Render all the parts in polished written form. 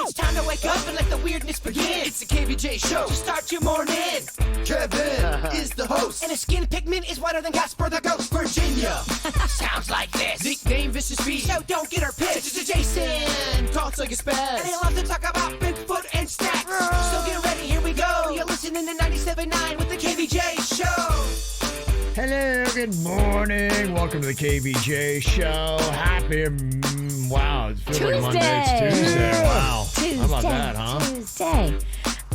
It's time to wake up and let the weirdness begin. It's the KVJ show to start your morning. Kevin is the host. And his skin pigment is whiter than Casper the Ghost. Virginia sounds like this. Nickname Vicious Beast. So don't get her pissed. It's Jason. Talks like a spaz. And he loves to talk about Bigfoot and stats. So get ready, here we go. You're listening to 97.9 with the KVJ show. Hello, good morning. Welcome to the KVJ show. Happy, wow, it feels like Monday. It's Tuesday. Wow. Tuesday. How about that, huh? Tuesday.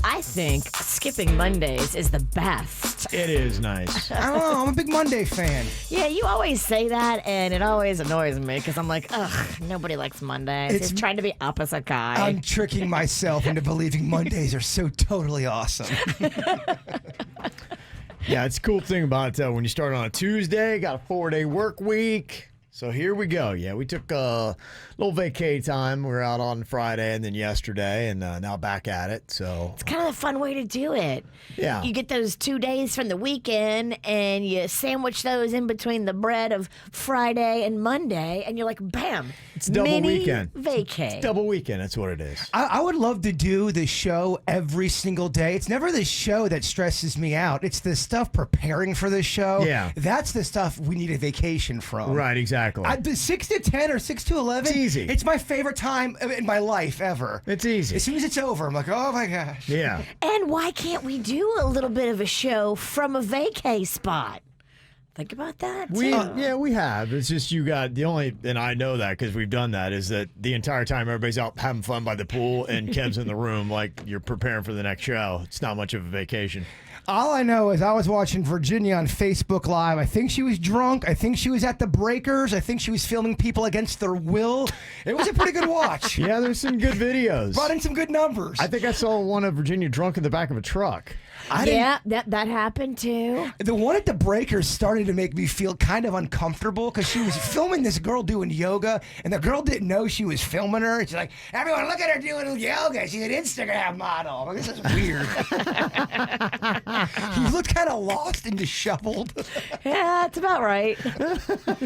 I think skipping Mondays is the best. It is nice. I don't know. I'm a big Monday fan. Yeah, you always say that, and it always annoys me because I'm like, ugh, nobody likes Mondays. It's- He's trying to be opposite guy. I'm tricking myself into believing Mondays are so totally awesome. Yeah, it's a cool thing about it, when you start on a Tuesday, got a 4-day work week. So here we go. Yeah, we took a little vacay time. We were out on Friday and then yesterday, and now back at it. So It's kind of a fun way to do it. Yeah. You get those 2 days from the weekend, and you sandwich those in between the bread of Friday and Monday, and you're like, bam. It's double mini weekend. Vacay. It's double weekend. That's what it is. I would love to do the show every single day. It's never the show that stresses me out. It's the stuff preparing for the show. Yeah. That's the stuff we need a vacation from. Right, exactly. The 6 to 10 or 6 to 11. It's easy. It's my favorite time in my life ever. It's easy. As soon as it's over, I'm like, oh my gosh. Yeah. And why can't we do a little bit of a show from a vacay spot? Think about that, too. We have. It's just you got the only, and I know that because we've done that, is that the entire time everybody's out having fun by the pool and Kev's in the room like you're preparing for the next show. It's not much of a vacation. All I know is I was watching Virginia on Facebook Live. I think she was drunk. I think she was at the Breakers. I think she was filming people against their will. It was a pretty good watch. Yeah, there's some good videos. Brought in some good numbers. I think I saw one of Virginia drunk in the back of a truck. Yeah, that happened, too. The one at the Breakers started to make me feel kind of uncomfortable because she was filming this girl doing yoga, and the girl didn't know she was filming her. She's like, everyone, look at her doing yoga. She's an Instagram model. I'm like, this is weird. He looked kind of lost and disheveled. Yeah, that's about right. I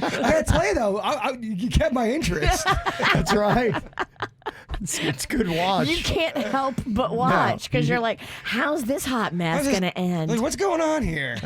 gotta tell you, though, you kept my interest. That's right. It's good watch. You can't help but watch because you're like, how's this hot mess going to end? Like, what's going on here?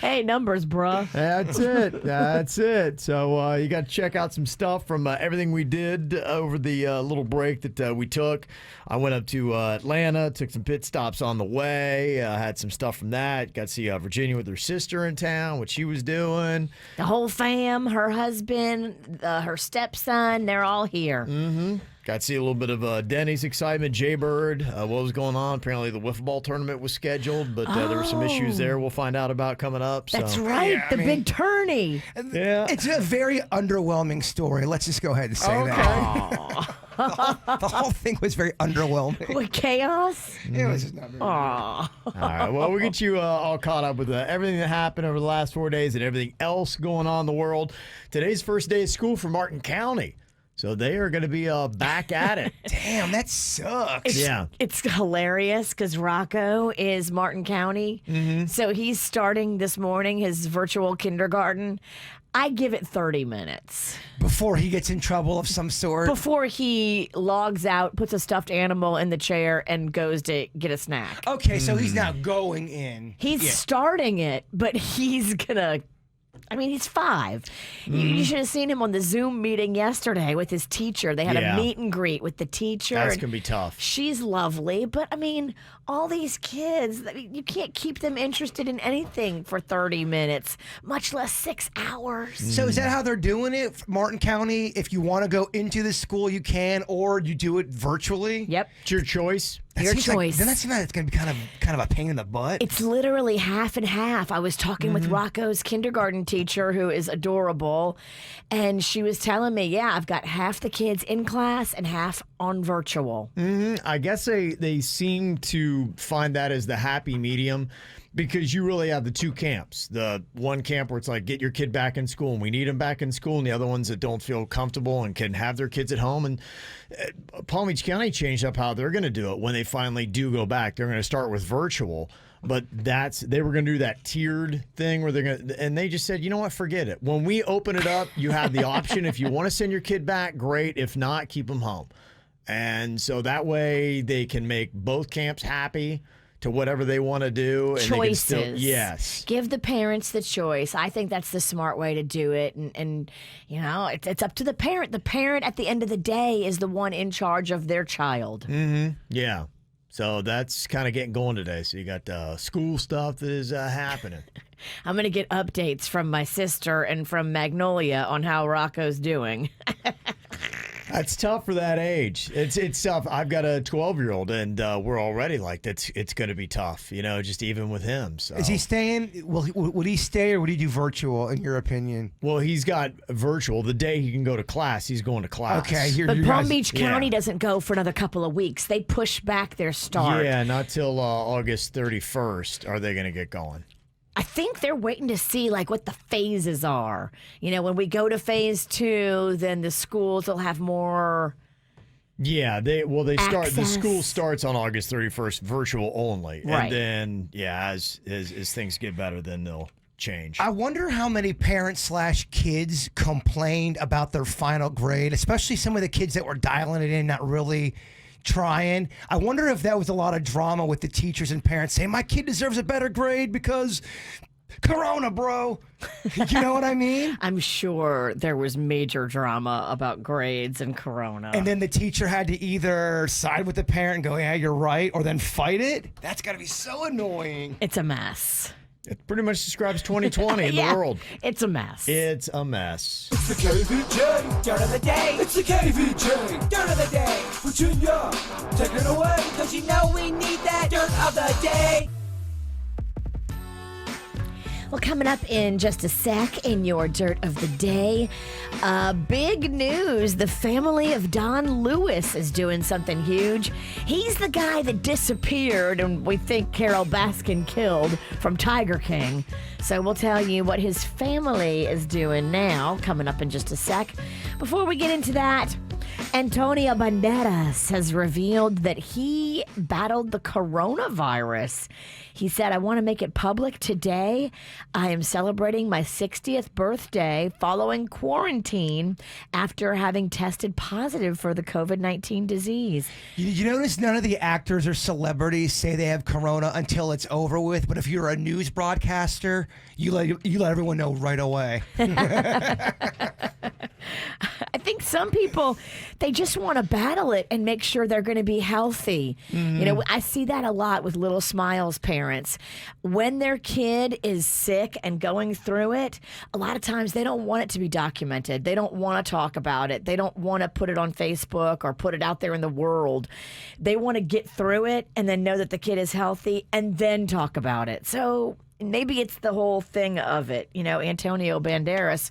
Hey, numbers, bruh. That's it. That's it. So you got to check out some stuff from everything we did over the little break that we took. I went up to Atlanta, took some pit stops on the way, had some stuff from that. Got to see Virginia with her sister in town, what she was doing. The whole fam, her husband, her stepson, they're all here. Mm-hmm. Got to see a little bit of Denny's excitement, Jaybird, what was going on. Apparently the Wiffle Ball tournament was scheduled, but there were some issues there we'll find out about coming up. So. That's right, Yeah, big tourney. Yeah. It's a very underwhelming story. Let's just go ahead and say that. The whole thing was very underwhelming. With chaos? It was just not very Aw. All right. Well, we'll get you all caught up with everything that happened over the last 4 days and everything else going on in the world. Today's first day of school for Martin County. So they are going to be back at it. Damn, that sucks. It's hilarious because Rocco is Martin County. Mm-hmm. So he's starting this morning his virtual kindergarten. I give it 30 minutes. Before he gets in trouble of some sort. Before he logs out, puts a stuffed animal in the chair, and goes to get a snack. Okay, so he's now going in. He's starting it, but he's gonna. I mean, he's 5. You should have seen him on the Zoom meeting yesterday with his teacher. They had a meet and greet with the teacher. That's and going to be tough. She's lovely, but I mean, all these kids, you can't keep them interested in anything for 30 minutes, much less 6 hours. So is that how they're doing it, Martin County? If you want to go into the school, you can, or you do it virtually? Yep. It's your choice. That Your seems like- choice. Then that seems like it's going to be kind of a pain in the butt. It's literally half and half. I was talking with Rocco's kindergarten teacher, who is adorable, and she was telling me, yeah, I've got half the kids in class and half on virtual. I guess they seem to find that as the happy medium because you really have the two camps. The one camp where it's like, get your kid back in school and we need them back in school, and the other ones that don't feel comfortable and can have their kids at home. And Palm Beach County changed up how they're going to do it when they finally do go back. They're going to start with virtual. But they were going to do that tiered thing where they're going to, and they just said, you know what, forget it. When we open it up, you have the option. If you want to send your kid back, great. If not, keep them home. And so that way they can make both camps happy to whatever they want to do. And Choices. They can still, yes. Give the parents the choice. I think that's the smart way to do it. And you know, it's up to the parent. The parent at the end of the day is the one in charge of their child. Mm-hmm. Yeah. So that's kind of getting going today. So you got school stuff that is happening. I'm going to get updates from my sister and from Magnolia on how Rocco's doing. That's tough for that age. It's tough. I've got a 12-year-old, and we're already like, it's going to be tough, you know, just even with him. So. Is he staying? Would he stay or would he do virtual, in your opinion? Well, he's got virtual. The day he can go to class, he's going to class. Okay. But Palm Beach County doesn't go for another couple of weeks. They push back their start. Yeah, not till August 31st are they going to get going. I think they're waiting to see like what the phases are. You know, when we go to phase 2, then the schools will have more. Yeah, they start. The Access. school starts on August 31st, virtual only, Right. and then as things get better, then they'll change. I wonder how many parents/kids complained about their final grade, especially some of the kids that were dialing it in, not really trying. I wonder if that was a lot of drama with the teachers and parents saying, my kid deserves a better grade because Corona, bro. You know what I mean? I'm sure there was major drama about grades and Corona. And then the teacher had to either side with the parent and go, yeah, you're right, or then fight it. That's got to be so annoying. It's a mess. It pretty much describes 2020 in Yeah, the world. It's a mess. It's a mess. It's the KVJ dirt of the day. It's the KVJ dirt of the day. Virginia, take it away. Cause you know we need that dirt of the day. Well, coming up in just a sec in your Dirt of the Day, big news. The family of Don Lewis is doing something huge. He's the guy that disappeared and we think Carol Baskin killed from Tiger King. So we'll tell you what his family is doing now, coming up in just a sec. Before we get into that, Antonio Banderas has revealed that he battled the coronavirus. He said, I want to make it public today. I am celebrating my 60th birthday following quarantine after having tested positive for the COVID-19 disease. You notice none of the actors or celebrities say they have corona until it's over with, but if you're a news broadcaster, you let everyone know right away. I think some people, they just want to battle it and make sure they're going to be healthy. Mm-hmm. You know, I see that a lot with Little Smiles parents. When their kid is sick and going through it, a lot of times they don't want it to be documented. They don't want to talk about it. They don't want to put it on Facebook or put it out there in the world. They want to get through it and then know that the kid is healthy and then talk about it. So maybe it's the whole thing of it. You know, Antonio Banderas,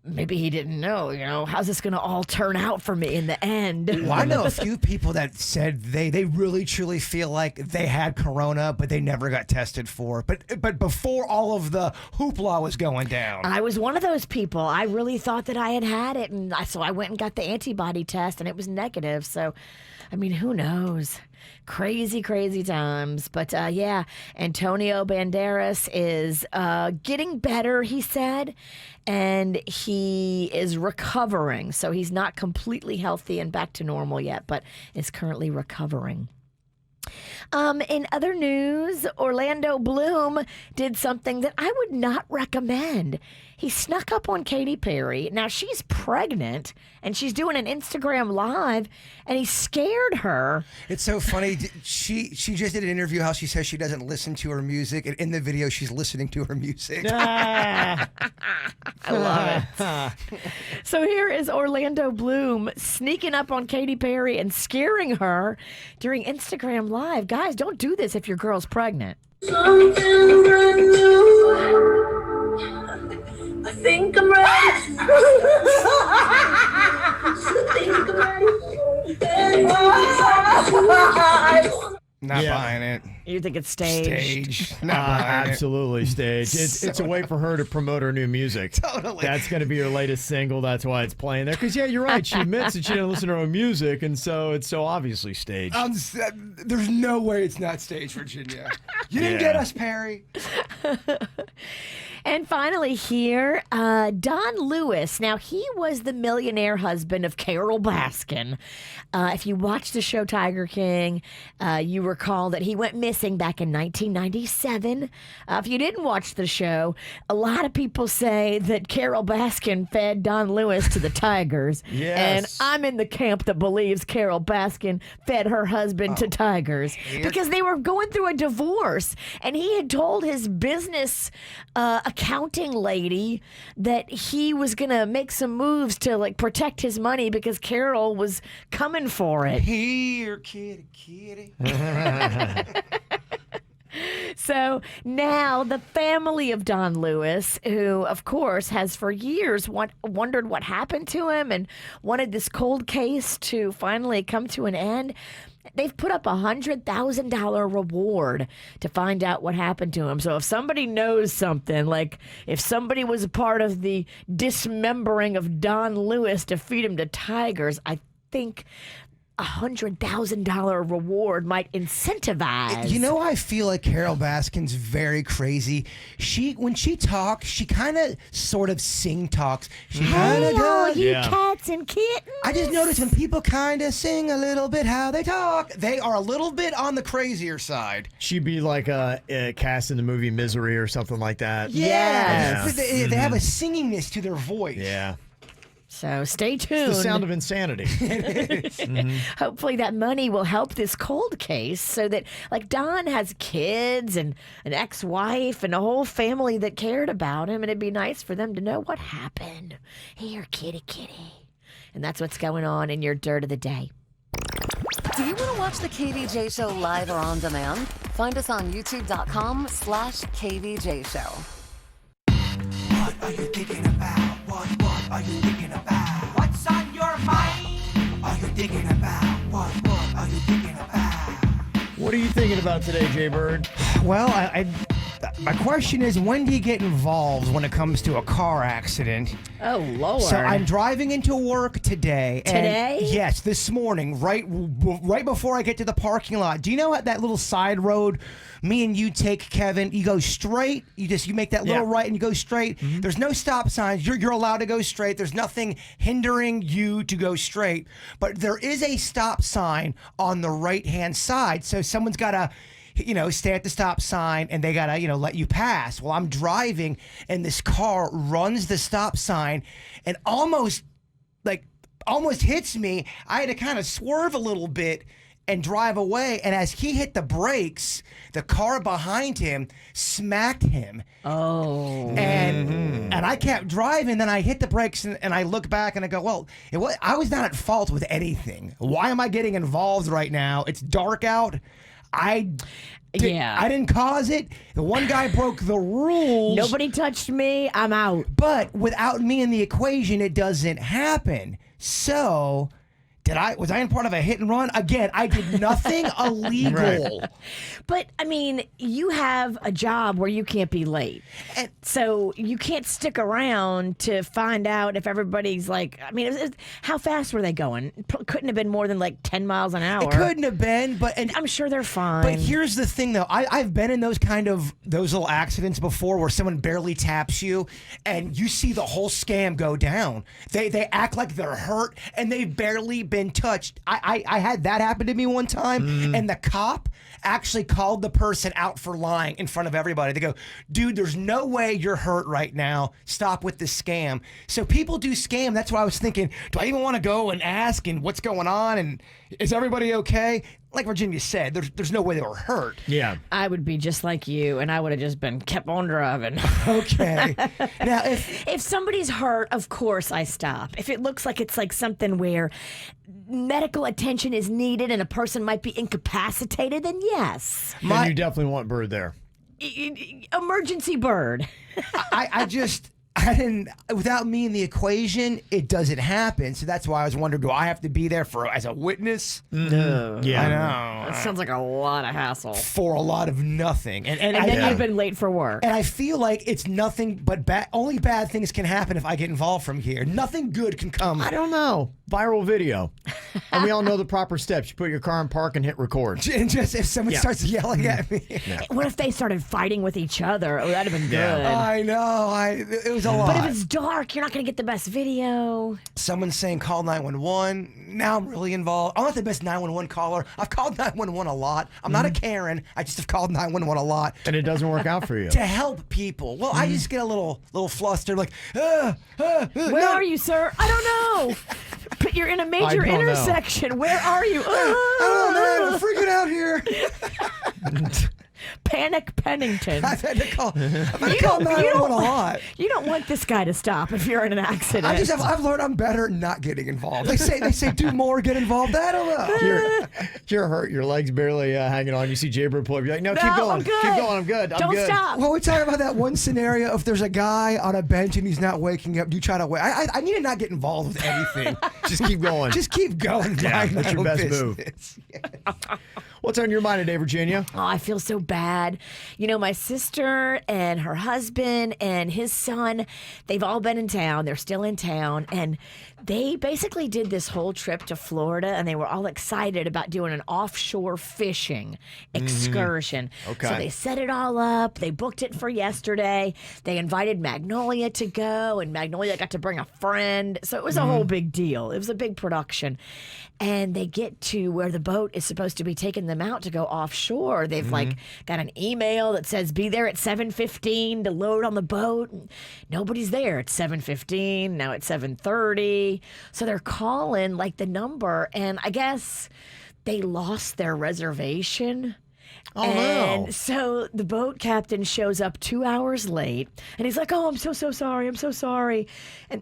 maybe he didn't know, you know, how's this going to all turn out for me in the end? Well, I know a few people that said they really truly feel like they had corona, but they never got tested for it. But before all of the hoopla was going down. I was one of those people. I really thought that I had it, and so I went and got the antibody test, and it was negative. So, I mean, who knows? Crazy, crazy times. But yeah, Antonio Banderas is getting better, he said, and he is recovering. So he's not completely healthy and back to normal yet, but is currently recovering. In other news, Orlando Bloom did something that I would not recommend. He snuck up on Katy Perry. Now, she's pregnant, and she's doing an Instagram Live, and he scared her. It's so funny. She just did an interview how she says she doesn't listen to her music, and in the video, she's listening to her music. I love it. So here is Orlando Bloom sneaking up on Katy Perry and scaring her during Instagram Live. Guys, don't do this if your girl's pregnant. Something brand new. I think I'm ready. I think I'm ready. Not buying it. You think it's staged? Stage. No, Absolutely staged. It's a way for her to promote her new music. Totally. That's going to be her latest single. That's why it's playing there. Because, yeah, you're right. She admits that she didn't listen to her own music, and so it's so obviously staged. There's no way it's not staged, Virginia. You didn't get us, Perry. And finally here, Don Lewis. Now, he was the millionaire husband of Carol Baskin. If you watched the show Tiger King, you recall that he went missing back in 1997. If you didn't watch the show, a lot of people say that Carol Baskin fed Don Lewis to the tigers. Yes. And I'm in the camp that believes Carol Baskin fed her husband to tigers because they were going through a divorce. And he had told his business accounting lady that he was going to make some moves to like protect his money because Carol was coming for it. Here, kitty, kitty. So now the family of Don Lewis, who of course has for years wondered what happened to him and wanted this cold case to finally come to an end, they've put up $100,000 reward to find out what happened to him. So if somebody knows something, like if somebody was a part of the dismembering of Don Lewis to feed him to tigers, I think $100,000 reward might incentivize. You know, I feel like Carol Baskin's very crazy. When she talks, she kind of sort of sing talks. She kind Hey, of all does. you cats and kittens. I just noticed when people kind of sing a little bit how they talk, they are a little bit on the crazier side. She'd be like a cast in the movie Misery or something like that. Yes. They have a singingness to their voice. Yeah. So stay tuned. It's the sound of insanity. Hopefully that money will help this cold case so that, like, Don has kids and an ex-wife and a whole family that cared about him, and it'd be nice for them to know what happened. Here, kitty, kitty. And that's what's going on in your Dirt of the Day. Do you want to watch the KVJ Show live or on demand? Find us on youtube.com/KVJ Show. What are you thinking about? What are you thinking about? What's on your mind? Are you thinking about? What are you thinking about? What are you thinking about today, Jay Bird? Well, my question is, when do you get involved when it comes to a car accident? Oh, Lord. So I'm driving into work today. Today? And yes, this morning, right before I get to the parking lot. Do you know that little side road me and you take, Kevin? You go straight. You make that little right and you go straight. Mm-hmm. There's no stop signs. You're allowed to go straight. There's nothing hindering you to go straight. But there is a stop sign on the right-hand side. So someone's got to stay at the stop sign and they gotta, let you pass. Well, I'm driving and this car runs the stop sign and almost hits me. I had to kind of swerve a little bit and drive away. And as he hit the brakes, the car behind him smacked him. Oh. And I kept driving. Then I hit the brakes and I look back and I go, well, I was not at fault with anything. Why am I getting involved right now? It's dark out. I didn't cause it. The one guy broke the rules. Nobody touched me. I'm out. But without me in the equation, it doesn't happen. So, was I in part of a hit and run? Again, I did nothing illegal. Right. But, I mean, you have a job where you can't be late. And so you can't stick around to find out if everybody's like, I mean, how fast were they going? Couldn't have been more than like 10 miles an hour. It couldn't have been, but I'm sure they're fine. But here's the thing, though. I've been in those little accidents before where someone barely taps you and you see the whole scam go down. They act like they're hurt and they've barely been touched. I had that happen to me one time, and the cop actually called the person out for lying in front of everybody. They go, dude, there's no way you're hurt right now. Stop with the scam. So people do scam. That's what I was thinking. Do I even want to go and ask and what's going on and is everybody okay? Like Virginia said, there's no way they were hurt. Yeah. I would be just like you, and I would have just been kept on driving. Okay. Now, if somebody's hurt, of course I stop. If it looks like it's like something where medical attention is needed and a person might be incapacitated, then yes. Then you definitely want Bird there. Emergency Bird. I just... without me in the equation, it doesn't happen. So that's why I was wondering, do I have to be there as a witness? Yeah. I know. That sounds like a lot of hassle. For a lot of nothing. And then you've been late for work. And I feel like it's nothing but only bad things can happen if I get involved from here. Nothing good can come. I don't know. Viral video. And we all know the proper steps. You put your car in park and hit record. And just if someone starts yelling at me. What if they started fighting with each other? Oh, that'd have been good. I know. It was a lot. But if it's dark, you're not going to get the best video. Someone's saying call 911. Now I'm really involved. I'm not the best 911 caller. I've called 911 a lot. I'm not a Karen. I just have called 911 a lot. And it doesn't work out for you. To help people. Well, I just get a little flustered, like, Where are you, sir? I don't know. But you're in a major intersection. Where are you? I'm freaking out here. Panic Pennington. I've had to call 911 a lot. You don't want this guy to stop if you're in an accident. I've learned I'm better not getting involved. They say do more, get involved. I don't know. You're hurt. Your leg's barely hanging on. You see Jaybird pull up. You're like, no, keep going. I'm good. Keep going. I'm good. Don't stop. Well, we talk about that one scenario. If there's a guy on a bench and he's not waking up, you try to wait. I need to not get involved with anything. Just keep going. Just keep going. Yeah, that's your best move. What's on your mind today, Virginia? Oh, I feel so bad. You know, my sister and her husband and his son, they've all been in town. They're still in town. And they basically did this whole trip to Florida, and they were all excited about doing an offshore fishing excursion. Okay. So they set it all up. They booked it for yesterday. They invited Magnolia to go, and Magnolia got to bring a friend. So it was a whole big deal. It was a big production. And they get to where the boat is supposed to be taking them out to go offshore. They've like got an email that says be there at 7:15 to load on the boat. And nobody's there at 7:15. Now it's 7:30. So they're calling like the number, and I guess they lost their reservation. Oh, and no. so the boat captain shows up 2 hours late, and he's like, "Oh, I'm so sorry. I'm so sorry."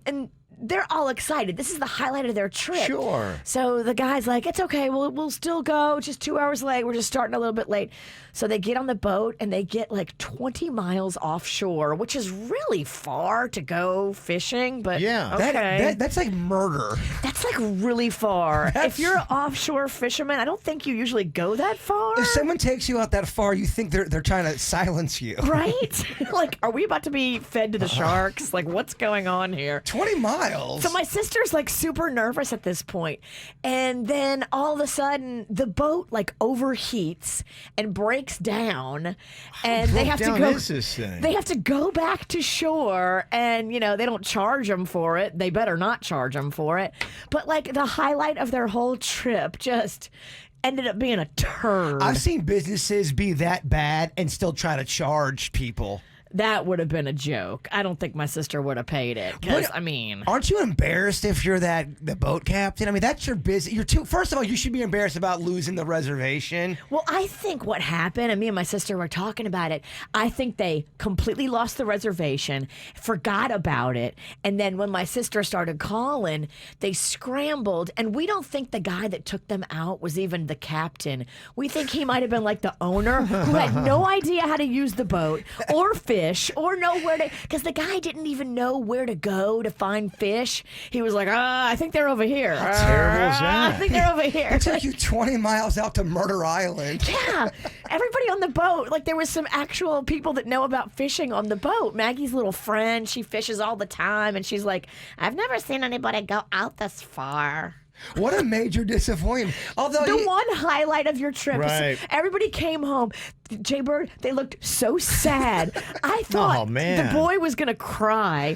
And they're all excited. This is the highlight of their trip. Sure. So the guy's like, it's okay. We'll still go. Just 2 hours late. We're just starting a little bit late. So they get on the boat and they get like 20 miles offshore, which is really far to go fishing. But yeah, okay. That's like murder. That's like really far. If you're an offshore fisherman, I don't think you usually go that far. If someone takes you out that far, you think they're trying to silence you. Right? Like, are we about to be fed to the sharks? Like, what's going on here? 20 miles. So my sister's like super nervous at this point. And then all of a sudden the boat like overheats and breaks down, and they have to go. They have to go back to shore, and you know, they don't charge them for it. They better not charge them for it. But like the highlight of their whole trip just ended up being a turd. I've seen businesses be that bad and still try to charge people. That would have been a joke. I don't think my sister would have paid it. Because, I mean... Aren't you embarrassed if you're the boat captain? I mean, that's your business. First of all, you should be embarrassed about losing the reservation. Well, I think what happened, and me and my sister were talking about it, I think they completely lost the reservation, forgot about it, and then when my sister started calling, they scrambled, and we don't think the guy that took them out was even the captain. We think he might have been like the owner who had no idea how to use the boat or fish or know where to, because the guy didn't even know where to go to find fish. He was like, I think they're over here. How terrible is that? I think they're over here. It took you 20 miles out to Murder Island. Yeah, everybody on the boat, like there was some actual people that know about fishing on the boat. Maggie's little friend, she fishes all the time, and she's like, I've never seen anybody go out this far. What a major disappointment. Although the one highlight of your trip, Right. everybody came home. Jaybird, they looked so sad. I thought the boy was gonna cry.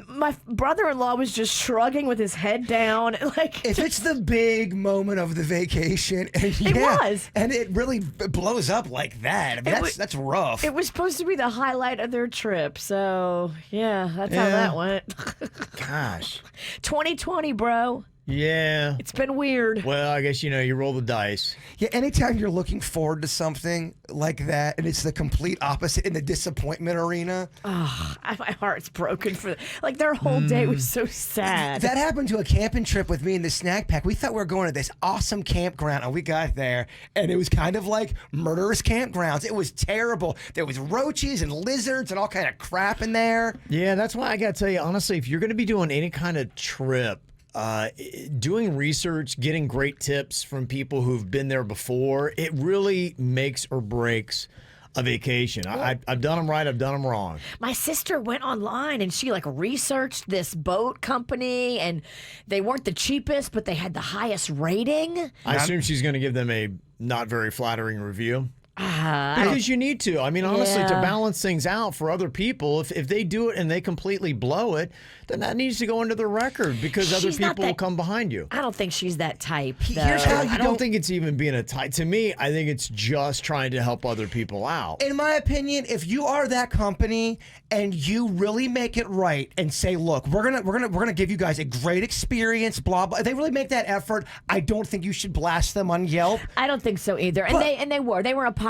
My brother-in-law was just shrugging with his head down. Like, if it's the big moment of the vacation, and it was, and it really blows up like that. I mean, that's rough. It was supposed to be the highlight of their trip. So yeah, that's how that went. Gosh, 2020, bro. Yeah. It's been weird. Well, I guess, you roll the dice. Yeah, anytime you're looking forward to something like that and it's the complete opposite in the disappointment arena. Oh, my heart's broken for like their whole day was so sad. That happened to a camping trip with me and the snack pack. We thought we were going to this awesome campground, and we got there, and it was kind of like murderous campgrounds. It was terrible. There was roaches and lizards and all kind of crap in there. Yeah, that's why I got to tell you, honestly, if you're going to be doing any kind of trip, doing research, getting great tips from people who've been there before, it really makes or breaks a vacation. I've done them right, I've done them wrong. My sister went online and she researched this boat company, and they weren't the cheapest, but they had the highest rating. I assume she's going to give them a not very flattering review. Because you need to. I mean, honestly, to balance things out for other people, if they do it and they completely blow it, then that needs to go into the record because other people will come behind you. I don't think she's that type. Here's how you I don't think it's even being a type. To me, I think it's just trying to help other people out. In my opinion, if you are that company and you really make it right and say, look, we're gonna give you guys a great experience, blah blah. If they really make that effort, I don't think you should blast them on Yelp. I don't think so either. And they were apologetic.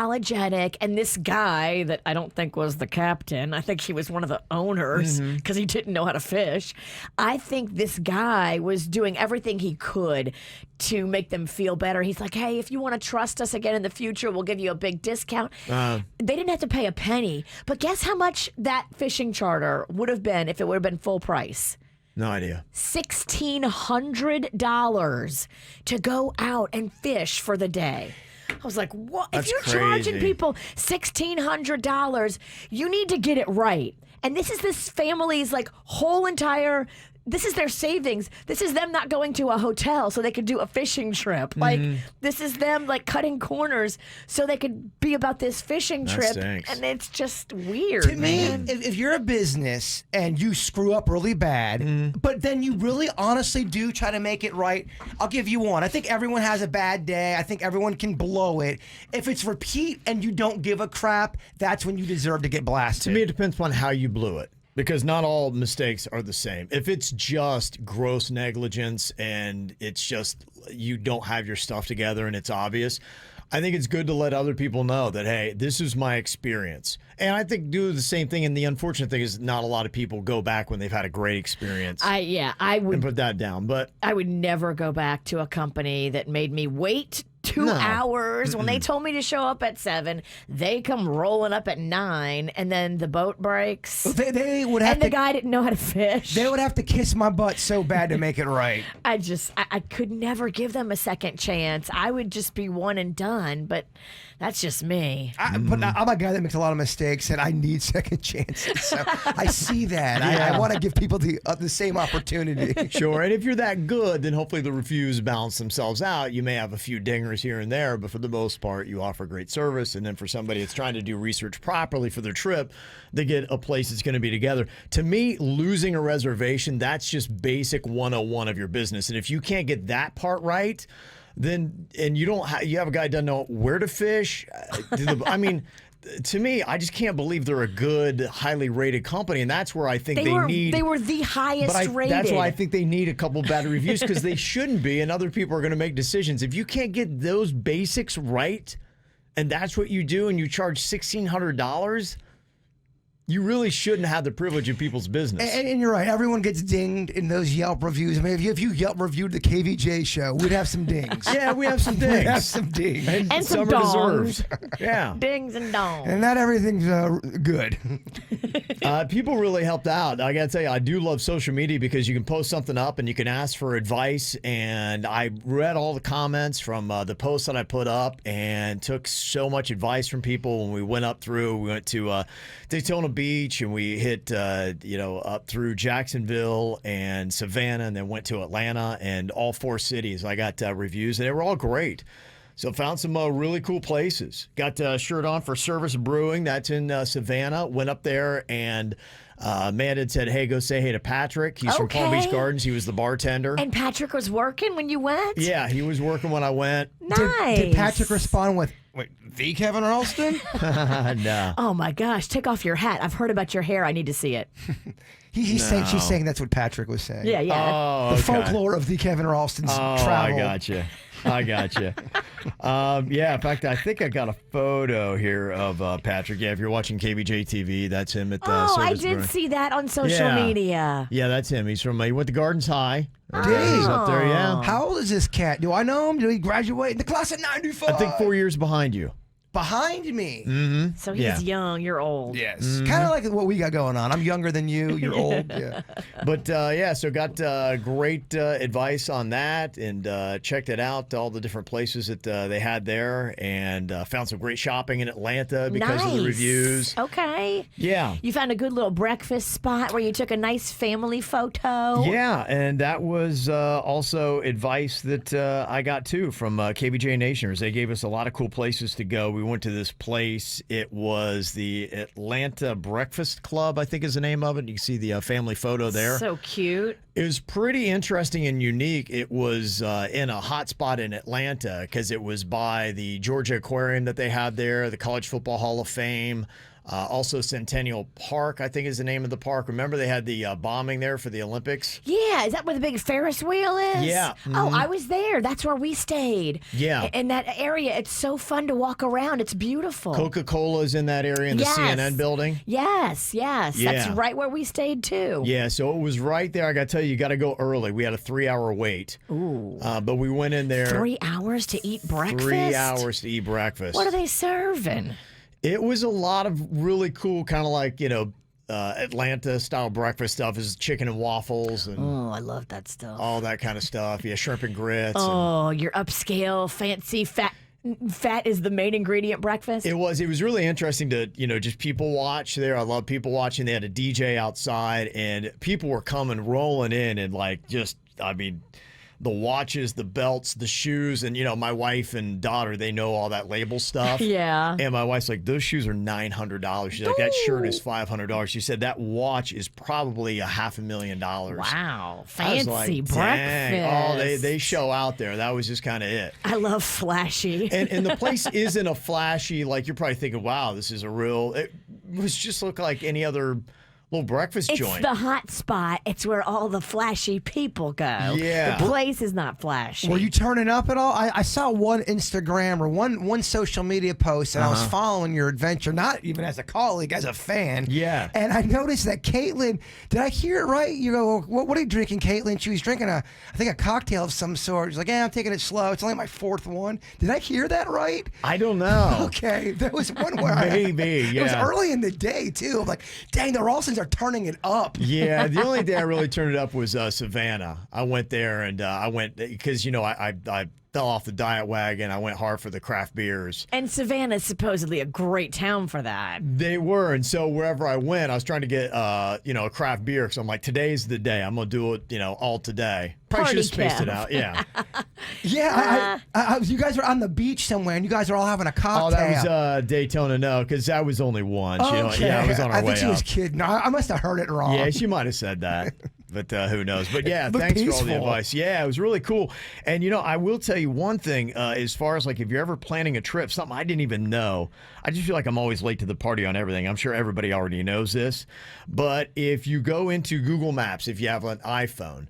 And this guy that I don't think was the captain, I think he was one of the owners because he didn't know how to fish. I think this guy was doing everything he could to make them feel better. He's like, hey, if you want to trust us again in the future, we'll give you a big discount. They didn't have to pay a penny. But guess how much that fishing charter would have been if it would have been full price? No idea. $1,600 to go out and fish for the day. I was like, what? That's if you're crazy. charging people $1,600, you need to get it right. And this is this family's whole entire, this is their savings. This is them not going to a hotel so they could do a fishing trip. This is them cutting corners so they could be about this fishing trip. Stinks. And it's just weird. To me, if you're a business and you screw up really bad, but then you really honestly do try to make it right, I'll give you one. I think everyone has a bad day. I think everyone can blow it. If it's repeat and you don't give a crap, that's when you deserve to get blasted. To me, it depends on how you blew it. Because not all mistakes are the same. If it's just gross negligence and it's just you don't have your stuff together and it's obvious, I think it's good to let other people know that, hey, this is my experience. And I think do the same thing. And the unfortunate thing is not a lot of people go back when they've had a great experience. I would and put that down. But I would never go back to a company that made me wait 2 hours when they told me to show up at 7. They come rolling up at 9, and then the boat breaks. They would have and the guy didn't know how to fish. They would have to kiss my butt so bad to make it right. I could never give them a second chance. I would just be one and done, but that's just me. But I'm a guy that makes a lot of mistakes, and I need second chances. So I see that. I want to give people the same opportunity. sure. And if you're that good, then hopefully the reviews balance themselves out. You may have a few dingers here and there, but for the most part, you offer great service. And then for somebody that's trying to do research properly for their trip, they get a place that's going to be together. To me, losing a reservation, that's just basic 101 of your business. And if you can't get that part right, then you have a guy who doesn't know where to fish. I mean, to me, I just can't believe they're a good, highly rated company, and that's where I think they were the highest rated. That's why I think they need a couple bad reviews because they shouldn't be, and other people are going to make decisions. If you can't get those basics right, and that's what you do, and you charge $1,600. You really shouldn't have the privilege of people's business. And you're right. Everyone gets dinged in those Yelp reviews. I mean, if you Yelp reviewed the KVJ show, we'd have some dings. Yeah, we have some dings. We'd have some dings. And some are dongs. deserved. Yeah. Dings and dongs. And not everything's good. People really helped out. I got to tell you, I do love social media because you can post something up and you can ask for advice. And I read all the comments from the posts that I put up and took so much advice from people when we went up through. We went to Daytona Beach and we hit up through Jacksonville and Savannah and then went to Atlanta, and all 4 cities I got reviews and they were all great. So found some really cool places. Got a shirt on for Service Brewing. That's in Savannah. Went up there and Amanda had said, hey, go say hey to Patrick. He's from Palm Beach Gardens. He was the bartender. And Patrick was working when you went? Yeah, he was working when I went. Nice. Did Patrick respond with, Wait, the Kevin Ralston? No. Oh my gosh, take off your hat. I've heard about your hair. I need to see it. She's saying that's what Patrick was saying. Yeah, yeah. Oh, The okay. folklore of the Kevin Ralston's travel. I gotcha. Yeah, in fact, I think I got a photo here of Patrick. Yeah, if you're watching Kvj TV, that's him at the Oh, I service did burn. see that on social media. Yeah, that's him. He went to Gardens High. Did he? He's up there, yeah. How old is this cat? Do I know him? Did he graduate in the class of 95? I think 4 years behind you. Behind me. Mm-hmm. So he's young, you're old. Yes. Kind of like what we got going on. I'm younger than you. You're old. Yeah. But yeah, so got great advice on that and checked it out, all the different places that they had there, and found some great shopping in Atlanta because of the reviews. Okay. Yeah. You found a good little breakfast spot where you took a nice family photo. Yeah, and that was also advice that I got too from KBJ Nationers. They gave us a lot of cool places to go. We went to this place. It was the Atlanta Breakfast Club, I think is the name of it. You can see the family photo there. So cute. It was pretty interesting and unique. It was in a hot spot in Atlanta because it was by the Georgia Aquarium that they had there, the College Football Hall of Fame. Also Centennial Park, I think is the name of the park. Remember they had the bombing there for the Olympics? Yeah, is that where the big Ferris wheel is? Yeah. Oh, I was there. That's where we stayed. Yeah. In that area, it's so fun to walk around. It's beautiful. Coca-Cola is in that area in the CNN building. Yes. Yeah. That's right where we stayed too. Yeah, so it was right there. I got to tell you, you got to go early. We had a 3-hour wait. Ooh. But we went in there. 3 hours to eat breakfast? 3 hours to eat breakfast. What are they serving? It was a lot of really cool, kind of like, Atlanta-style breakfast stuff. Is chicken and waffles and Oh, I love that stuff. all that kind of stuff. Yeah, shrimp and grits. Oh, your upscale, fancy, fat is the main ingredient breakfast? It was really interesting to, just people watch there. I love people watching. They had a DJ outside, and people were coming, rolling in, and the watches, the belts, the shoes, and my wife and daughter, they know all that label stuff. Yeah. And my wife's like, those shoes are $900. She's like, that shirt is $500. She said that watch is probably $500,000. Wow. I was Fancy like, breakfast. dang. Oh, they show out there. That was just kind of it. I love flashy. And the place isn't a flashy, like you're probably thinking, wow, this is a real, it was just look like any other little breakfast It's joint. the hot spot. It's where all the flashy people go. Yeah. The place is not flashy. Were you turning up at all? I saw one Instagram or one social media post, and I was following your adventure, not even as a colleague, as a fan. Yeah. And I noticed that Caitlin, did I hear it right? You go, what are you drinking, Caitlin? She was drinking I think a cocktail of some sort. She's like, I'm taking it slow. It's only my 4th one. Did I hear that right? I don't know. Okay. There was one where Maybe, It was yeah. early in the day, too. I'm like, dang, the Ralstons are turning it up. Yeah, the only day I really turned it up was Savannah. I went there and I went because I fell off the diet wagon. I went hard for the craft beers. And Savannah's supposedly a great town for that. They were, and so wherever I went, I was trying to get a craft beer because I'm like, today's the day. I'm gonna do it, all today. Probably should have spaced Kev. it out. Yeah. Yeah, you guys were on the beach somewhere, and you guys are all having a cocktail. Oh, that was Daytona. No, because that was only once. Okay. Yeah, I was on our I way think she was up. kidding. I must have heard it wrong. Yeah, she might have said that. But who knows? But yeah, Looked thanks for all the peaceful. advice. Yeah, it was really cool. And I will tell you one thing as far as like if you're ever planning a trip, something I didn't even know. I just feel like I'm always late to the party on everything. I'm sure everybody already knows this. But if you go into Google Maps, if you have an iPhone,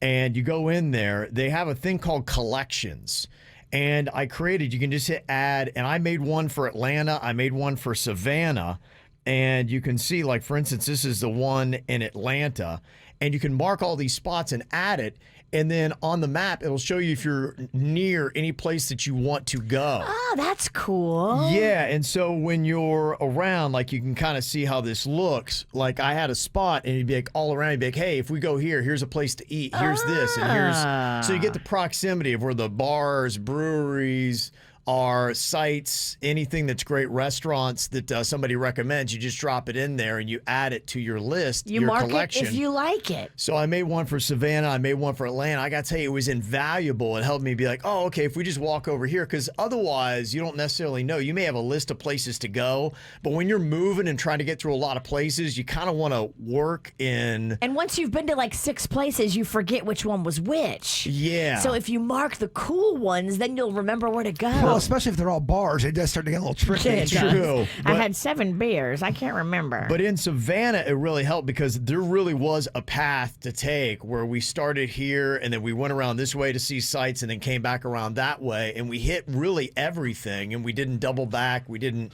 and you go in there, they have a thing called collections. And you can just hit add, and I made one for Atlanta. I made one for Savannah. And you can see, like, for instance, this is the one in Atlanta. And you can mark all these spots and add it. And then on the map, it'll show you if you're near any place that you want to go. Oh, that's cool. Yeah, and so when you're around, like, you can kind of see how this looks. Like, I had a spot, and you'd be like, all around, you'd be like, hey, if we go here, here's a place to eat. Here's this, and here's... So you get the proximity of where the bars, breweries are, sites, anything that's great restaurants that somebody recommends. You just drop it in there, and you add it to your list, You your mark collection. it if you like it. So I made one for Savannah. I made one for Atlanta. I got to tell you, it was invaluable. It helped me be like, oh, okay, if we just walk over here, because otherwise you don't necessarily know. You may have a list of places to go, but when you're moving and trying to get through a lot of places, you kind of want to work in. And once you've been to like 6 places, you forget which one was which. Yeah. So if you mark the cool ones, then you'll remember where to go. Well, especially if they're all bars, it does start to get a little tricky. It does. True. I But- had 7 beers. I can't remember. But in Savannah, it really helped because there really was a path to take where we started here and then we went around this way to see sights and then came back around that way. And we hit really everything and we didn't double back. We didn't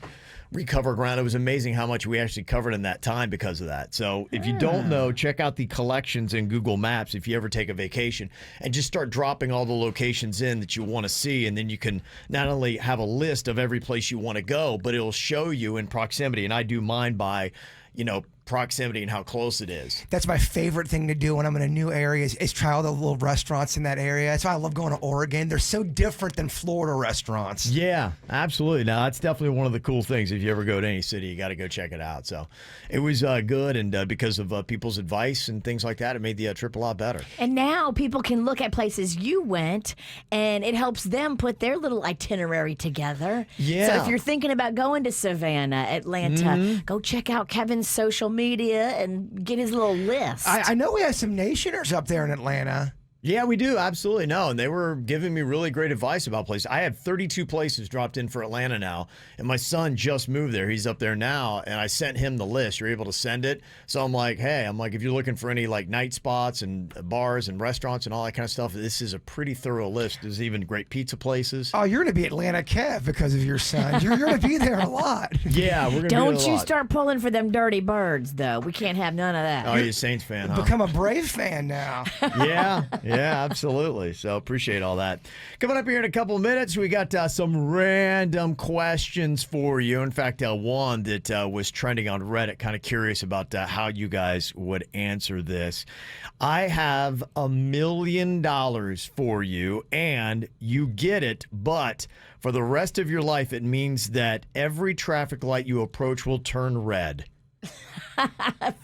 recover ground. It was amazing how much we actually covered in that time because of that. So if you don't know, check out the collections in Google Maps if you ever take a vacation and just start dropping all the locations in that you want to see. And then you can not only have a list of every place you want to go, but it'll show you in proximity. And I do mine by, proximity and how close it is. That's my favorite thing to do when I'm in a new area is try all the little restaurants in that area. That's why I love going to Oregon. They're so different than Florida restaurants. Yeah, absolutely. Now, that's definitely one of the cool things. If you ever go to any city, you got to go check it out. So it was good, and because of people's advice and things like that, it made the trip a lot better. And now people can look at places you went, and it helps them put their little itinerary together. Yeah. So if you're thinking about going to Savannah, Atlanta, go check out Kevin's social media and get his little list. I know we have some Nationers up there in Atlanta. Yeah, we do. Absolutely. No, and they were giving me really great advice about places. I have 32 places dropped in for Atlanta now, and my son just moved there. He's up there now, and I sent him the list. You're able to send it. So I'm like, hey, if you're looking for any like night spots and bars and restaurants and all that kind of stuff, this is a pretty thorough list. There's even great pizza places. Oh, you're going to be Atlanta Kev because of your son. You're going to be there a lot. Yeah, we're going to Don't you start pulling for them dirty birds, though. We can't have none of that. Oh, you're a Saints fan, huh? Become a Brave fan now. Yeah, absolutely. So appreciate all that. Coming up here in a couple of minutes, we got some random questions for you. In fact, one that was trending on Reddit, kind of curious about how you guys would answer this. I have $1 million for you, and you get it, but for the rest of your life, it means that every traffic light you approach will turn red.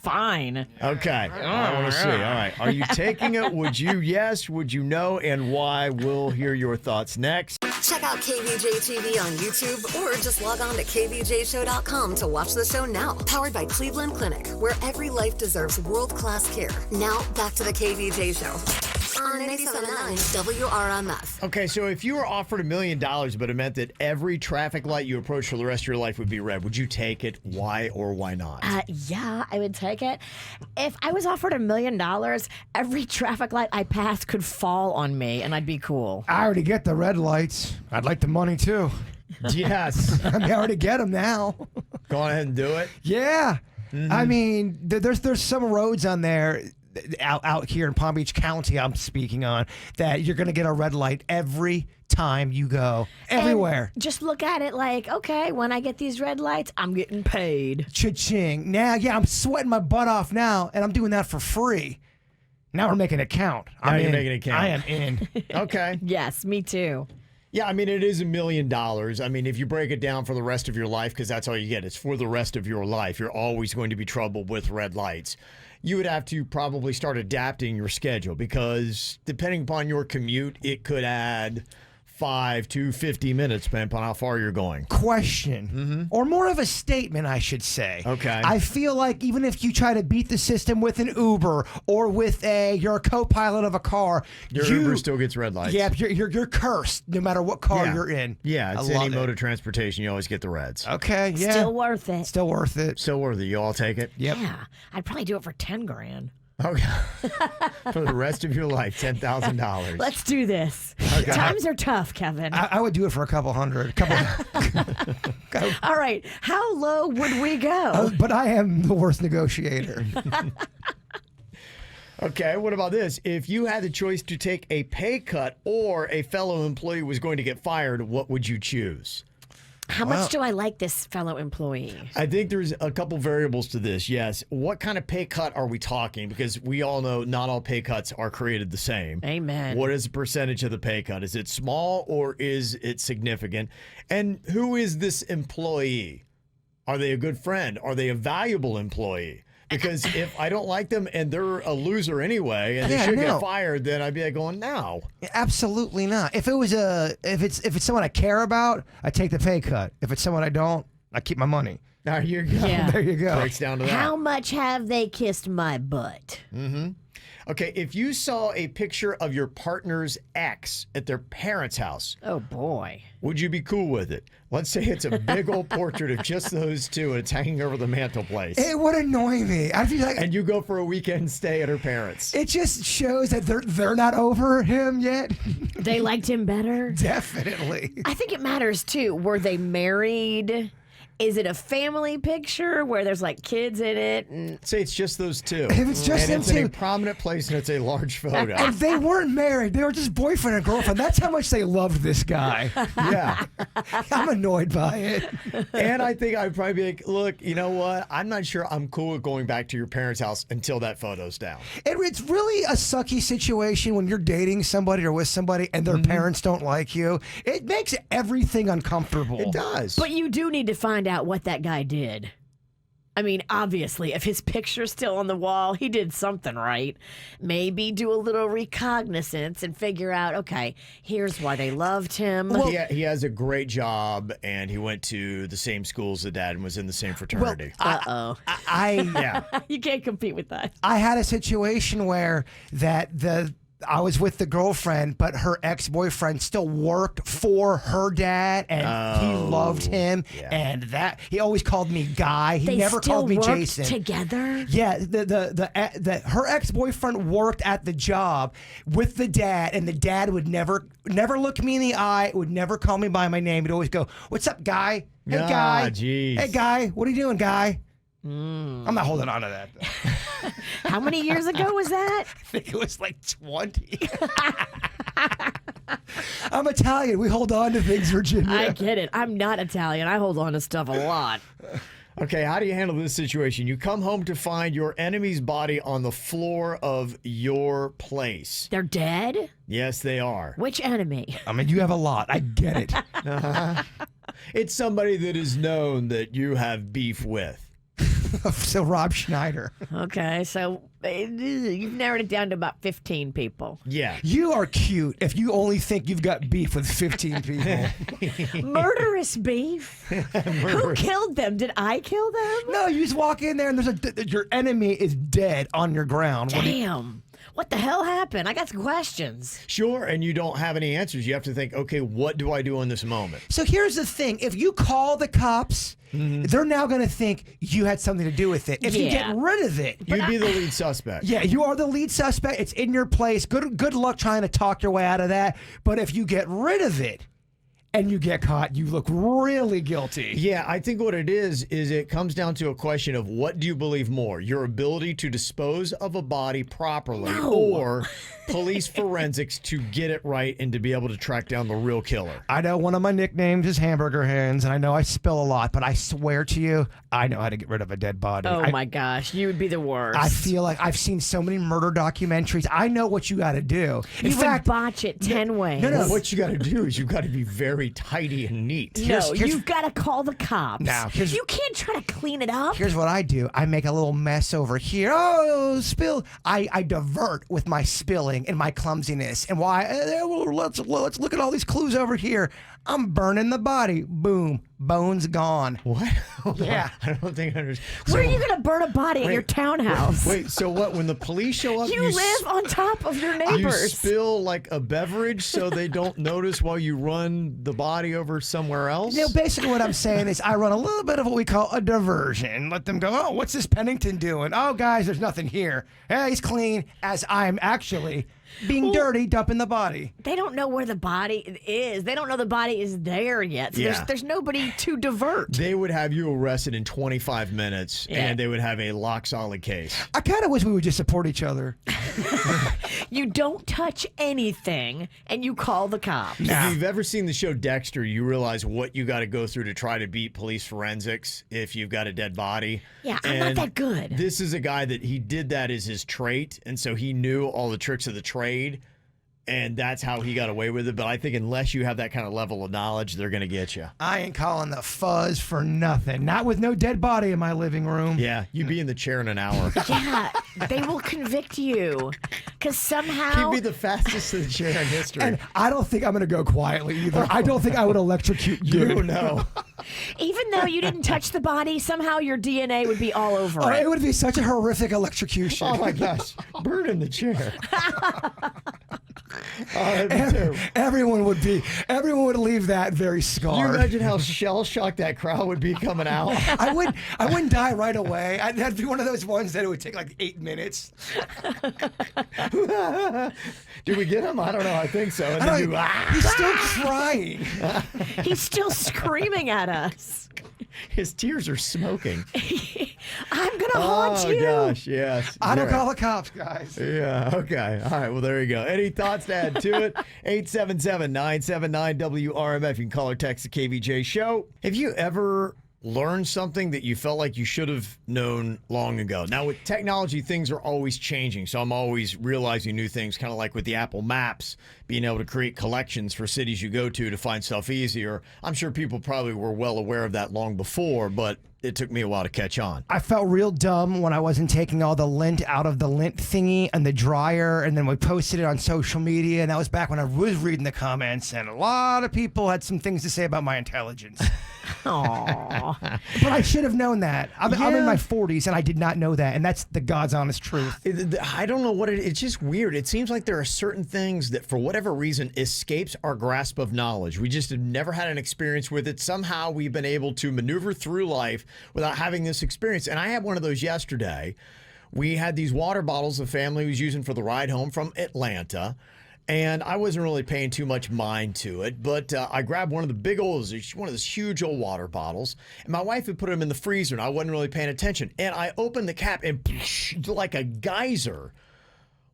Fine. Okay. I want to see. All right. Are you taking it? Would you? Yes. Would you? No. And why? We'll hear your thoughts next. Check out KVJ TV on YouTube or just log on to kvjshow.com to watch the show now. Powered by Cleveland Clinic, where every life deserves world-class care. Now, back to the KVJ Show on 97.9 WRMF. Okay, so if you were offered $1 million, but it meant that every traffic light you approach for the rest of your life would be red, would you take it? Why or why not? Yeah, I would take it. If I was offered $1 million, every traffic light I passed could fall on me, and I'd be cool. I already get the red lights. I'd like the money too. Yes. I already get them now. Go on ahead and do it. Yeah. I mean, there's some roads on there out here in Palm Beach County I'm speaking on that you're going to get a red light every time you go. Everywhere. And just look at it like, okay, when I get these red lights, I'm getting paid. Cha-ching. Now, yeah, I'm sweating my butt off now, and I'm doing that for free. Now we're making it count. Now you're making it count. I am in. Okay. Yes, me too. Yeah, I mean, it is $1 million. I mean, if you break it down for the rest of your life, because that's all you get, it's for the rest of your life. You're always going to be troubled with red lights. You would have to probably start adapting your schedule because depending upon your commute, it could add 5 to 50 minutes, depending upon how far you're going. Question, or more of a statement, I should say. Okay. I feel like even if you try to beat the system with an Uber or with you're a co-pilot of a car, Your Uber still gets red lights. Yeah, you're cursed no matter what car you're in. Yeah, it's I any love mode it. of transportation, you always get the reds. Okay, yeah. Still worth it. Still worth it. So worth it. You all take it? Yep. Yeah, I'd probably do it for 10 grand. Okay. For the rest of your life, $10,000. Let's do this. Okay. Times are tough, Kevin. I would do it for a couple hundred. All right, how low would we go? But I am the worst negotiator. Okay, what about this? If you had the choice to take a pay cut or a fellow employee was going to get fired, what would you choose? How much do I like this fellow employee? I think there's a couple variables to this, yes. What kind of pay cut are we talking? Because we all know not all pay cuts are created the same. Amen. What is the percentage of the pay cut? Is it small or is it significant? And who is this employee? Are they a good friend? Are they a valuable employee? Because if I don't like them and they're a loser anyway and they should get fired, then I'd be like going, no. Absolutely not. If it's someone I care about, I take the pay cut. If it's someone I don't, I keep my money. There you go. Yeah. There you go. Breaks down to that. How much have they kissed my butt? Okay, if you saw a picture of your partner's ex at their parents' house, Oh, boy. would you be cool with it? Let's say it's a big old portrait of just those two and it's hanging over the mantelpiece. It would annoy me. I'd be like, And you go for a weekend stay at her parents. it just shows that they're not over him yet. They liked him better? Definitely. I think it matters, too. Were they married? Is it a family picture where there's like kids in it? And Say it's just those two. If it's just and them it's in a two. prominent place and it's a large photo. And they weren't married. They were just boyfriend and girlfriend. That's how much they loved this guy. Yeah. I'm annoyed by it. And I think I'd probably be like, look, you know what? I'm not sure I'm cool with going back to your parents' house until that photo's down. It's really a sucky situation when you're dating somebody or with somebody and their parents don't like you. It makes everything uncomfortable. It does. But you do need to find out what that guy did. I mean, obviously, if his picture's still on the wall, he did something right. Maybe do a little recognizance and figure out, okay, here's why they loved him. he has a great job and he went to the same school as the dad and was in the same fraternity. Uh-oh. Yeah. You can't compete with that. I had a situation where I was with the girlfriend, but her ex-boyfriend still worked for her dad, and he loved him, and that he always called me Guy. He They never still called me worked Jason. together? Yeah, her ex-boyfriend worked at the job with the dad, and the dad would never look me in the eye, would never call me by my name. He'd always go, "What's up, Guy? Hey, Ah, Guy. jeez. Hey, Guy. What are you doing, Guy?" I'm not holding on to that, though. How many years ago was that? I think it was like 20. I'm Italian. We hold on to things, Virginia. I get it. I'm not Italian. I hold on to stuff a lot. Okay, how do you handle this situation? You come home to find your enemy's body on the floor of your place. They're dead? Yes, they are. Which enemy? I mean, you have a lot. I get it. It's somebody that is known that you have beef with. So Rob Schneider. Okay, so you've narrowed it down to about 15 people. Yeah. You are cute if you only think you've got beef with 15 people. Murderous beef? Who killed them? Did I kill them? No, you just walk in there and your enemy is dead on your ground. Damn. What the hell happened? I got some questions. Sure, and you don't have any answers. You have to think, okay, what do I do in this moment? So here's the thing. If you call the cops, they're now going to think you had something to do with it. If you Yeah. get rid of it, You'd be the lead suspect. yeah, you are the lead suspect. It's in your place. Good luck trying to talk your way out of that. But if you get rid of it and you get caught, you look really guilty. Yeah, I think what it is it comes down to a question of what do you believe more? Your ability to dispose of a body properly or police forensics to get it right and to be able to track down the real killer? I know one of my nicknames is Hamburger Hands, and I know I spill a lot, but I swear to you, I know how to get rid of a dead body. Oh my gosh, you would be the worst. I feel like I've seen so many murder documentaries. I know what you got to do. you would botch it 10 ways. no. What you got to do is you've got to be very tidy and neat. No, Here's- you've got to call the cops. Now, here's- You can't try to clean it up. Here's what I do. I make a little mess over here. Oh, spill. I divert with my spilling and my clumsiness. And why? Let's look at all these clues over here. I'm burning the body. Boom. Bones gone. What? Yeah. I don't think I understand. Where are you going to burn a body at your townhouse? Wait, so what? When the police show up, You live on top of your you neighbors. spill like a beverage so they don't notice while you run the body over somewhere else? You know, basically what I'm saying is I run a little bit of what we call a diversion. Let them go, oh, what's this Pennington doing? Oh, guys, there's nothing here. Hey, he's clean, as I'm actually being dirty, dumping the body. They don't know where the body is. They don't know the body is there yet. So Yeah. there's nobody to divert. They would have you arrested in 25 minutes, Yeah. and they would have a lock-solid case. I kind of wish we would just support each other. You don't touch anything, and you call the cops. If you've ever seen the show Dexter, you realize what you got to go through to try to beat police forensics if you've got a dead body. Yeah, I'm not that good. This is a guy that he did that as his trait, and so he knew all the tricks of the trade, and that's how he got away with it. But I think unless you have that kind of level of knowledge, they're going to get you. I ain't calling the fuzz for nothing. Not with no dead body in my living room. Yeah, you'd be in the chair in an hour. Yeah, they will convict you. Because somehow. He'd be the fastest to the chair in history. And I don't think I'm going to go quietly either. I don't think I would electrocute you. You know. Even though you didn't touch the body, somehow your DNA would be all over Oh, it. it would be such a horrific electrocution. Oh my gosh, burn in the chair. Oh, that'd be terrible. Everyone would leave that very Can you scarred. imagine how shell-shocked that crowd would be coming out? I wouldn't die right away. That'd be one of those ones that it would take like 8 minutes. Did we get him? I don't know. I think so. And I then don't- He's still crying. He's still screaming at us. his tears are smoking. I'm going to haunt you. Oh, gosh, yes. I don't Very- call the cops, guys. Yeah, okay. All right, well, there you go. Any thoughts to add to it? 877-979-WRMF. You can call or text the KVJ show. Have you ever learned something that you felt like you should have known long ago? Now, with technology, things are always changing, so I'm always realizing new things, kind of like with the Apple Maps, being able to create collections for cities you go to find stuff easier. I'm sure people probably were well aware of that long before, but it took me a while to catch on. I felt real dumb when I wasn't taking all the lint out of the lint thingy and the dryer, and then we posted it on social media, and that was back when I was reading the comments, and a lot of people had some things to say about my intelligence. Aww. But I should have known that. I'm in my 40s, and I did not know that, and that's the God's honest truth. I don't know what it's just weird. It seems like there are certain things that for whatever reason escapes our grasp of knowledge. We just have never had an experience with it. Somehow we've been able to maneuver through life without having this experience. And I had one of those yesterday. We had these water bottles the family was using for the ride home from Atlanta. And I wasn't really paying too much mind to it, but I grabbed one of the big one of those huge old water bottles, and my wife had put them in the freezer, and I wasn't really paying attention. And I opened the cap, and like a geyser,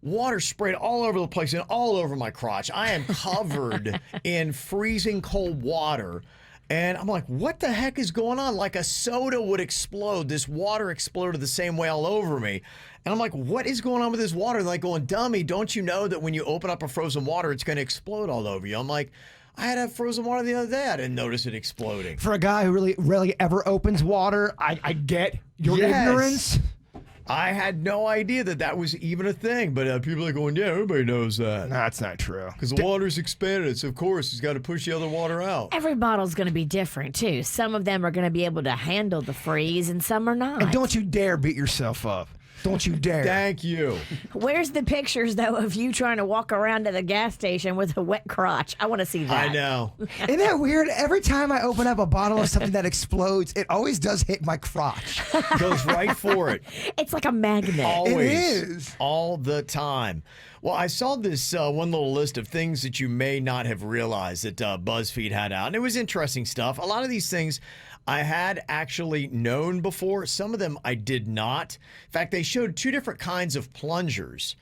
water sprayed all over the place and all over my crotch. I am covered in freezing cold water. And I'm like, what the heck is going on? Like a soda would explode. This water exploded the same way all over me. And I'm like, what is going on with this water? And like going, dummy, don't you know that when you open up a frozen water, it's going to explode all over you? I'm like, I had a frozen water the other day. I didn't notice it exploding. For a guy who really rarely ever opens water, I get your ignorance. I had no idea that that was even a thing, but people are going, yeah, everybody knows that. No, that's not true. Because the water's expanded, so of course it's got to push the other water out. Every bottle's going to be different, too. Some of them are going to be able to handle the freeze, and some are not. And don't you dare beat yourself up. Don't you dare. Thank you. Where's the pictures, though, of you trying to walk around to the gas station with a wet crotch? I want to see that. I know. Isn't that weird? Every time I open up a bottle of something that explodes, it always does hit my crotch. Goes right for it. It's like a magnet. Always. It is. All the time. Well, I saw this one little list of things that you may not have realized that BuzzFeed had out. And it was interesting stuff. A lot of these things I had actually known before. Some of them I did not. In fact, they showed two different kinds of plungers.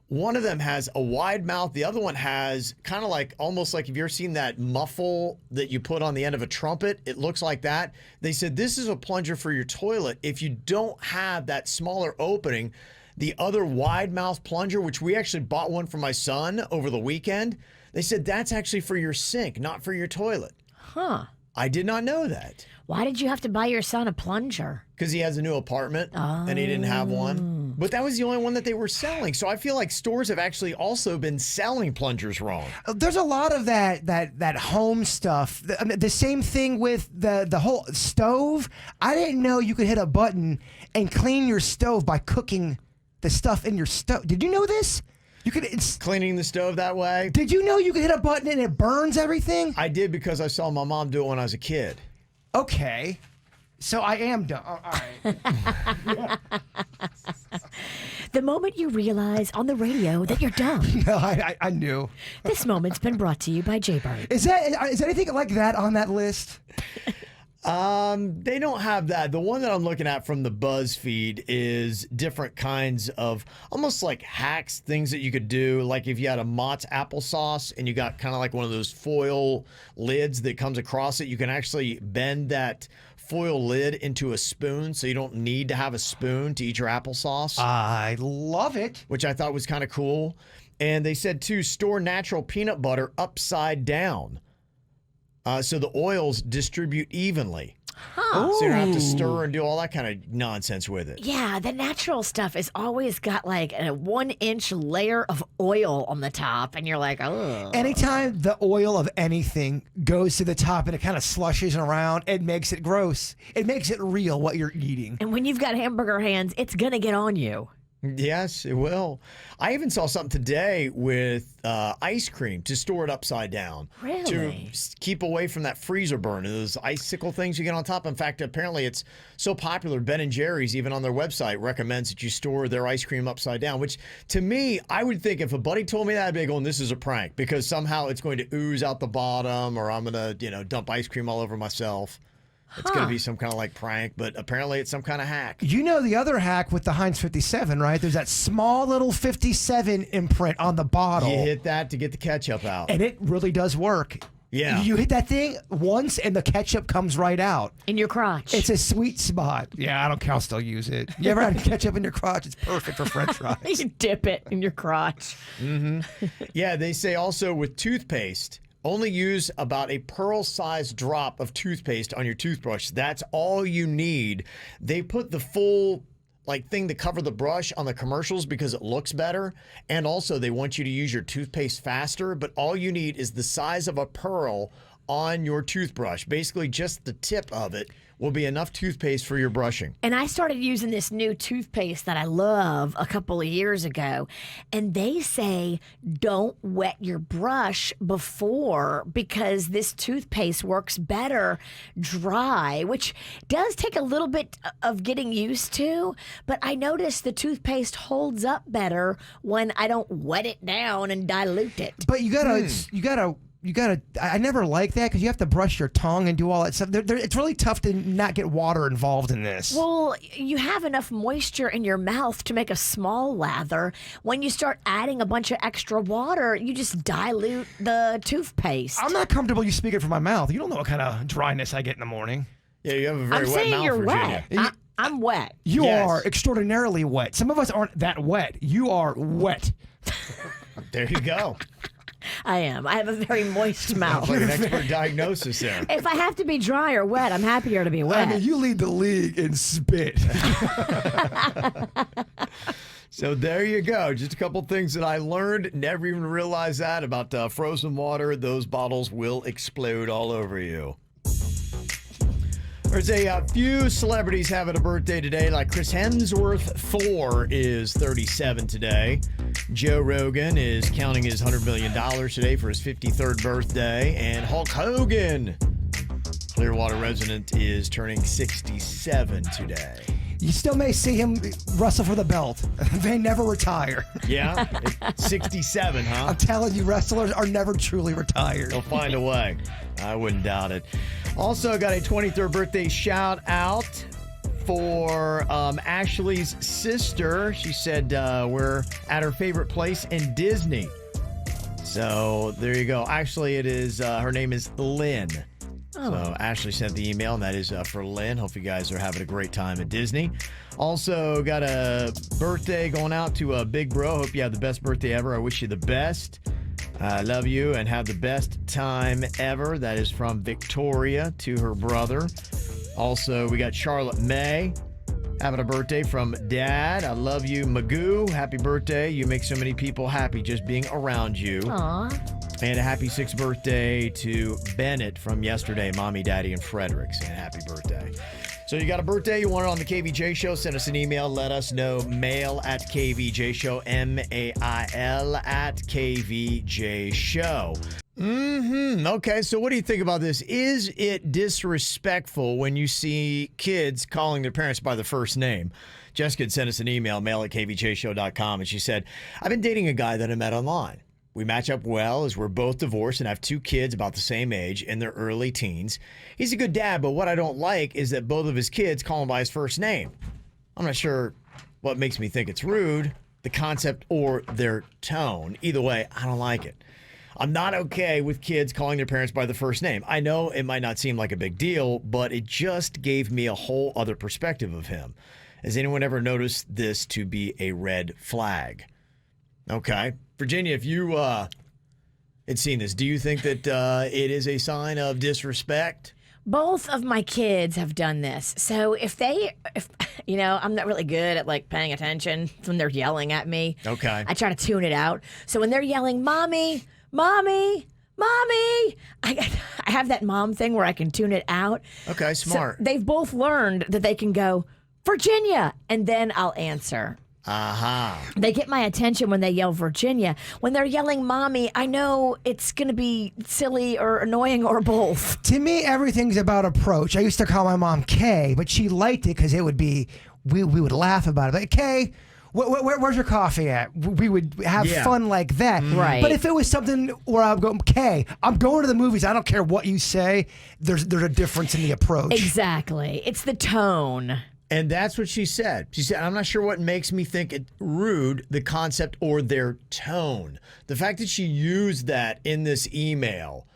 One of them has a wide mouth. The other one has kind of like, almost like, have you ever seen that muffle that you put on the end of a trumpet? It looks like that. They said this is a plunger for your toilet. If you don't have that smaller opening, the other wide mouth plunger, which we actually bought one for my son over the weekend, they said that's actually for your sink, not for your toilet. Huh. I did not know that. Why did you have to buy your son a plunger? Because he has a new apartment and he didn't have one. But that was the only one that they were selling. So I feel like stores have actually also been selling plungers wrong. There's a lot of that home stuff. The same thing with the whole stove. I didn't know you could hit a button and clean your stove by cooking the stuff in your stove. Did you know this? You could Cleaning the stove that way? Did you know you could hit a button and it burns everything? I did, because I saw my mom do it when I was a kid. Okay. So I am dumb. All right. The moment you realize on the radio that you're dumb. No, I knew. This moment's been brought to you by Jaybird. Is anything like that on that list? They don't have that. The one that I'm looking at from the BuzzFeed is different kinds of almost like hacks, things that you could do. Like if you had a Mott's applesauce and you got kind of like one of those foil lids that comes across it, you can actually bend that foil lid into a spoon, so you don't need to have a spoon to eat your applesauce. I love it. Which I thought was kind of cool. And they said, too, store natural peanut butter upside down. So the oils distribute evenly. So you don't have to stir and do all that kind of nonsense with it. Yeah, the natural stuff has always got like a 1-inch layer of oil on the top, and you're like, oh. Anytime the oil of anything goes to the top and it kind of slushes around, it makes it gross. It makes it real what you're eating. And when you've got hamburger hands, it's going to get on you. Yes, it will. I even saw something today with ice cream to store it upside down. Really? To keep away from that freezer burn and those icicle things you get on top. In fact, apparently it's so popular, Ben & Jerry's, even on their website, recommends that you store their ice cream upside down, which to me, I would think if a buddy told me that, I'd be going, this is a prank because somehow it's going to ooze out the bottom or I'm going to, dump ice cream all over myself. It's going to be some kind of like prank, but apparently it's some kind of hack. You know the other hack with the Heinz 57, right? There's that small little 57 imprint on the bottle. You hit that to get the ketchup out. And it really does work. Yeah. You hit that thing once and the ketchup comes right out. In your crotch. It's a sweet spot. Yeah, I don't care. I'll still use it. You ever had ketchup in your crotch? It's perfect for French fries. You dip it in your crotch. Yeah, they say also with toothpaste, only use about a pearl-sized drop of toothpaste on your toothbrush. That's all you need. They put the full thing to cover the brush on the commercials because it looks better. And also they want you to use your toothpaste faster, but all you need is the size of a pearl on your toothbrush. Basically just the tip of it will be enough toothpaste for your brushing. And I started using this new toothpaste that I love a couple of years ago. And they say don't wet your brush before because this toothpaste works better dry, which does take a little bit of getting used to. But I noticed the toothpaste holds up better when I don't wet it down and dilute it. But you gotta, I never like that because you have to brush your tongue and do all that stuff. It's really tough to not get water involved in this. Well, you have enough moisture in your mouth to make a small lather. When you start adding a bunch of extra water, you just dilute the toothpaste. I'm not comfortable you speaking from my mouth. You don't know what kind of dryness I get in the morning. Yeah, you have a very I'm wet saying mouth, you're Virginia. wet. I'm wet. You Yes. are extraordinarily wet. Some of us aren't that wet. You are wet. There you go. I am. I have a very moist mouth. Like an expert diagnosis there. If I have to be dry or wet, I'm happier to be wet. I mean, you lead the league in spit. So there you go. Just a couple things that I learned. Never even realized that about frozen water. Those bottles will explode all over you. There's a few celebrities having a birthday today, like Chris Hemsworth. Thor is 37 today. Joe Rogan is counting his $100 million today for his 53rd birthday. And Hulk Hogan, Clearwater resident, is turning 67 today. You still may see him wrestle for the belt. They never retire. Yeah? 67, huh? I'm telling you, wrestlers are never truly retired. They'll find a way. I wouldn't doubt it. Also got a 23rd birthday shout out for Ashley's sister. She said we're at her favorite place in Disney. So there you go. Actually, it is her name is Lynn. So Ashley sent the email, and that is for Lynn. Hope you guys are having a great time at Disney. Also got a birthday going out to Big Bro. Hope you have the best birthday ever. I wish you the best. I love you and have the best time ever. That is from Victoria to her brother. Also, we got Charlotte May having a birthday from Dad. I love you, Magoo. Happy birthday. You make so many people happy just being around you. Aww. And a happy 6th birthday to Bennett from yesterday, Mommy, Daddy, and Frederick. Saying happy birthday. So you got a birthday, you want it on the KVJ Show, send us an email, let us know, mail at KVJ Show, MAIL at KVJ Show. Okay, so what do you think about this? Is it disrespectful when you see kids calling their parents by the first name? Jessica had sent us an email, mail at kvjshow.com, and she said, I've been dating a guy that I met online. We match up well as we're both divorced and have 2 kids about the same age in their early teens. He's a good dad, but what I don't like is that both of his kids call him by his first name. I'm not sure what makes me think it's rude, the concept or their tone. Either way, I don't like it. I'm not okay with kids calling their parents by the first name. I know it might not seem like a big deal, but it just gave me a whole other perspective of him. Has anyone ever noticed this to be a red flag? Okay. Virginia, if you had seen this, do you think that it is a sign of disrespect? Both of my kids have done this. So if I'm not really good at like paying attention when they're yelling at me. Okay. I try to tune it out. So when they're yelling, "Mommy, Mommy, Mommy," I have that mom thing where I can tune it out. Okay, smart. So they've both learned that they can go, "Virginia," and then I'll answer. They get my attention when they yell Virginia. When they're yelling Mommy, I know it's going to be silly or annoying or both. To me, everything's about approach. I used to call my mom Kay, but she liked it because it would be, we would laugh about it. Like, Kay, where's your coffee at? We would have fun like that. Right. But if it was something where I'm going, Kay, I'm going to the movies. I don't care what you say. There's a difference in the approach. Exactly. It's the tone. And that's what she said. She said, I'm not sure what makes me think it rude, the concept or their tone. The fact that she used that in this email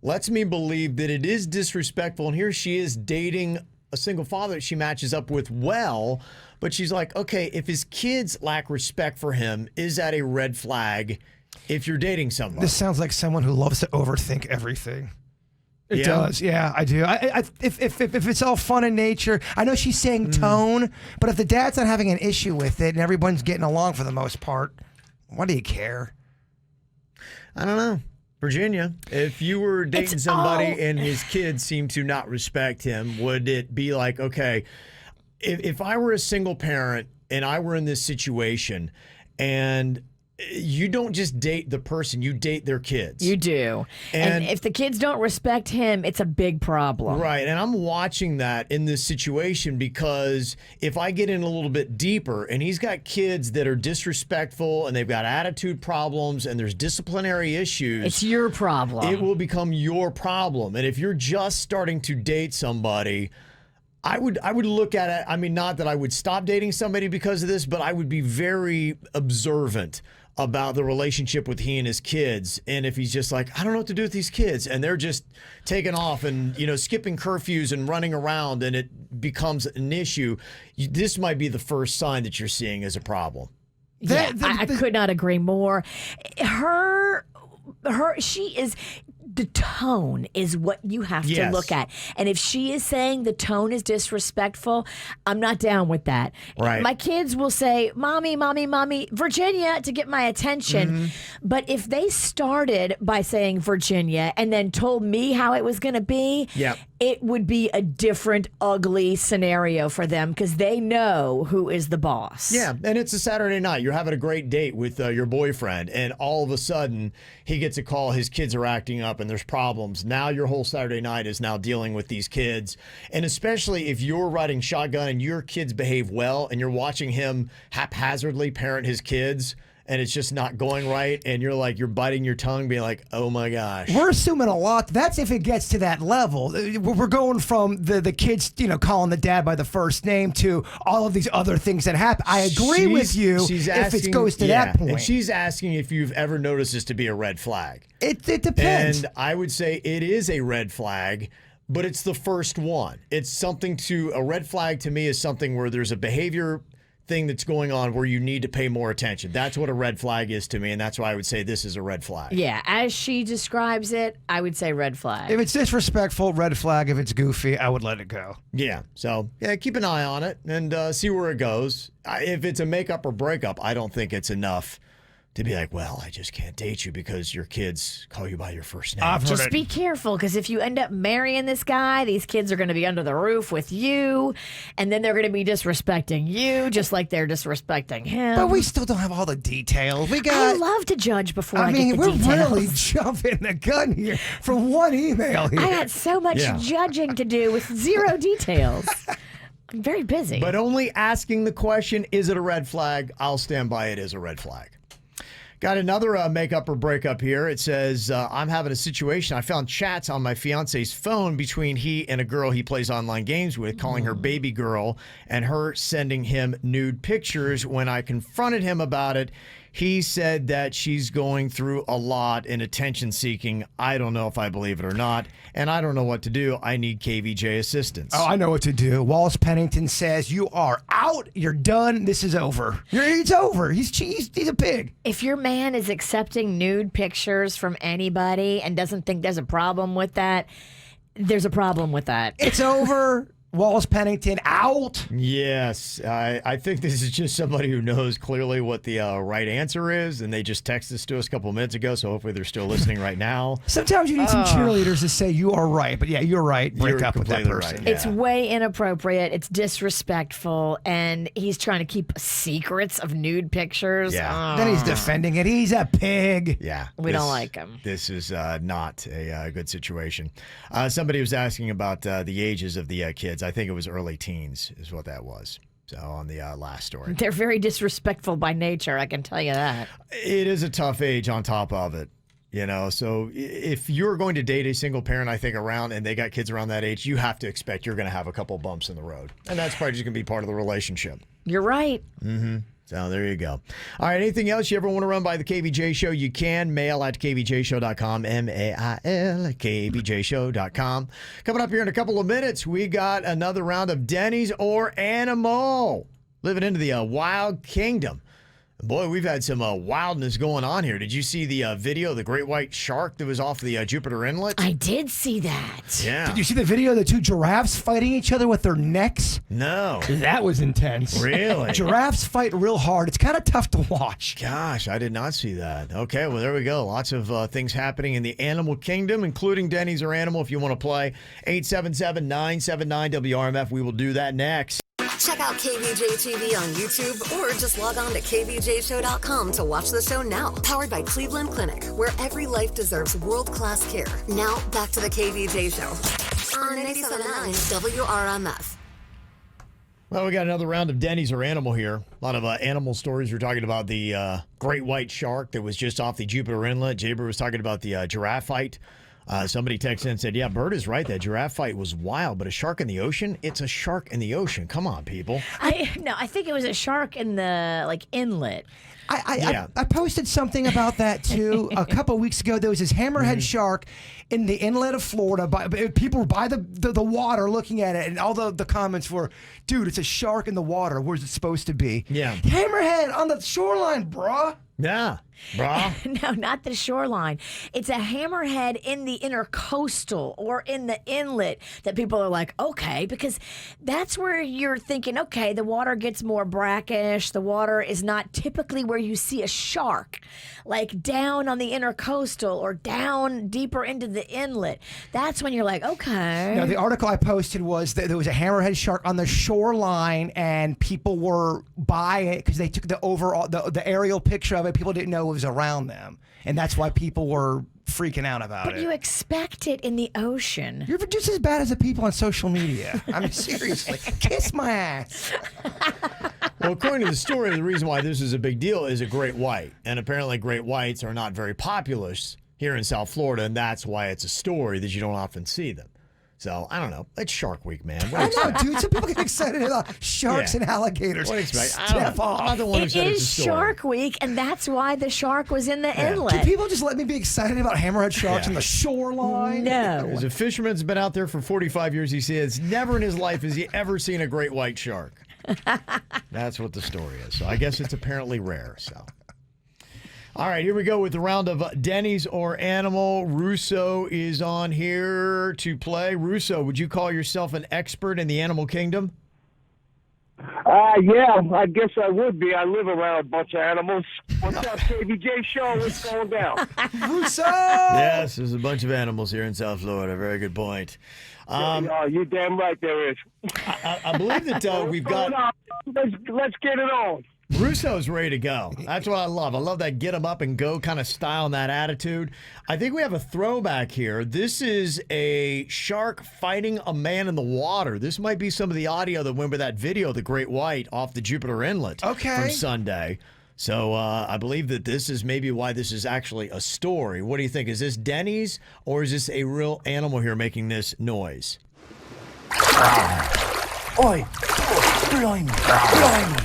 lets me believe that it is disrespectful. And here she is dating a single father that she matches up with well. But she's like, okay, if his kids lack respect for him, is that a red flag if you're dating somebody? This sounds like someone who loves to overthink everything. It Yeah? does, yeah, I do. If it's all fun in nature, I know she's saying tone, but if the dad's not having an issue with it and everyone's getting along for the most part, why do you care? I don't know. Virginia, if you were dating somebody and his kids seem to not respect him, would it be like, okay, if I were a single parent and I were in this situation and you don't just date the person, you date their kids. You do. And if the kids don't respect him, it's a big problem. Right. And I'm watching that in this situation because if I get in a little bit deeper and he's got kids that are disrespectful and they've got attitude problems and there's disciplinary issues. It's your problem. It will become your problem. And if you're just starting to date somebody, I would look at it. I mean, not that I would stop dating somebody because of this, but I would be very observant about the relationship with he and his kids. And if he's just like, I don't know what to do with these kids, and they're just taking off and, skipping curfews and running around and it becomes an issue, this might be the first sign that you're seeing as a problem. Yeah, I could not agree more. The tone is what you have to look at. And if she is saying the tone is disrespectful, I'm not down with that. Right. My kids will say, "Mommy, Mommy, Mommy, Virginia," to get my attention. But if they started by saying Virginia and then told me how it was going to be, it would be a different, ugly scenario for them because they know who is the boss. Yeah, and it's a Saturday night. You're having a great date with your boyfriend, and all of a sudden he gets a call, his kids are acting up and there's problems. Now your whole Saturday night is now dealing with these kids. And especially if you're riding shotgun and your kids behave well and you're watching him haphazardly parent his kids and it's just not going right, and you're biting your tongue being like, oh my gosh. We're assuming a lot. That's if it gets to that level. We're going from the kids, calling the dad by the first name to all of these other things that happen. I agree with you if it goes to that point. And she's asking if you've ever noticed this to be a red flag. It depends. And I would say it is a red flag, but it's the first one. It's a red flag to me is something where there's a behavior thing that's going on where you need to pay more attention. That's what a red flag is to me, and that's why I would say this is a red flag. Yeah, as she describes it, I would say red flag. If it's disrespectful, red flag. If it's goofy, I would let it go. Yeah, so keep an eye on it and see where it goes. If it's a makeup or breakup, I don't think it's enough to be like, well, I just can't date you because your kids call you by your first name. Just be careful, because if you end up marrying this guy, these kids are going to be under the roof with you, and then they're going to be disrespecting you just like they're disrespecting him. But we still don't have all the details. I love to judge before I get the we're details. really jumping the gun here from one email here. I had so much judging to do with zero details. I'm very busy. But only asking the question, is it a red flag? I'll stand by it as a red flag. Got another makeup or breakup here. It says, I'm having a situation. I found chats on my fiance's phone between he and a girl he plays online games with, calling her baby girl, and her sending him nude pictures. When I confronted him about it, he said that she's going through a lot in attention seeking. I don't know if I believe it or not, and I don't know what to do. I need KVJ assistance. Oh, I know what to do. Wallace Pennington says, you are out. You're done. This is over. It's over. He's a pig. If your man is accepting nude pictures from anybody and doesn't think there's a problem with that, there's a problem with that. It's over. Wallace Pennington out. Yes, I think this is just somebody who knows clearly what the right answer is, and they just texted this to us a couple minutes ago, so hopefully they're still listening right now. Sometimes you need some cheerleaders to say you are right, but yeah, you're right. Break You're up with that completely person. right, yeah. It's way inappropriate. It's disrespectful, and he's trying to keep secrets of nude pictures. Yeah. Then he's defending it. He's a pig. Yeah. We don't like him. This is not a good situation. Somebody was asking about the ages of the kids. I think it was early teens is what that was. So on the last story. They're very disrespectful by nature, I can tell you that. It is a tough age on top of it. You know, so if you're going to date a single parent, I think around, and they got kids around that age, you have to expect you're going to have a couple bumps in the road. And that's probably just going to be part of the relationship. You're right. So there you go. All right, anything else you ever want to run by the KVJ Show, you can. Mail at kvjshow.com, mail at kvjshow.com. Coming up here in a couple of minutes, we got another round of Denny's or Animal. Living into the Wild Kingdom. Boy, we've had some wildness going on here. Did you see the video of the great white shark that was off the Jupiter Inlet? I did see that. Yeah. Did you see the video of the two giraffes fighting each other with their necks? No. That was intense. Really? Giraffes fight real hard. It's kind of tough to watch. Gosh, I did not see that. Okay, well, there we go. Lots of things happening in the animal kingdom, including Denny's or Animal. If you want to play, 877-979-WRMF. We will do that next. Check out KVJ TV on YouTube or just log on to kvjshow.com to watch the show now. Powered by Cleveland Clinic, where every life deserves world-class care. Now, back to the KVJ Show on 97.9 WRMF. Well, we got another round of Denny's or Animal here. A lot of animal stories. We're talking about the great white shark that was just off the Jupiter Inlet. Jaber was talking about the giraffe fight. Somebody texted in and said, yeah, Bert is right. That giraffe fight was wild, but a shark in the ocean? It's a shark in the ocean. Come on, people. I think it was a shark in the inlet. I posted something about that too a couple of weeks ago. There was this hammerhead shark in the inlet of Florida. People were by the water looking at it, and all the comments were, dude, it's a shark in the water. Where's it supposed to be? Yeah. Hammerhead on the shoreline, bruh. Yeah, brah. No, not the shoreline. It's a hammerhead in the intercoastal or in the inlet that people are like, okay, because that's where you're thinking, okay, the water gets more brackish. The water is not typically where you see a shark, like down on the intercoastal or down deeper into the inlet. That's when you're like, okay. Now, the article I posted was that there was a hammerhead shark on the shoreline, and people were by it because they took the aerial picture of it. People didn't know it was around them, and that's why people were freaking out about it. But you expect it in the ocean. You're just as bad as the people on social media. I mean, seriously, kiss my ass. Well, according to the story, the reason why this is a big deal is a great white. And apparently great whites are not very populous here in South Florida, and that's why it's a story that you don't often see them. So, I don't know. It's Shark Week, man. I know, dude. Some people get excited about sharks and alligators. What do you expect? Step off. I'm not the one who It said it's a is story. Shark Week, and that's why the shark was in the Do inlet. people just let me be excited about hammerhead sharks on the shoreline? No. There's a fisherman that's been out there for 45 years. He says never in his life has he ever seen a great white shark. That's what the story is. So I guess it's apparently rare. So, all right, here we go with the round of Denny's or Animal. Russo is on here to play. Russo, would you call yourself an expert in the animal kingdom? Yeah, I guess I would be. I live around a bunch of animals. What's up, KVJ Show? What's going down? Russo! Yes, there's a bunch of animals here in South Florida. Very good point. You're damn right there is. I believe that we've got... Let's get it on. Russo's ready to go. That's what I love. I love that get 'em up and go kind of style and that attitude. I think we have a throwback here. This is a shark fighting a man in the water. This might be some of the audio that went with that video, the Great White off the Jupiter Inlet from Sunday. So I believe that this is maybe why this is actually a story. What do you think? Is this Denny's or is this a real animal here making this noise? Oi! Blimey! Blimey!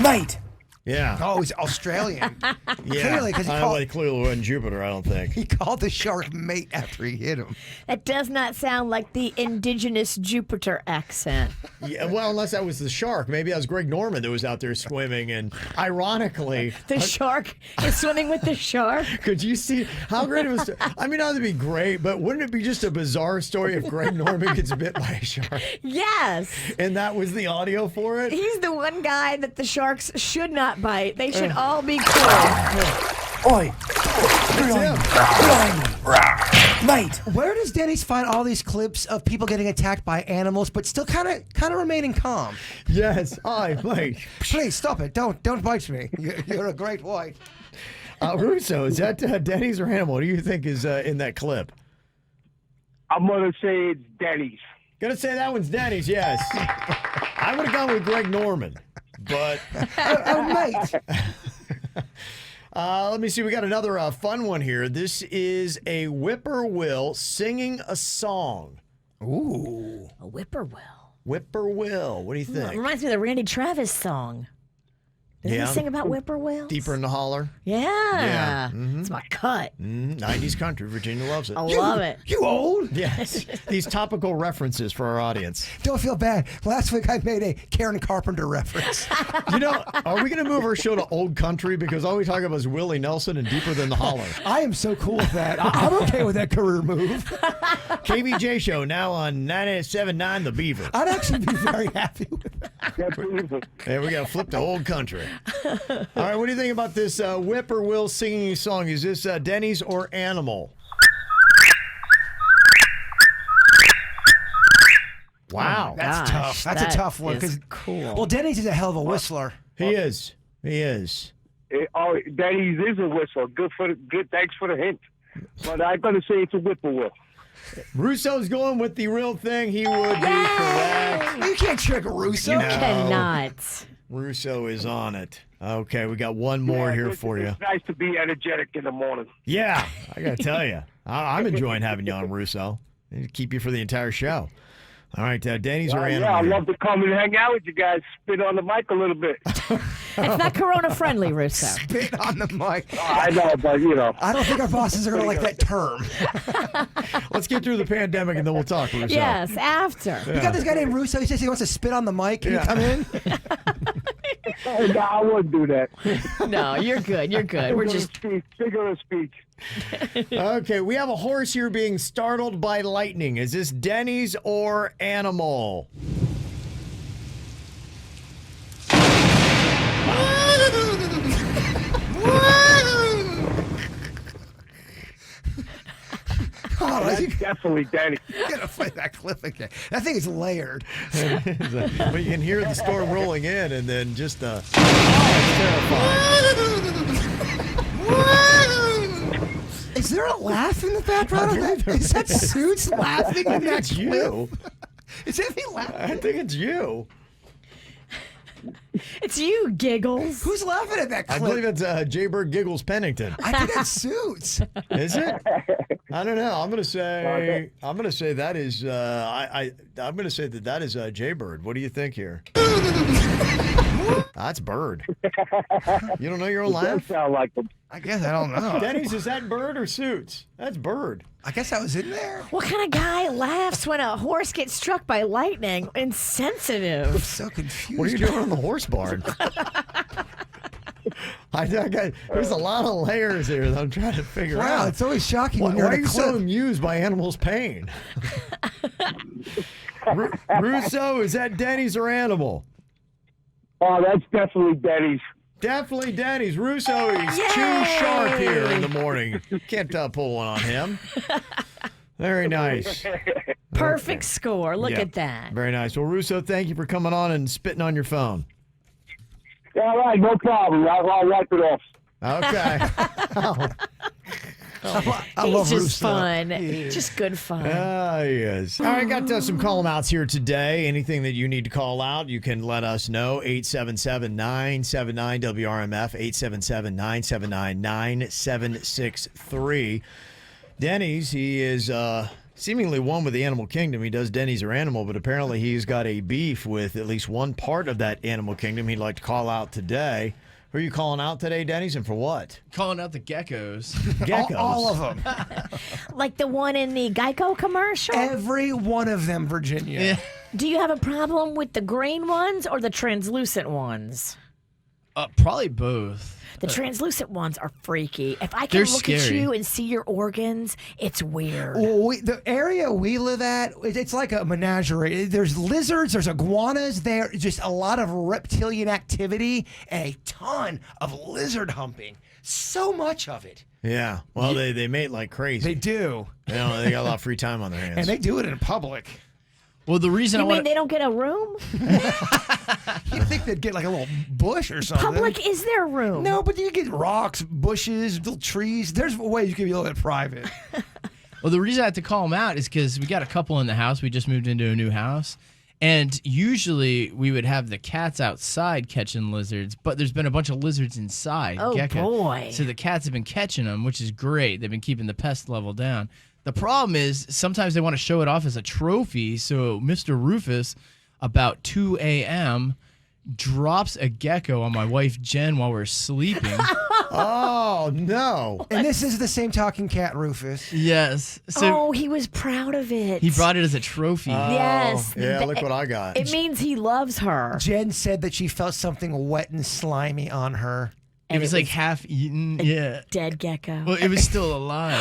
Mate! Yeah. Oh, he's Australian. Yeah. Clearly, because He clearly wasn't Jupiter, I don't think. he called the shark mate after he hit him. That does not sound like the indigenous Jupiter accent. Yeah, well, unless that was the shark. Maybe that was Greg Norman that was out there swimming. And ironically, The shark is swimming with the shark. could you see how great it was? I mean, that would be great, but wouldn't it be just a bizarre story if Greg Norman gets bit by a shark? Yes. And that was the audio for it? He's the one guy that the sharks should not bite. They should all be killed. Oi! It's him. Mate, where does Denny's find all these clips of people getting attacked by animals, but still kind of remaining calm? Yes. Hi, mate. Please stop it! Don't bite me. You're a great white. Russo, is that Denny's or animal? What do you think is in that clip? I'm going to say it's Denny's. Gonna say that one's Denny's, yes. I would have gone with Greg Norman, but Oh, mate. let me see. We got another fun one here. This is a whippoorwill singing a song. Ooh. A whippoorwill. Whippoorwill. What do you think? Reminds me of the Randy Travis song. Did Yeah. he sing about whippoorwills? Deeper in the holler. Yeah. Yeah. It's my cut. 90s country. Virginia loves it. I love it. You old? Yes. These topical references for our audience. Don't feel bad. Last week I made a Karen Carpenter reference. You know, are we going to move our show to old country? Because all we talk about is Willie Nelson and Deeper Than the Holler. I am so cool with that. I'm okay with that career move. KVJ show now on 97.9 The Beaver. I'd actually be very happy with that. There we go. Flip to old country. All right, what do you think about this whippoorwill singing song? Is this Denny's or Animal? Wow. That's Gosh, tough. That's that a tough one. is cool. Well, Denny's is a hell of a whistler. He is. He is. Denny's is a whistle. Good. Thanks for the hint. But I'm going to say it's a whippoorwill. Russo's going with the real thing. He would be correct. You can't trick Russo. You cannot. Russo is on it. Okay, we got one more here for you. It's nice to be energetic in the morning. Yeah, I got to tell you. I'm enjoying having you on, Russo. Keep you for the entire show. All right, Danny's or Animal? Yeah, I'd here. love to come and hang out with you guys. Spit on the mic a little bit. It's not corona friendly, Russo. Spit on the mic. I know, but you know. I don't think our bosses are going to like that term. Let's get through the pandemic and then we'll talk, Russo. Yes, after. We got this guy named Russo. He says he wants to spit on the mic. Can you come in? No, I wouldn't do that. No, you're good. You're good. We're just. Figure of speech. Okay, we have a horse here being startled by lightning. Is this Denny's or Animal? Oh, That's you definitely Denny. gotta play that clip again. That thing is layered. But you can hear the storm rolling in and then just the... Oh, it's terrifying. Is there a laugh in the background? Of that? Is that Suits laughing in that That's you. clip? Is that me I laughing? think it's you. It's you, Giggles. Who's laughing at that I clip? believe it's Jaybird Giggles Pennington. I think that's Suits. Is it? I don't know. I'm gonna say that is I'm gonna say that is Jaybird. What do you think here? That's Bird. You don't know your own Does laugh? sound like them. I guess I don't know. Denny's, is that Bird or Suits? That's Bird. I guess I was in there. What kind of guy laughs when a horse gets struck by lightning? Insensitive. So confused. What are you doing on the horse barn? There's a lot of layers here that I'm trying to figure Wow, out. it's always shocking Why, when you're why are in a you so clip. amused by animals' pain? Russo, is that Denny's or Animal? Oh, that's definitely Denny's. Definitely Denny's. Russo is too sharp here in the morning. Can't pull one on him. Very nice. Perfect score. Look Yeah. at that. Very nice. Well, Russo, thank you for coming on and spitting on your phone. All right, no problem. I'll wipe it off. Okay. I He's love just Russo. fun. Just good fun. Yes. All right, got some call outs here today. Anything that you need to call out, you can let us know. 877-979-WRMF, 877-979-9763. Denny's, he is seemingly one with the animal kingdom. He does Denny's or Animal, but apparently he's got a beef with at least one part of that animal kingdom he'd like to call out today. Who are you calling out today, Denny's, and for what? Calling out the geckos. Geckos. All of them. Like the one in the Geico commercial? Every one of them, Virginia. Yeah. Do you have a problem with the green ones or the translucent ones? Probably both. The translucent ones are freaky. If I can They're look at scary. you and see your organs, it's weird. Well, the area we live at, it's like a menagerie. There's lizards, there's iguanas there, just a lot of reptilian activity, and a ton of lizard humping. So much of it. Yeah. Well, they mate like crazy. They do. You know, they got a lot of free time on their hands. And they do it in public. Well, the reason You I mean want they don't get a room? You'd think they'd get like a little bush or something. Public is their room. No, but you get rocks, bushes, little trees. There's ways you can be a little bit private. Well, the reason I have to call them out is because we got a couple in the house. We just moved into a new house. And usually we would have the cats outside catching lizards, but there's been a bunch of lizards inside. Oh, boy. So the cats have been catching them, which is great. They've been keeping the pest level down. The problem is sometimes they want to show it off as a trophy. So Mr. Rufus, about 2 a.m., drops a gecko on my wife Jen while we're sleeping. Oh, no. And this is the same talking cat, Rufus. Yes. So Oh, he was proud of it. he brought it as a trophy. Yes. Yeah, look what I got. It means he loves her. Jen said that she felt something wet and slimy on her. It was like half eaten. Yeah. Dead gecko. Well, it was still alive.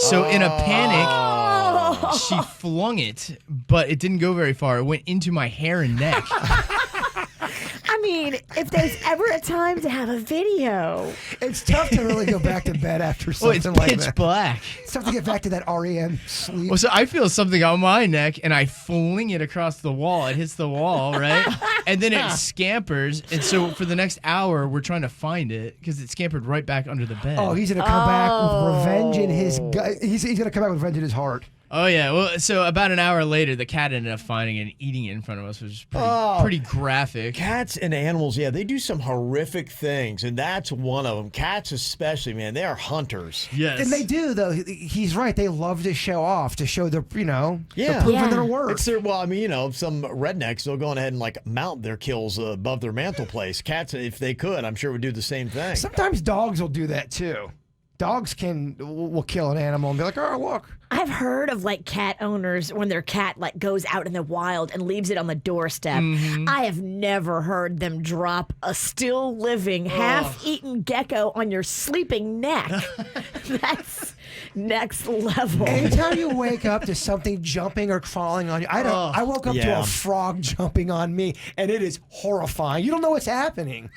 So in a panic, she flung it, but it didn't go very far. It went into my hair and neck. I mean, if there's ever a time to have a video. It's tough to really go back to bed after Oh, it's something like pitch that. black. It's tough to get back to that REM sleep. Well, so I feel something on my neck, and I fling it across the wall. It hits the wall, right? And then it scampers. And so for the next hour, we're trying to find it because it scampered right back under the bed. Oh, he's gonna come back with revenge in his gut. He's gonna come back with revenge in his heart. Oh, yeah. Well, so about an hour later, the cat ended up finding it and eating it in front of us, which is pretty graphic. Cats and animals, yeah, they do some horrific things, and that's one of them. Cats especially, man, they are hunters. Yes. And they do though. He's right. They love to show off, to show their, Yeah. they're proving Yeah. their work. It's their, well, I mean, you know, some rednecks, they'll go ahead and like mount their kills above their mantelpiece. Cats, if they could, I'm sure would do the same thing. Sometimes dogs will do that too. Dogs will kill an animal and be like, oh, look. I've heard of like cat owners when their cat like goes out in the wild and leaves it on the doorstep. I have never heard them drop a still living, half-eaten gecko on your sleeping neck. That's next level. Anytime you wake up to something jumping or crawling on you, I woke up to Yeah. a frog jumping on me, and it is horrifying. You don't know what's happening.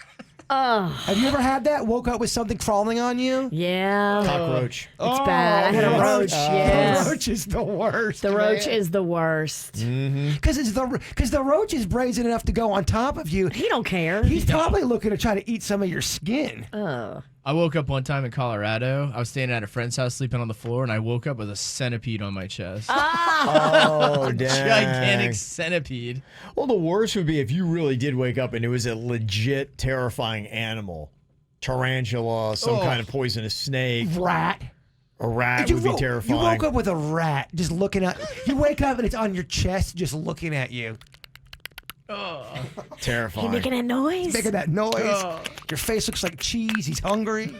Have you ever had that? Woke up with something crawling on you? Yeah. Cockroach. It's bad. I had a roach. Yes. The roach is the worst. The roach is the worst. Because the roach is brazen enough to go on top of you. He don't care. He's probably looking to try to eat some of your skin. I woke up one time in Colorado. I was staying at a friend's house sleeping on the floor, and I woke up with a centipede on my chest. Oh, dang. Gigantic centipede. Well, the worst would be if you really did wake up and it was a legit terrifying animal. Tarantula, some kind of poisonous snake. Rat. A rat You would be wo- terrifying. You woke up with a rat just looking at you. Wake up and it's on your chest just looking at you. Terrifying. You making a noise? Making that noise. Your face looks like cheese. He's hungry.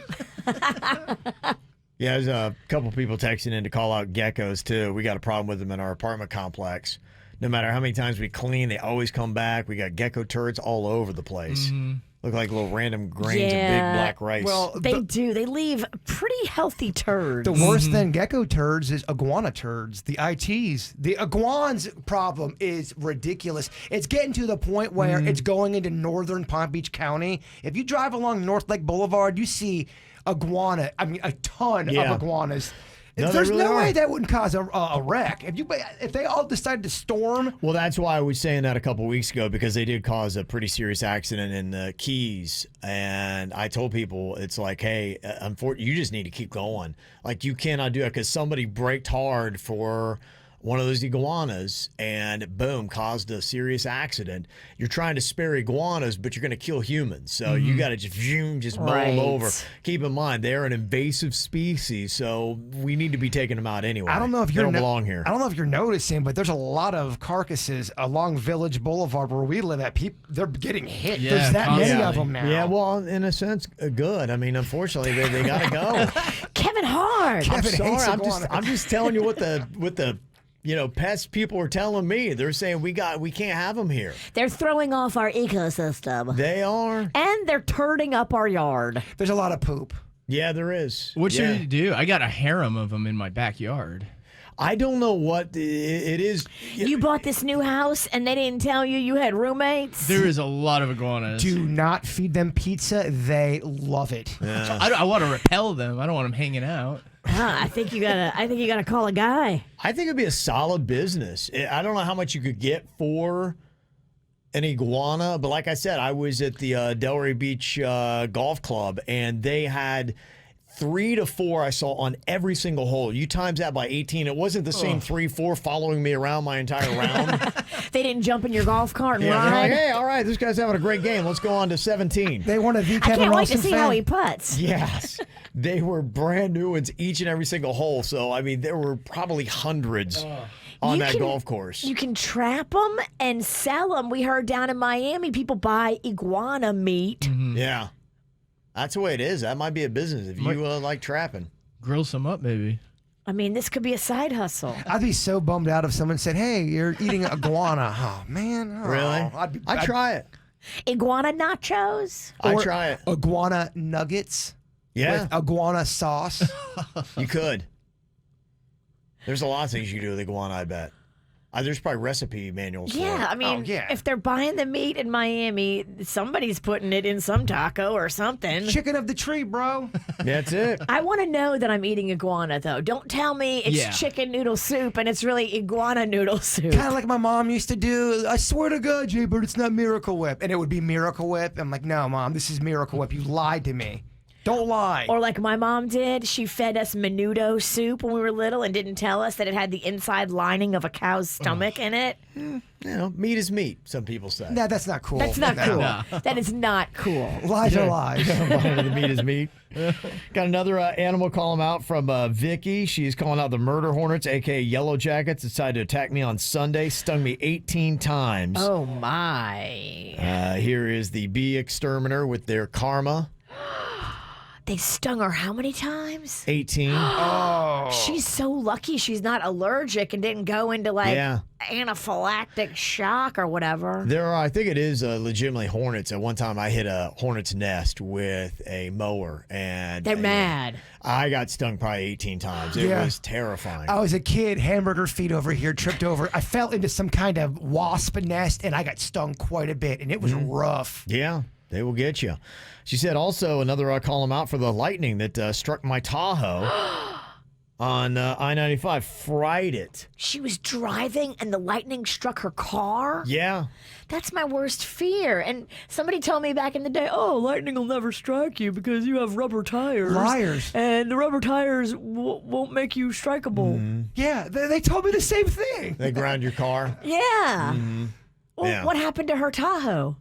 Yeah, there's a couple people texting in to call out geckos, too. We got a problem with them in our apartment complex. No matter how many times we clean, they always come back. We got gecko turds all over the place. Look like little random grains of big black rice. Well, They do. They leave pretty healthy turds. the worst than gecko turds is iguana turds. The ITs. The iguans problem is ridiculous. It's getting to the point where it's going into northern Palm Beach County. If you drive along North Lake Boulevard, you see iguana. I mean, a ton Yeah. of iguanas. No, they There's really no are. way that wouldn't cause a wreck. If they all decided to storm. Well, that's why I was saying that a couple weeks ago, because they did cause a pretty serious accident in the Keys. And I told people, it's like, hey, unfortunately, you just need to keep going. Like, you cannot do it because somebody braked hard for one of those iguanas and boom, caused a serious accident. You're trying to spare iguanas, but you're going to kill humans. So you got to just mow them over. Keep in mind, they're an invasive species, so we need to be taking them out anyway. I don't know if they don't belong here. I don't know if you're noticing, but there's a lot of carcasses along Village Boulevard where we live at. They're getting hit. Yeah, There's that constantly. many of them now. Yeah, well, in a sense, good. I mean, unfortunately, they got to go. Kevin Hart. I'm Kevin sorry. hates I'm just telling you what the pest people are telling me. They're saying we can't have them here. They're throwing off our ecosystem. They are. And they're turning up our yard. There's a lot of poop. Yeah, there is. What should Yeah. we do? I got a harem of them in my backyard. I don't know what it is. You bought this new house and they didn't tell you had roommates? There is a lot of iguanas. Do not feed them pizza. They love it. I want to repel them. I don't want them hanging out. I think you gotta call a guy. I think it'd be a solid business. I don't know how much you could get for an iguana, but like I said, I was at the Delray Beach Golf Club, and they had 3 to 4 I saw on every single hole. You times that by 18. It wasn't the same 3, 4 following me around my entire round. They didn't jump in your golf cart and They're ride. like, hey, all right, this guy's having a great game. Let's go on to 17. They want to be I Kevin can't wait to Ralston see fan. how he putts. Yes. They were brand new ones each and every single hole. So, I mean, there were probably hundreds on You that can- golf course. You can trap them and sell them. We heard down in Miami, people buy iguana meat. Yeah. That's the way it is. That might be a business if you like trapping. Grill some up, maybe. I mean, this could be a side hustle. I'd be so bummed out if someone said, "Hey, you're eating an iguana." Oh man, Really? I'd try it. Iguana nachos? I'd Or try it. iguana nuggets Yeah, with iguana sauce. you could. There's a lot of things you can do with iguana, I bet. There's probably recipe manuals for Yeah, it. I mean, yeah. if they're buying the meat in Miami, somebody's putting it in some taco or something. Chicken of the tree, bro. That's it. I want to know that I'm eating iguana, though. Don't tell me it's Yeah. chicken noodle soup and it's really iguana noodle soup. Kind of like my mom used to do. I swear to God, Jay Bird, it's not Miracle Whip, and it would be Miracle Whip. I'm like, no, Mom, this is Miracle Whip. You lied to me. Don't lie. Or like my mom did, she fed us menudo soup when we were little and didn't tell us that it had the inside lining of a cow's stomach in it. You know, meat is meat, some people say. Nah, that's not cool. That's not No. cool. That is not cool. Lies are lies. The meat is meat. Got another animal calling out from Vicky. She's calling out the murder hornets, aka yellow jackets, decided to attack me on Sunday, stung me 18 times. Oh my. Here is the bee exterminator with their karma, They stung her how many times? 18. She's so lucky she's not allergic and didn't go into like Yeah. anaphylactic shock or whatever. There are, I think it is legitimately hornets. At one time, I hit a hornet's nest with a mower, and They're mad. I got stung probably 18 times. It Yeah. was terrifying. I was a kid, hamburger feet over here, tripped over. I fell into some kind of wasp nest, and I got stung quite a bit, and it was rough. Yeah, they will get you. She said also another call them out for the lightning that struck my Tahoe on I-95, fried it. She was driving and the lightning struck her car? Yeah. That's my worst fear. And somebody told me back in the day, oh, lightning will never strike you because you have rubber tires. Liars. And the rubber tires won't make you strikeable. Yeah, they told me the same thing. They ground your car. Yeah. Well, Yeah. what happened to her Tahoe?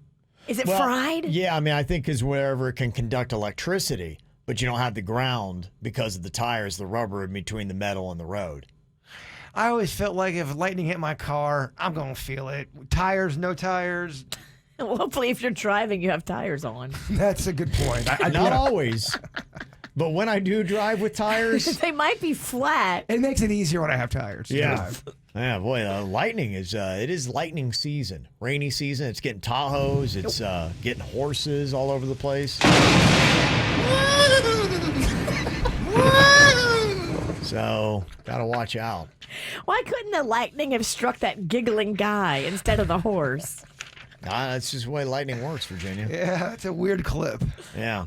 Is it Well, fried? Yeah, I mean, I think because wherever it can conduct electricity, but you don't have the ground because of the tires, the rubber in between the metal and the road. I always felt like if lightning hit my car, I'm going to feel it. Tires, no tires. Well, hopefully, if you're driving, you have tires on. That's a good point. Not always. But when I do drive with tires, They might be flat. It makes it easier when I have tires. to yeah. drive. Yeah, boy, lightning is, it is lightning season, rainy season. It's getting Tahoes, it's getting horses all over the place. So, gotta watch out. Why couldn't the lightning have struck that giggling guy instead of the horse? That's just the way lightning works, Virginia. Yeah, it's a weird clip. Yeah.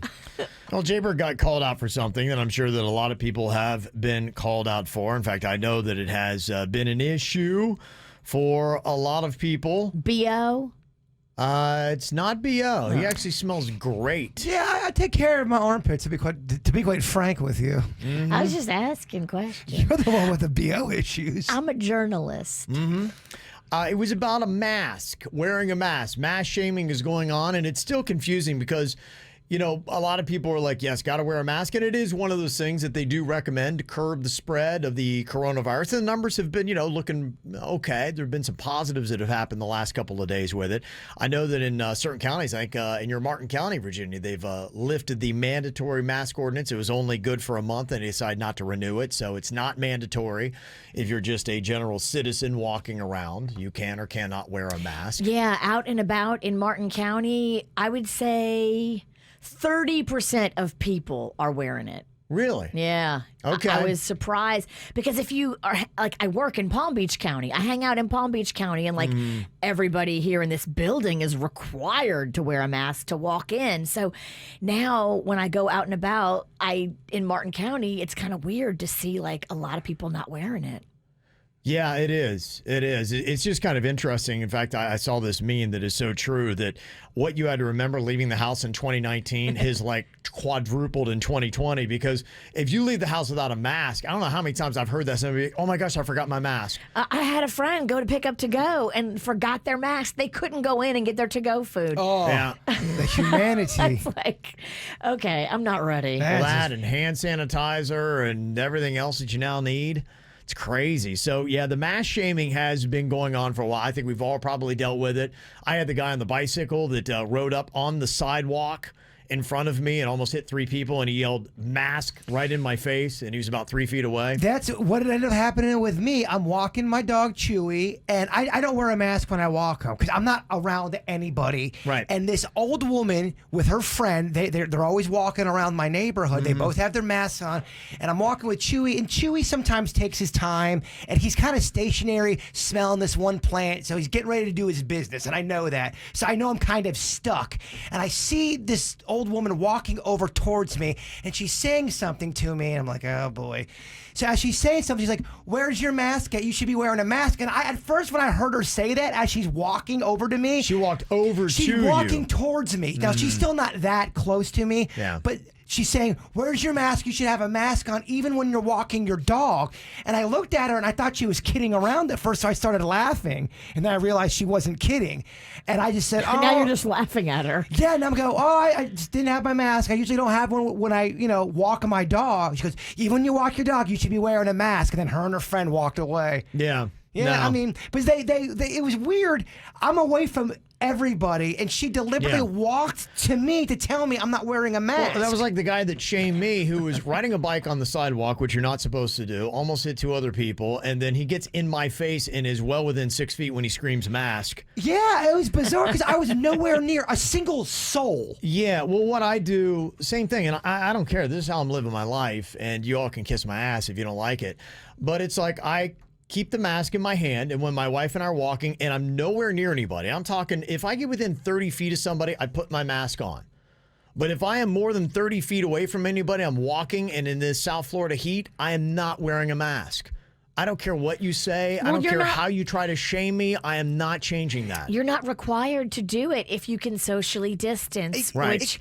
Well, Jaybird got called out for something that I'm sure that a lot of people have been called out for. In fact, I know that it has been an issue for a lot of people. B.O.? It's not BO. He actually smells great. Yeah, I take care of my armpits, to be quite frank with you. I was just asking questions. You're the one with the BO issues. I'm a journalist. It was about a mask, wearing a mask. Mask shaming is going on, and it's still confusing because, you know, a lot of people are like, yes, got to wear a mask. And it is one of those things that they do recommend to curb the spread of the coronavirus. And the numbers have been, you know, looking okay. There have been some positives that have happened the last couple of days with it. I know that in certain counties, like in your Martin County, Virginia, they've lifted the mandatory mask ordinance. It was only good for a month, and they decided not to renew it. So it's not mandatory. If you're just a general citizen walking around, you can or cannot wear a mask. Yeah, out and about in Martin County, I would say 30% of people are wearing it. Really? Yeah. Okay. I was surprised because if you are like, I work in Palm Beach County. I hang out in Palm Beach County, and like everybody here in this building is required to wear a mask to walk in. So now when I go out and about, in Martin County, it's kind of weird to see like a lot of people not wearing it. Yeah, it is. It is. It's just kind of interesting. In fact, I saw this meme that is so true that what you had to remember leaving the house in 2019 has like quadrupled in 2020, because if you leave the house without a mask, I don't know how many times I've heard that. Somebody, oh my gosh, I forgot my mask. I had a friend go to pick up to-go and forgot their mask. They couldn't go in and get their to-go food. Oh, Yeah. the humanity. It's like, okay, I'm not ready. Well, that and hand sanitizer and everything else that you now need. It's crazy. So, yeah, the mask shaming has been going on for a while. I think we've all probably dealt with it. I had the guy on the bicycle that rode up on the sidewalk in front of me and almost hit 3 people, and he yelled mask right in my face, and he was about 3 feet away. That's what ended up happening with me. I'm walking my dog Chewy, and I don't wear a mask when I walk home because I'm not around anybody. Right. And this old woman with her friend, they're always walking around my neighborhood. They both have their masks on, and I'm walking with Chewy, and Chewy sometimes takes his time, and he's kind of stationary, smelling this one plant, so he's getting ready to do his business, and I know that. So I know I'm kind of stuck, and I see this old woman walking over towards me, and she's saying something to me, and I'm like, oh boy. So as she's saying something, she's like, where's your mask at? You should be wearing a mask. And at first when I heard her say that, as she's walking over to me, She walked over to you. she's walking towards me. Now she's still not that close to me, Yeah. but she's saying, where's your mask? You should have a mask on even when you're walking your dog. And I looked at her and I thought she was kidding around at first, so I started laughing. And then I realized she wasn't kidding. And I just said, oh. Now you're just laughing at her. Yeah, and I'm going, oh, I just didn't have my mask. I usually don't have one when I, walk my dog. She goes, even when you walk your dog, you should be wearing a mask. And then her and her friend walked away. Yeah. Yeah, No. I mean, but it was weird. I'm away from everybody, and she deliberately walked to me to tell me I'm not wearing a mask. Well, that was like the guy that shamed me, who was riding a bike on the sidewalk, which you're not supposed to do, almost hit 2 other people, and then he gets in my face and is well within 6 feet when he screams mask. Yeah, it was bizarre because I was nowhere near a single soul. Yeah, well, what I do, same thing, and I don't care. This is how I'm living my life, and you all can kiss my ass if you don't like it. But it's like I keep the mask in my hand, and when my wife and I are walking and I'm nowhere near anybody, I'm talking, if I get within 30 feet of somebody, I put my mask on. But if I am more than 30 feet away from anybody, I'm walking, and in this South Florida heat, I am not wearing a mask. I don't care what you say. I don't care how you try to shame me. I am not changing that. You're not required to do it if you can socially distance, Right. which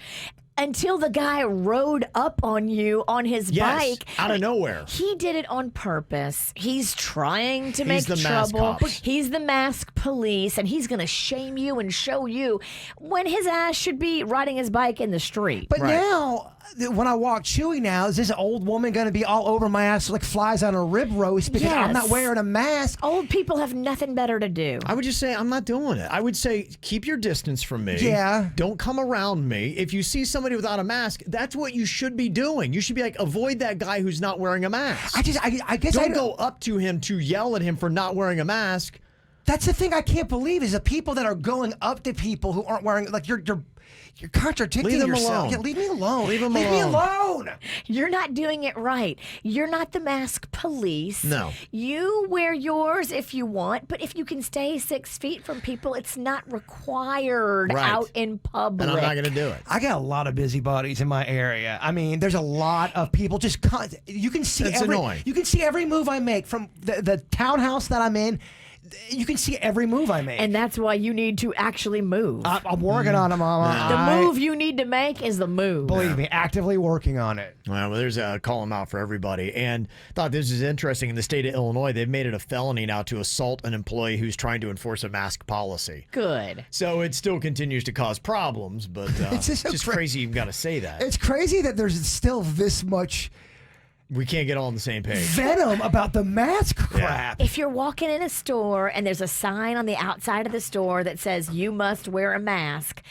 until the guy rode up on you on his bike. Out of nowhere. He did it on purpose. He's trying to make the mask trouble. cops. He's the mask police, and he's going to shame you and show you when his ass should be riding his bike in the street. But now, when I walk Chewy now, is this old woman going to be all over my ass like flies on a rib roast because I'm not wearing a mask? Old people have nothing better to do. I would just say, I'm not doing it. I would say, keep your distance from me. Yeah. Don't come around me. If you see somebody without a mask, that's what you should be doing. You should be like, avoid that guy who's not wearing a mask. I guess don't go up to him to yell at him for not wearing a mask. That's the thing I can't believe is the people that are going up to people who aren't wearing, like, you're contradicting Leave them yourself. alone. Yeah, leave me alone. Leave them me alone. alone. You're not doing it right. You're not the mask police. No. You wear yours if you want, but if you can stay 6 feet from people, it's not required Right. out in public. And I'm not going to do it. I got a lot of busybodies in my area. I mean, there's a lot of people just you can see That's annoying. You can see every move I make from the townhouse that I'm in. you can see every move I make. And that's why you need to actually move. I'm working on it, Mama. The move you need to make is the move. Believe me, actively working on it. Well, there's a call them out for everybody. And thought this is interesting. In the state of Illinois, they've made it a felony now to assault an employee who's trying to enforce a mask policy. Good. So it still continues to cause problems, but It's just so just crazy you've got to say that. It's crazy that there's still this much We can't get all on the same page. venom about the mask crap. If you're walking in a store and there's a sign on the outside of the store that says you must wear a mask,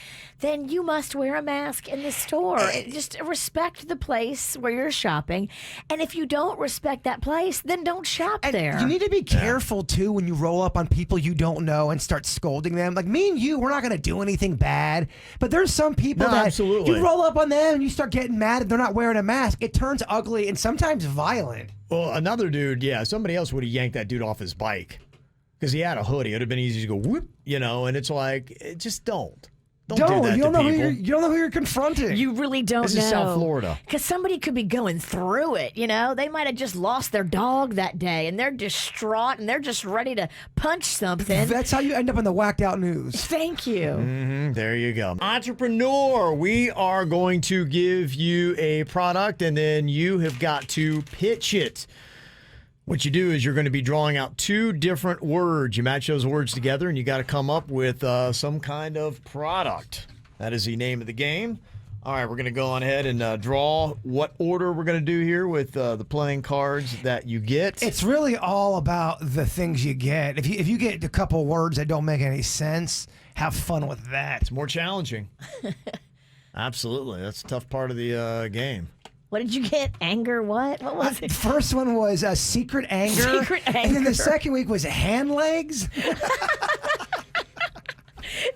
then you must wear a mask in the store. Just respect the place where you're shopping. And if you don't respect that place, then don't shop there. You need to be careful too when you roll up on people you don't know and start scolding them. Like me and you, we're not going to do anything bad. But there's some people that absolutely. you roll up on them and you start getting mad and they're not wearing a mask. It turns ugly and sometimes violent. Well, another dude, somebody else would have yanked that dude off his bike because he had a hoodie. It would have been easy to go whoop, and it's like, just don't. Don't do that you don't to know people. you don't know who you're confronting. You really don't know. This is South Florida. Because somebody could be going through it, They might have just lost their dog that day, and they're distraught, and they're just ready to punch something. That's how you end up in the whacked out news. Thank you. There you go. Entrepreneur, we are going to give you a product, and then you have got to pitch it. What you do is you're going to be drawing out 2 different words. You match those words together, and you got to come up with some kind of product. That is the name of the game. All right, we're going to go on ahead and draw what order we're going to do here with the playing cards that you get. It's really all about the things you get. If you get a couple words that don't make any sense, have fun with that. It's more challenging. Absolutely. That's a tough part of the game. What did you get? Anger what? What was The it? first one was secret anger. Secret And then anger. the second week was hand legs.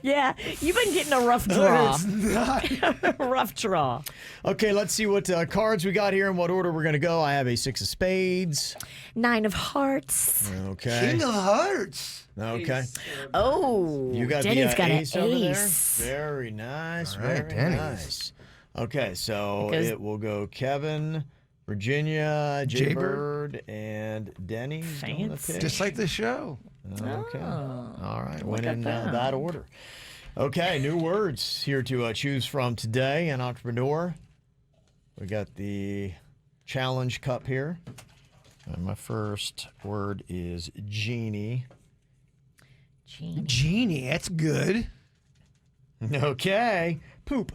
Yeah, you've been getting a rough draw. It's not. Rough draw. Okay, let's see what cards we got here and what order we're going to go. I have a 6 of spades. 9 of hearts. Okay. King of Hearts. Okay. Oh, You got Denny's the got ace an over there. ace. Very nice. All right, very Denny's. nice. Okay, so Because- it will go Kevin, Virginia, Jaybird. Jaybird, and Denny's. doing the Fancy. pick. Just like the show. Okay. All right. Went at in that. that order. Okay, new words here to choose from today. An entrepreneur. We got the challenge cup here. And my first word is genie. Genie, that's good. Okay. Poop.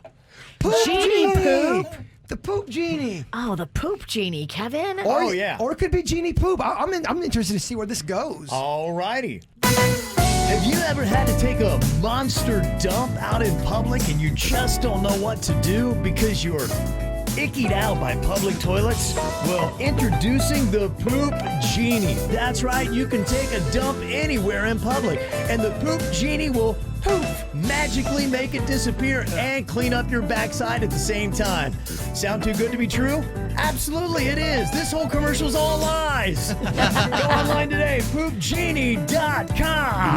Poop Genie poop. The poop genie. Oh, the poop genie, Kevin. Oh, yeah. Or it could be genie poop. I'm interested to see where this goes. All righty. Have you ever had to take a monster dump out in public and you just don't know what to do because you're ickied out by public toilets? Well, introducing the Poop Genie. That's right, you can take a dump anywhere in public, and the Poop Genie will poof, magically make it disappear and clean up your backside at the same time. Sound too good to be true? Absolutely it is. This whole commercial's all lies. Go online today, poopgenie.com.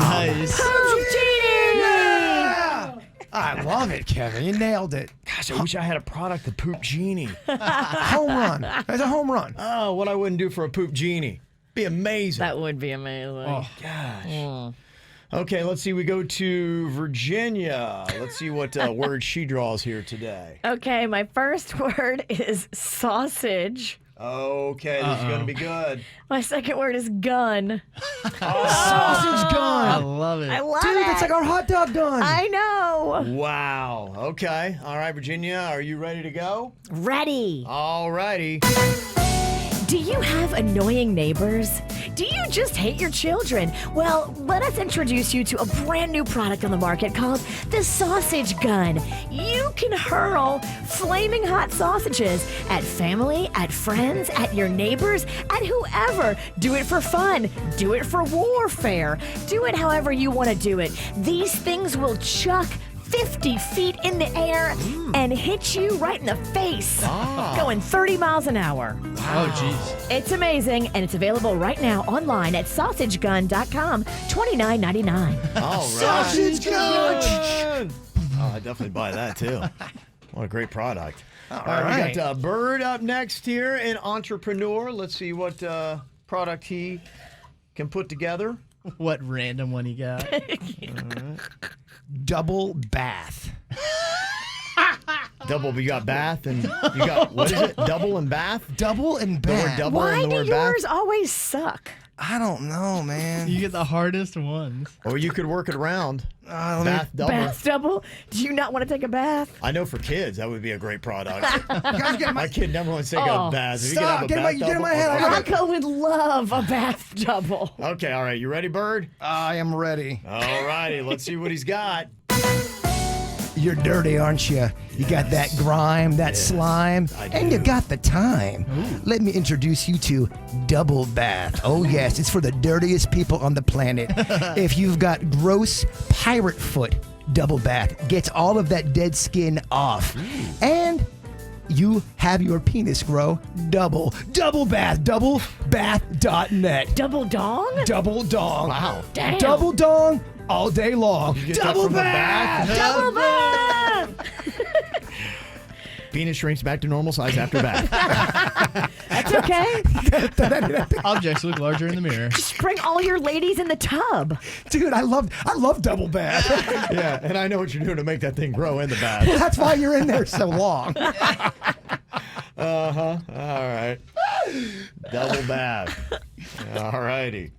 Nice. Poop genie. Yeah! I love it, Kevin. You nailed it. Gosh, I wish I had a product, the Poop Genie. Home run. That's a home run. Oh, what I wouldn't do for a Poop Genie. Be amazing. That would be amazing. Oh, gosh. Okay, let's see. We go to Virginia. Let's see what word she draws here today. Okay, my first word is sausage. Okay, this is going to be good. My second word is gun. Sausage I gun. love it. I love Dude, it. that's like our hot dog gun. I know. Wow. Okay. All right, Virginia, are you ready to go? Ready. All righty. Do you have annoying neighbors? Do you just hate your children? Well, let us introduce you to a brand new product on the market called the Sausage Gun. You can hurl flaming hot sausages at family, at friends, at your neighbors, at whoever. Do it for fun. Do it for warfare. Do it however you want to do it. These things will chuck 50 feet in the air and hit you right in the face, going 30 miles an hour. Oh, jeez. It's amazing, and it's available right now online at sausagegun.com, $29.99. All right. Sausage gun. Oh, I definitely buy that too. What a great product. All right, we got Bird up next here, an entrepreneur. Let's see what product he can put together. What random one you got? Double bath. Double, you got bath and you got, what is it? Double and bath? Double and The word bath. double Why and the do word yours bath? always suck? I don't know, man. You get the hardest ones. Or you could work it around. Let me- Bath double. Bath double? Do you not want to take a bath? I know for kids that would be a great product. Guys, get My kid never wants to take Oh. a bath. If you Stop. could Get have a in bath my- get in my double- head. I Okay. Rocco would love a bath double. Okay, all right. You ready, Bird? I am ready. All righty. Let's see what he's got. You're dirty, aren't you? You got that grime, that slime, I and you do. got the time. Let me introduce you to Double Bath. Oh, yes, it's for the dirtiest people on the planet. If you've got gross pirate foot, Double Bath gets all of that dead skin off. And you have your penis grow double. Double Bath, doublebath.net. Double dong? Double dong. Wow. Damn. Double dong all day long. You get that Double from the bath. bath? Double bath! Penis shrinks back to normal size after bath. That's okay. Objects look larger in the mirror. Just bring all your ladies in the tub. Dude, I love double bath. Yeah, and I know what you're doing to make that thing grow in the bath. That's why you're in there so long. All right. Double bath. All righty.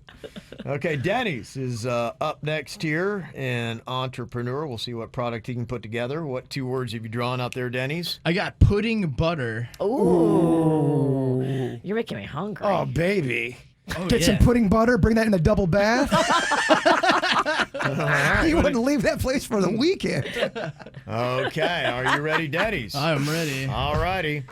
Okay, Denny's is up next here, an entrepreneur. We'll see what product he can put together. What 2 words have you drawn out there, Denny's? I got pudding butter. Ooh. You're making me hungry. Oh, baby. Oh, Get some yeah. pudding butter, bring that in a double bath. You wouldn't leave that place for the weekend. Okay, are you ready, Denny's? I'm ready. All righty.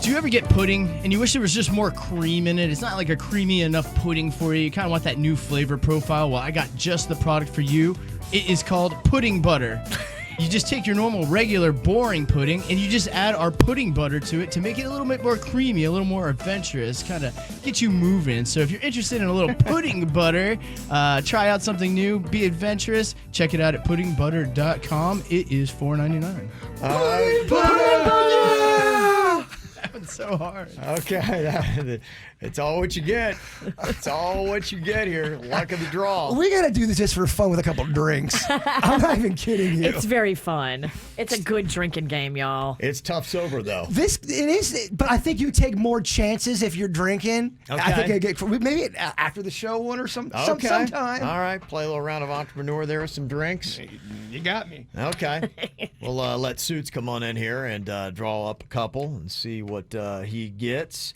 Do you ever get pudding and you wish there was just more cream in it? It's not like a creamy enough pudding for you. You kind of want that new flavor profile. Well, I got just the product for you. It is called pudding butter. You just take your normal, regular, boring pudding and you just add our pudding butter to it to make it a little bit more creamy, a little more adventurous, kind of get you moving. So if you're interested in a little pudding butter, try out something new, be adventurous, check it out at puddingbutter.com. It is $4.99. That one's so hard. Okay, it's all what you get. It's all what you get here. Luck of the draw. We got to do this just for fun with a couple drinks. I'm not even kidding you. It's very fun. It's a good drinking game, y'all. It's tough sober, though. It is, but I think you take more chances if you're drinking. I Okay. think I get maybe after the show one or sometime. All right, play a little round of entrepreneur there with some drinks. You got me. Okay. We'll let Suits come on in here and draw up a couple and see what he gets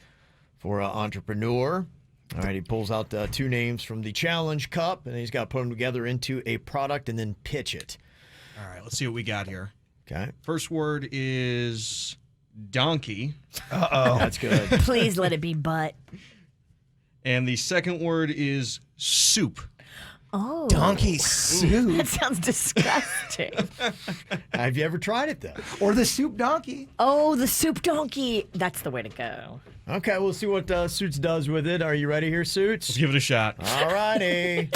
for entrepreneur. All right, he pulls out 2 names from the Challenge Cup, and he's got to put them together into a product and then pitch it. All right, let's see what we got here. Okay. First word is donkey, That's good. Please let it be butt. and the second word is soup. Oh. Donkey soup. That sounds disgusting. Have you ever tried it, though? Or the soup donkey. Oh, the soup donkey. That's the way to go. Okay, we'll see what Suits does with it. Are you ready here, Suits? Let's give it a shot. All righty.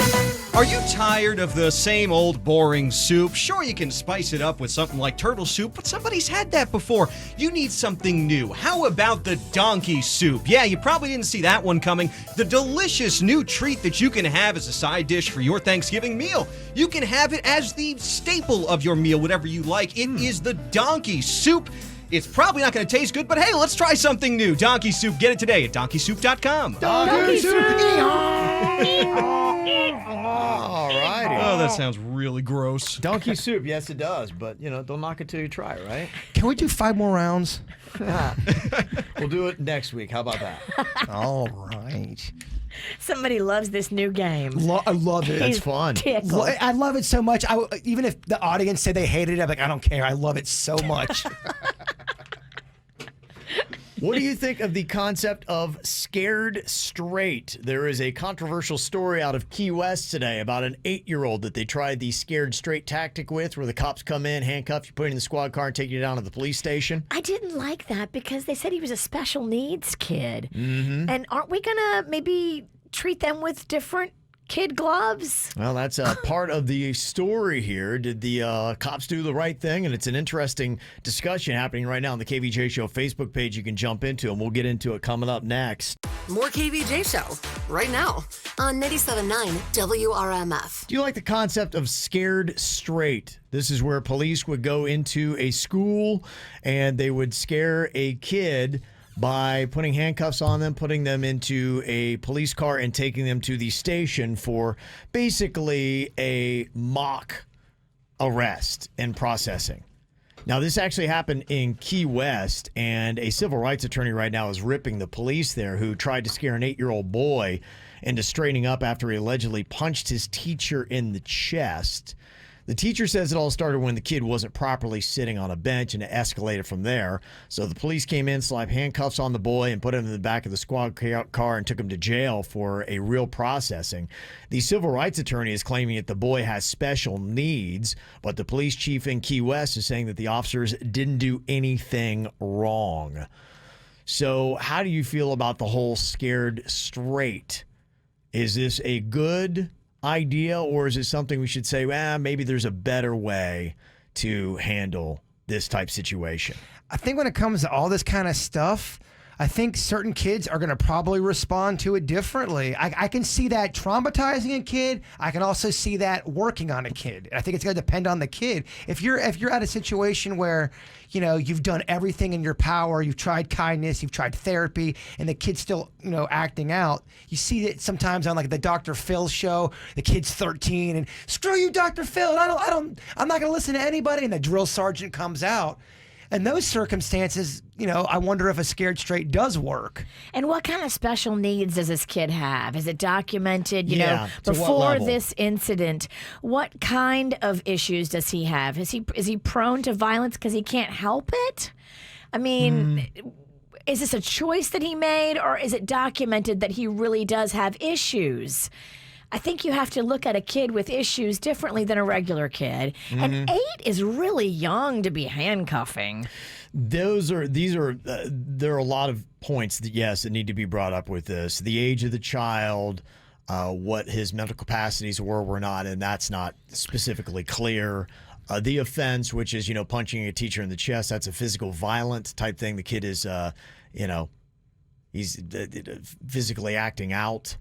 Are you tired of the same old boring soup? Sure, you can spice it up with something like turtle soup, but somebody's had that before. You need something new. How about the donkey soup? Yeah, you probably didn't see that one coming. The delicious new treat that you can have as a side dish for your Thanksgiving meal. You can have it as the staple of your meal, whatever you like. It is the donkey soup. It's probably not going to taste good, but hey, let's try something new. Donkey soup. Get it today at donkeysoup.com. Donkey soup. All righty. Oh, that sounds really gross. Donkey soup, yes, it does. But, don't knock it till you try, right? Can we do 5 more rounds? We'll do it next week. How about that? All right. Somebody loves this new game. I love it. That's fun. Tickled. I love it so much. Even if the audience say they hated it, I'm like, I don't care. I love it so much. What do you think of the concept of scared straight? There is a controversial story out of Key West today about an 8-year-old that they tried the scared straight tactic with, where the cops come in, handcuff you, put you in the squad car, and take you down to the police station. I didn't like that because they said he was a special needs kid. Mm-hmm. And aren't we going to maybe treat them with different kid gloves? Well, that's a part of the story here. Did the cops do the right thing? And it's an interesting discussion happening right now on the KVJ Show Facebook page you can jump into, and we'll get into it coming up next. More KVJ Show right now on 97.9 WRMF. Do you like the concept of scared straight? This is where police would go into a school and they would scare a kid by putting handcuffs on them, putting them into a police car, and taking them to the station for basically a mock arrest and processing. Now, this actually happened in Key West, and a civil rights attorney right now is ripping the police there who tried to scare an 8-year-old boy into straightening up after he allegedly punched his teacher in the chest. The teacher says it all started when the kid wasn't properly sitting on a bench, and it escalated from there. So the police came in, slapped handcuffs on the boy, and put him in the back of the squad car and took him to jail for a real processing. The civil rights attorney is claiming that the boy has special needs, but the police chief in Key West is saying that the officers didn't do anything wrong. So how do you feel about the whole scared straight? Is this a good idea, or is it something we should say, maybe there's a better way to handle this type situation? I think when it comes to all this kind of stuff, I think certain kids are going to probably respond to it differently. I can see that traumatizing a kid. I can also see that working on a kid. I think it's going to depend on the kid. If you're at a situation where, you know, you've done everything in your power, you've tried kindness, you've tried therapy, and the kid's still, you know, acting out. You see it sometimes on like the Dr. Phil show. The kid's 13 and screw you, Dr. Phil. I'm not going to listen to anybody. And the drill sergeant comes out. In those circumstances, you know, I wonder if a scared straight does work. And what kind of special needs does this kid have? Is it documented, you know, to what before level? this incident? What kind of issues does he have? Is he prone to violence because he can't help it? I mean, is this a choice that he made, or is it documented that he really does have issues? I think you have to look at a kid with issues differently than a regular kid. And 8 is really young to be handcuffing. There are a lot of points that, yes, that need to be brought up with this. The age of the child, what his mental capacities were not, and that's not specifically clear. The offense, which is, you know, punching a teacher in the chest, that's a physical violence type thing. The kid is, he's physically acting out.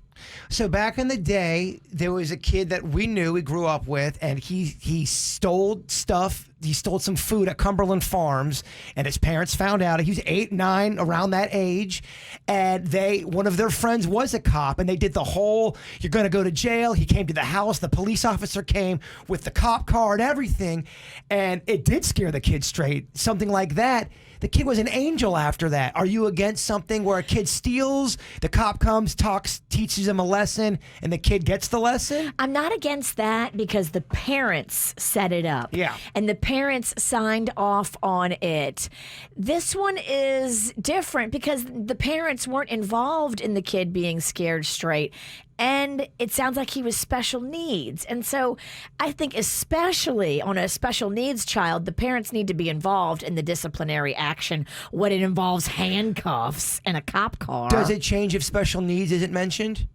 So back in the day, there was a kid that we knew, we grew up with, and he stole stuff. He stole some food at Cumberland Farms, and his parents found out. He was 8, 9, around that age, and one of their friends was a cop, and they did the whole, you're going to go to jail. He came to the house. The police officer came with the cop car and everything, and it did scare the kid straight. Something like that. The kid was an angel after that. Are you against something where a kid steals, the cop comes, talks, teaches him a lesson, and the kid gets the lesson? I'm not against that because the parents set it up. Yeah. And the parents signed off on it. This one is different because the parents weren't involved in the kid being scared straight. And it sounds like he was special needs. And so I think especially on a special needs child, the parents need to be involved in the disciplinary action when it involves handcuffs and a cop car. Does it change if special needs isn't mentioned?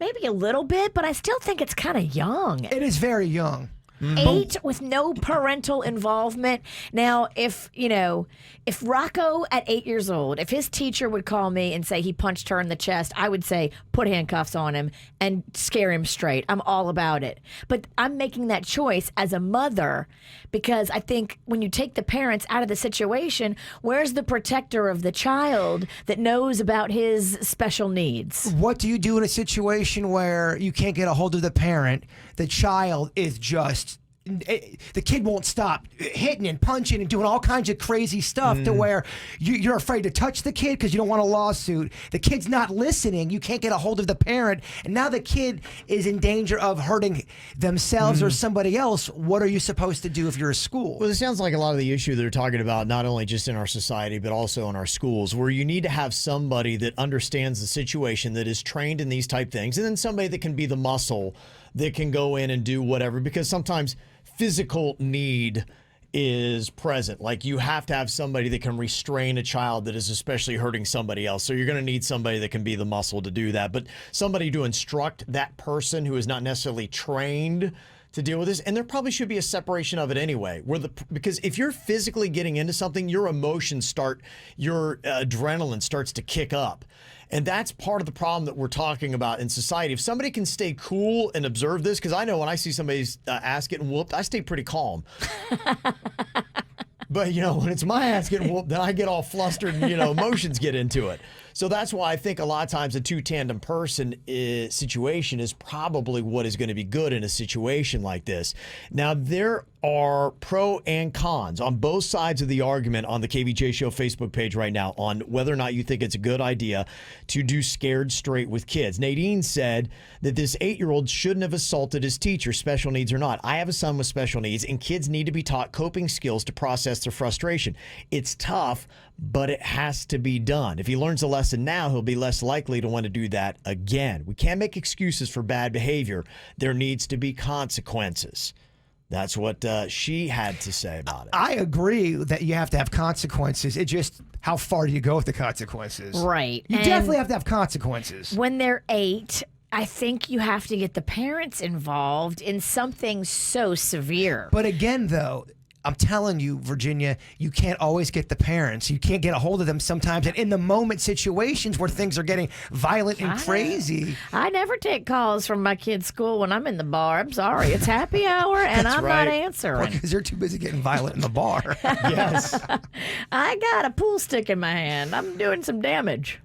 Maybe a little bit, but I still think it's kind of young. It is very young. 8 with no parental involvement. Now, if Rocco at 8 years old, if his teacher would call me and say he punched her in the chest, I would say put handcuffs on him and scare him straight. I'm all about it. But I'm making that choice as a mother because I think when you take the parents out of the situation, where's the protector of the child that knows about his special needs? What do you do in a situation where you can't get a hold of the parent? The child is just, the kid won't stop hitting and punching and doing all kinds of crazy stuff to where you're afraid to touch the kid because you don't want a lawsuit. The kid's not listening. You can't get a hold of the parent. And now the kid is in danger of hurting themselves or somebody else. What are you supposed to do if you're a school? Well, it sounds like a lot of the issue they're talking about, not only just in our society, but also in our schools, where you need to have somebody that understands the situation, that is trained in these type things, and then somebody that can be the muscle that can go in and do whatever, because sometimes physical need is present. Like you have to have somebody that can restrain a child that is especially hurting somebody else. So you're going to need somebody that can be the muscle to do that. But somebody to instruct that person who is not necessarily trained to deal with this, and there probably should be a separation of it anyway. Because if you're physically getting into something, your emotions your adrenaline starts to kick up. And that's part of the problem that we're talking about in society. If somebody can stay cool and observe this, because I know when I see somebody's ass getting whooped, I stay pretty calm. But, when it's my ass getting whooped, then I get all flustered and, emotions get into it. So that's why I think a lot of times a two-tandem person situation is probably what is going to be good in a situation like this. Now, there are pro and cons on both sides of the argument on the KVJ Show Facebook page right now on whether or not you think it's a good idea to do scared straight with kids. Nadine said that this 8-year-old shouldn't have assaulted his teacher, special needs or not. I have a son with special needs, and kids need to be taught coping skills to process their frustration. It's tough, but it has to be done. If he learns a lesson now, he'll be less likely to want to do that again. We can't make excuses for bad behavior. There needs to be consequences. That's what she had to say about it. I agree that you have to have consequences. It's just how far do you go with the consequences? Right. You And definitely have to have consequences. when they're 8, I think you have to get the parents involved in something so severe. But again, though, I'm telling you, Virginia, you can't always get the parents. You can't get a hold of them sometimes. And in the moment situations where things are getting violent and crazy. I never take calls from my kid's school when I'm in the bar. I'm sorry. It's happy hour and I'm not answering. Because they're too busy getting violent in the bar. Yes. I got a pool stick in my hand. I'm doing some damage.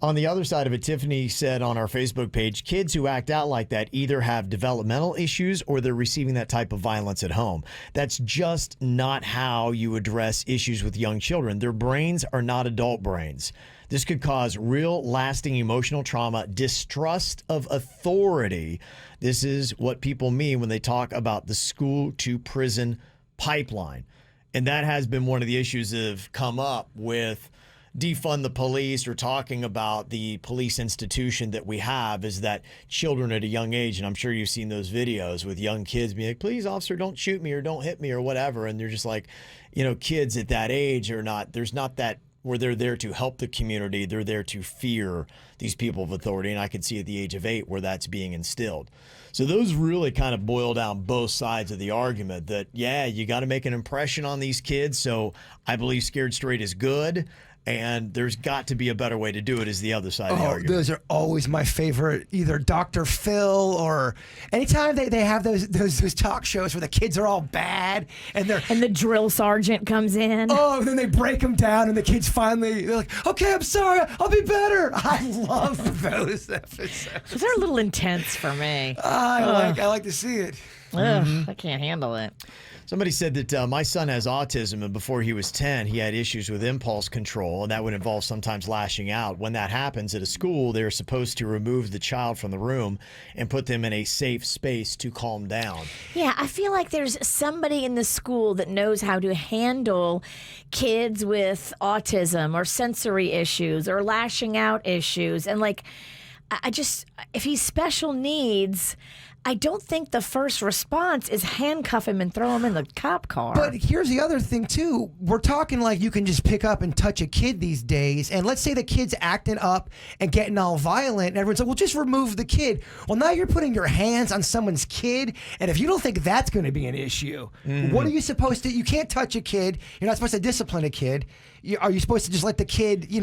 On the other side of it, Tiffany said on our Facebook page, kids who act out like that either have developmental issues or they're receiving that type of violence at home. That's just not how you address issues with young children. Their brains are not adult brains. This could cause real lasting emotional trauma, distrust of authority. This is what people mean when they talk about the school to prison pipeline. And that has been one of the issues that have come up with defund the police or talking about the police institution that we have, is that children at a young age, and I'm sure you've seen those videos with young kids being like, please, officer, don't shoot me or don't hit me or whatever. And they're just like, kids at that age there's not that where they're there to help the community. They're there to fear these people of authority. And I can see at the age of 8 where that's being instilled. So those really kind of boil down both sides of the argument that, you got to make an impression on these kids. So I believe scared straight is good. And there's got to be a better way to do it, is the other side of the argument. Those are always my favorite, either Dr. Phil or anytime they have those talk shows where the kids are all bad and the drill sergeant comes in. Oh, and then they break them down and the kids they're like, okay, I'm sorry, I'll be better. I love those episodes. They're a little intense for me. I like to see it. Ugh, I can't handle it. Somebody said that my son has autism, and before he was 10, he had issues with impulse control, and that would involve sometimes lashing out. When that happens at a school, they're supposed to remove the child from the room and put them in a safe space to calm down. Yeah, I feel like there's somebody in the school that knows how to handle kids with autism or sensory issues or lashing out issues. And if he's special needs, I don't think the first response is handcuff him and throw him in the cop car. But here's the other thing, too. We're talking like you can just pick up and touch a kid these days. And let's say the kid's acting up and getting all violent. And everyone's like, well, just remove the kid. Well, now you're putting your hands on someone's kid. And if you don't think that's going to be an issue, what are you supposed to? You can't touch a kid. You're not supposed to discipline a kid. Are you supposed to just let the kid,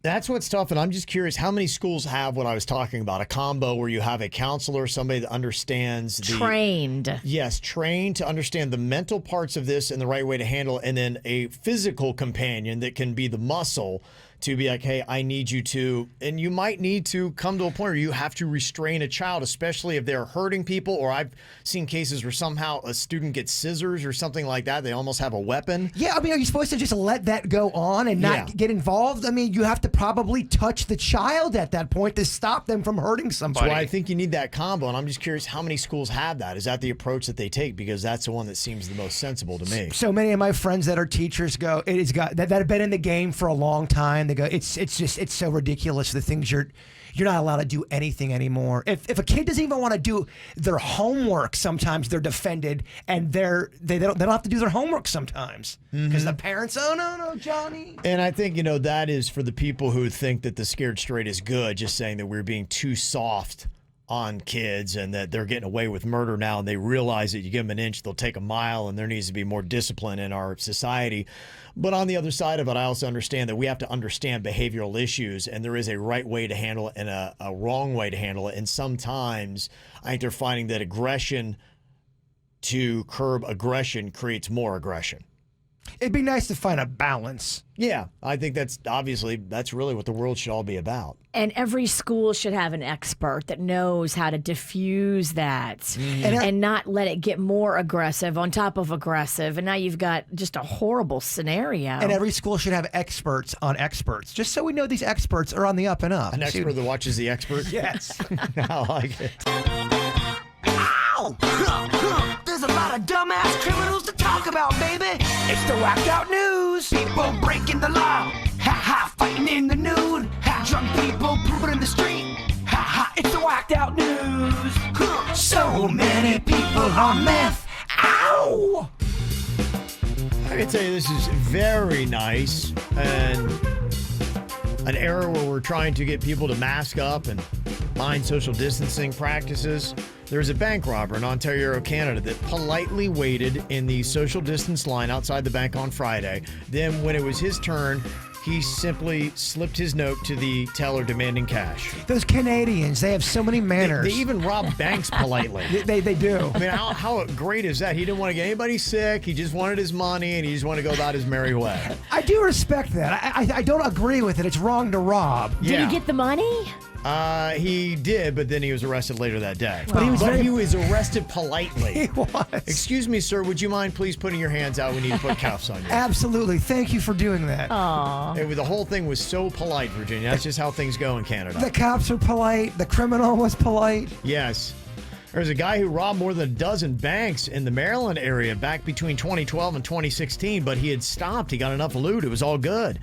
That's what's tough, and I'm just curious, how many schools have what I was talking about, a combo where you have a counselor, somebody that understands trained. Yes, trained to understand the mental parts of this and the right way to handle it, and then a physical companion that can be the muscle to be like, hey, I need you to, and you might need to come to a point where you have to restrain a child, especially if they're hurting people, or I've seen cases where somehow a student gets scissors or something like that. They almost have a weapon. Yeah, are you supposed to just let that go on and not get involved? You have to probably touch the child at that point to stop them from hurting somebody. That's why I think you need that combo, and I'm just curious how many schools have that. Is that the approach that they take? Because that's the one that seems the most sensible to me. So many of my friends that are teachers go, it has got that have been in the game for a long time. They go, it's so ridiculous, the things you're not allowed to do anything anymore. If a kid doesn't even want to do their homework, sometimes they're defended, and they don't have to do their homework sometimes because the parents, oh no, Johnny. And I think that is for the people who think that the scared straight is good, just saying that we're being too soft on kids and that they're getting away with murder now, and they realize that you give them an inch, they'll take a mile, and there needs to be more discipline in our society. But on the other side of it, I also understand that we have to understand behavioral issues, and there is a right way to handle it and a wrong way to handle it. And sometimes I think they're finding that aggression to curb aggression creates more aggression. It'd be nice to find a balance. Yeah, I think that's really what the world should all be about. And every school should have an expert that knows how to diffuse that and not let it get more aggressive on top of aggressive. And now you've got just a horrible scenario. And every school should have experts on experts, just so we know these experts are on the up and up. An expert that watches the expert? Yes. I like it. Ow! There's a lot of dumbass criminals to talk about, baby. It's the whacked out news. People breaking the law. Ha ha, fighting in the nude. Ha, drunk people pooping in the street. Ha ha, it's the whacked out news. So many people on meth. Ow! I can tell you this is very nice and an era where we're trying to get people to mask up and mind social distancing practices. There was a bank robber in Ontario, Canada that politely waited in the social distance line outside the bank on Friday. Then when it was his turn, he simply slipped his note to the teller demanding cash. Those Canadians, they have so many manners. They even rob banks politely. They do. I mean, how great is that? He didn't want to get anybody sick. He just wanted his money, and he just wanted to go about his merry way. I do respect that. I don't agree with it. It's wrong to rob. Did he get the money? He did, but then he was arrested later that day. But he was arrested politely. He was. Excuse me, sir, would you mind please putting your hands out? We need to put cuffs on you. Absolutely. Thank you for doing that. Aww. The whole thing was so polite, Virginia. That's just how things go in Canada. The cops are polite. The criminal was polite. Yes. There's a guy who robbed more than a dozen banks in the Maryland area back between 2012 and 2016, but he had stopped. He got enough loot. It was all good.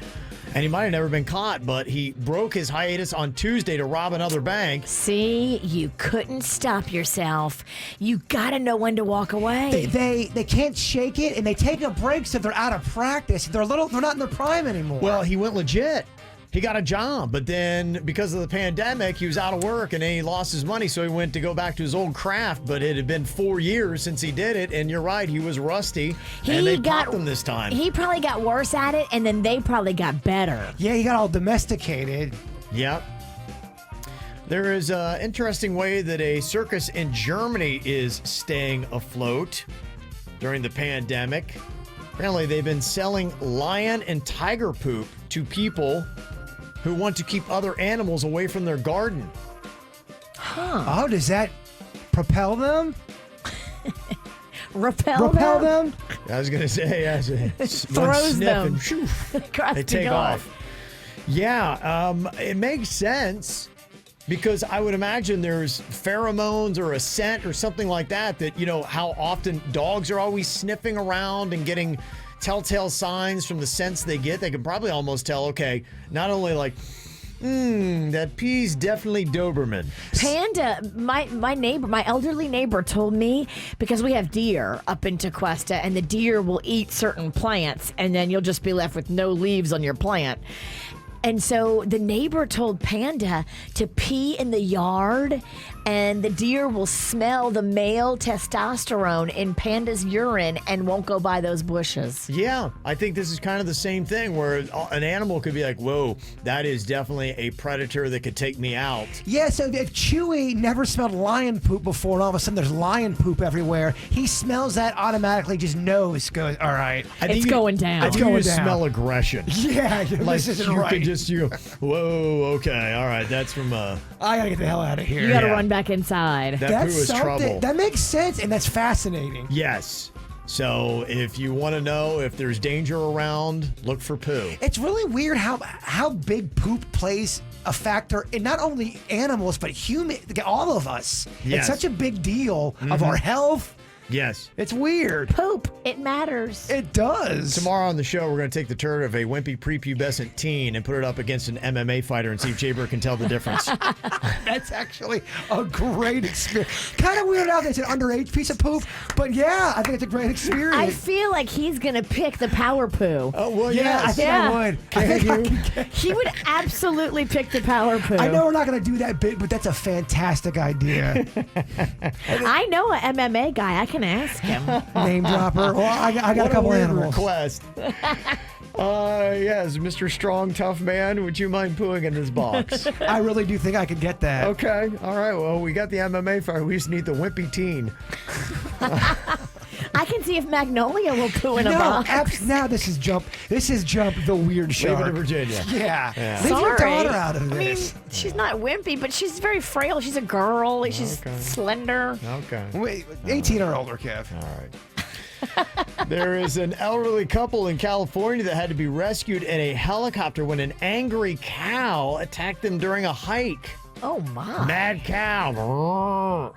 And he might have never been caught, but he broke his hiatus on Tuesday to rob another bank. See, you couldn't stop yourself. You got to know when to walk away. They can't shake it, and they take a break so they're out of practice. They're not in their prime anymore. Well, he went legit. He got a job, but then because of the pandemic, he was out of work and then he lost his money, so he went to go back to his old craft, but it had been 4 years since he did it, and you're right, he was rusty, and they popped him this time. He probably got worse at it, and then they probably got better. Yeah, he got all domesticated. Yep. There is an interesting way that a circus in Germany is staying afloat during the pandemic. Apparently, they've been selling lion and tiger poop to people who want to keep other animals away from their garden. Huh. Oh, does that propel them? Repel them? I was going to say, yes. Throws them. And, they take off. Yeah, it makes sense because I would imagine there's pheromones or a scent or something like that, how often dogs are always sniffing around and getting telltale signs from the scents they get. They can probably almost tell, okay, not only like, that pee's definitely Doberman. Panda, my elderly neighbor told me, because we have deer up in Tequesta, and the deer will eat certain plants, and then you'll just be left with no leaves on your plant. And so the neighbor told Panda to pee in the yard, and the deer will smell the male testosterone in Panda's urine and won't go by those bushes. Yeah, I think this is kind of the same thing where an animal could be like, whoa, that is definitely a predator that could take me out. Yeah, so if Chewy never smelled lion poop before and all of a sudden there's lion poop everywhere, he smells that automatically, just knows, goes, all right. It's going down. I think you smell aggression. Yeah, like this isn't right. Whoa, okay, all right, that's from I gotta get the hell out of here. You gotta run back inside. That poo is trouble. That makes sense, and that's fascinating. Yes. So if you want to know if there's danger around, look for poo. It's really weird how big poop plays a factor in not only animals, but all of us. Yes. It's such a big deal of our health, Yes. It's weird. Poop. It matters. It does. Tomorrow on the show, we're going to take the turn of a wimpy prepubescent teen and put it up against an MMA fighter and see if Jaber can tell the difference. That's actually a great experience. Kind of weird out that it's an underage piece of poop, but yeah, I think it's a great experience. I feel like he's going to pick the power poo. Oh, well, yeah, I think I would. He would absolutely pick the power poo. I know we're not going to do that bit, but that's a fantastic idea. I know an MMA guy. I can ask him. Name dropper. Well, I got What a couple weird animals. request. Yes, Mr. Strong, Tough Man, would you mind pooing in this box? I really do think I could get that. Okay, all right, well, we got the MMA fight. We just need the wimpy teen. I can see if Magnolia will poo in a box. Now this is jump the weird Leave it shark. to Virginia. Yeah. Yeah. Leave your Sorry. daughter out of I mean, this. she's not wimpy, but she's very frail. She's a girl. She's Okay. slender. Okay. Wait, 18 or older, Kev. All right. There is an elderly couple in California that had to be rescued in a helicopter when an angry cow attacked them during a hike. Oh, my. Mad cow.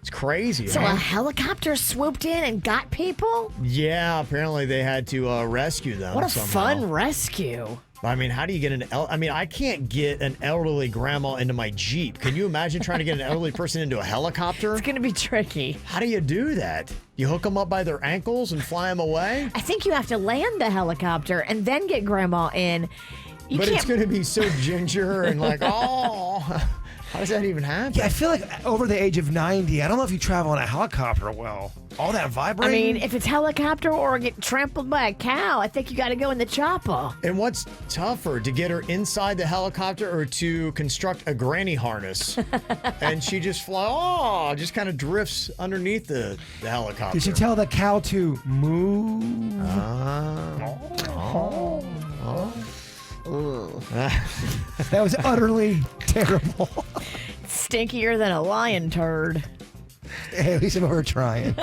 It's crazy. So huh? a helicopter swooped in and got people? Yeah, apparently they had to rescue them. What a somehow. fun rescue. I mean, how do you get I can't get an elderly grandma into my Jeep. Can you imagine trying to get an elderly person into a helicopter? It's going to be tricky. How do you do that? You hook them up by their ankles and fly them away? I think you have to land the helicopter and then get grandma in. But it's going to be so ginger and like, oh, how does that even happen? Yeah, I feel like over the age of 90, I don't know if you travel in a helicopter well. All that I vibrating. mean, if it's helicopter or get trampled by a cow, I think you got to go in the chopper. And what's tougher, to get her inside the helicopter or to construct a granny harness? And she just just kind of drifts underneath the helicopter. Did you tell the cow to move? That was utterly terrible. Stinkier than a lion turd. Hey, at least we were trying.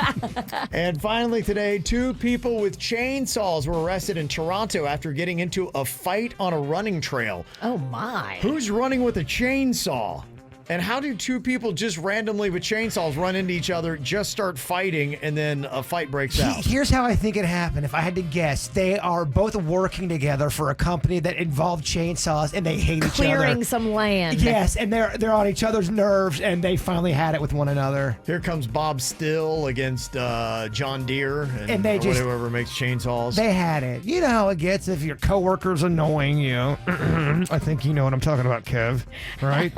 And finally today, 2 people with chainsaws were arrested in Toronto after getting into a fight on a running trail. Oh, my. Who's running with a chainsaw? And how do 2 people just randomly with chainsaws run into each other, just start fighting, and then a fight breaks out? Here's how I think it happened. If I had to guess, they are both working together for a company that involved chainsaws, and they hate each other. Clearing some land. Yes, and they're on each other's nerves, and they finally had it with one another. Here comes Bob Still against John Deere And they just- whoever makes chainsaws. They had it. You know how it gets if your coworker's annoying you. I think you know what I'm talking about, Kev. Right?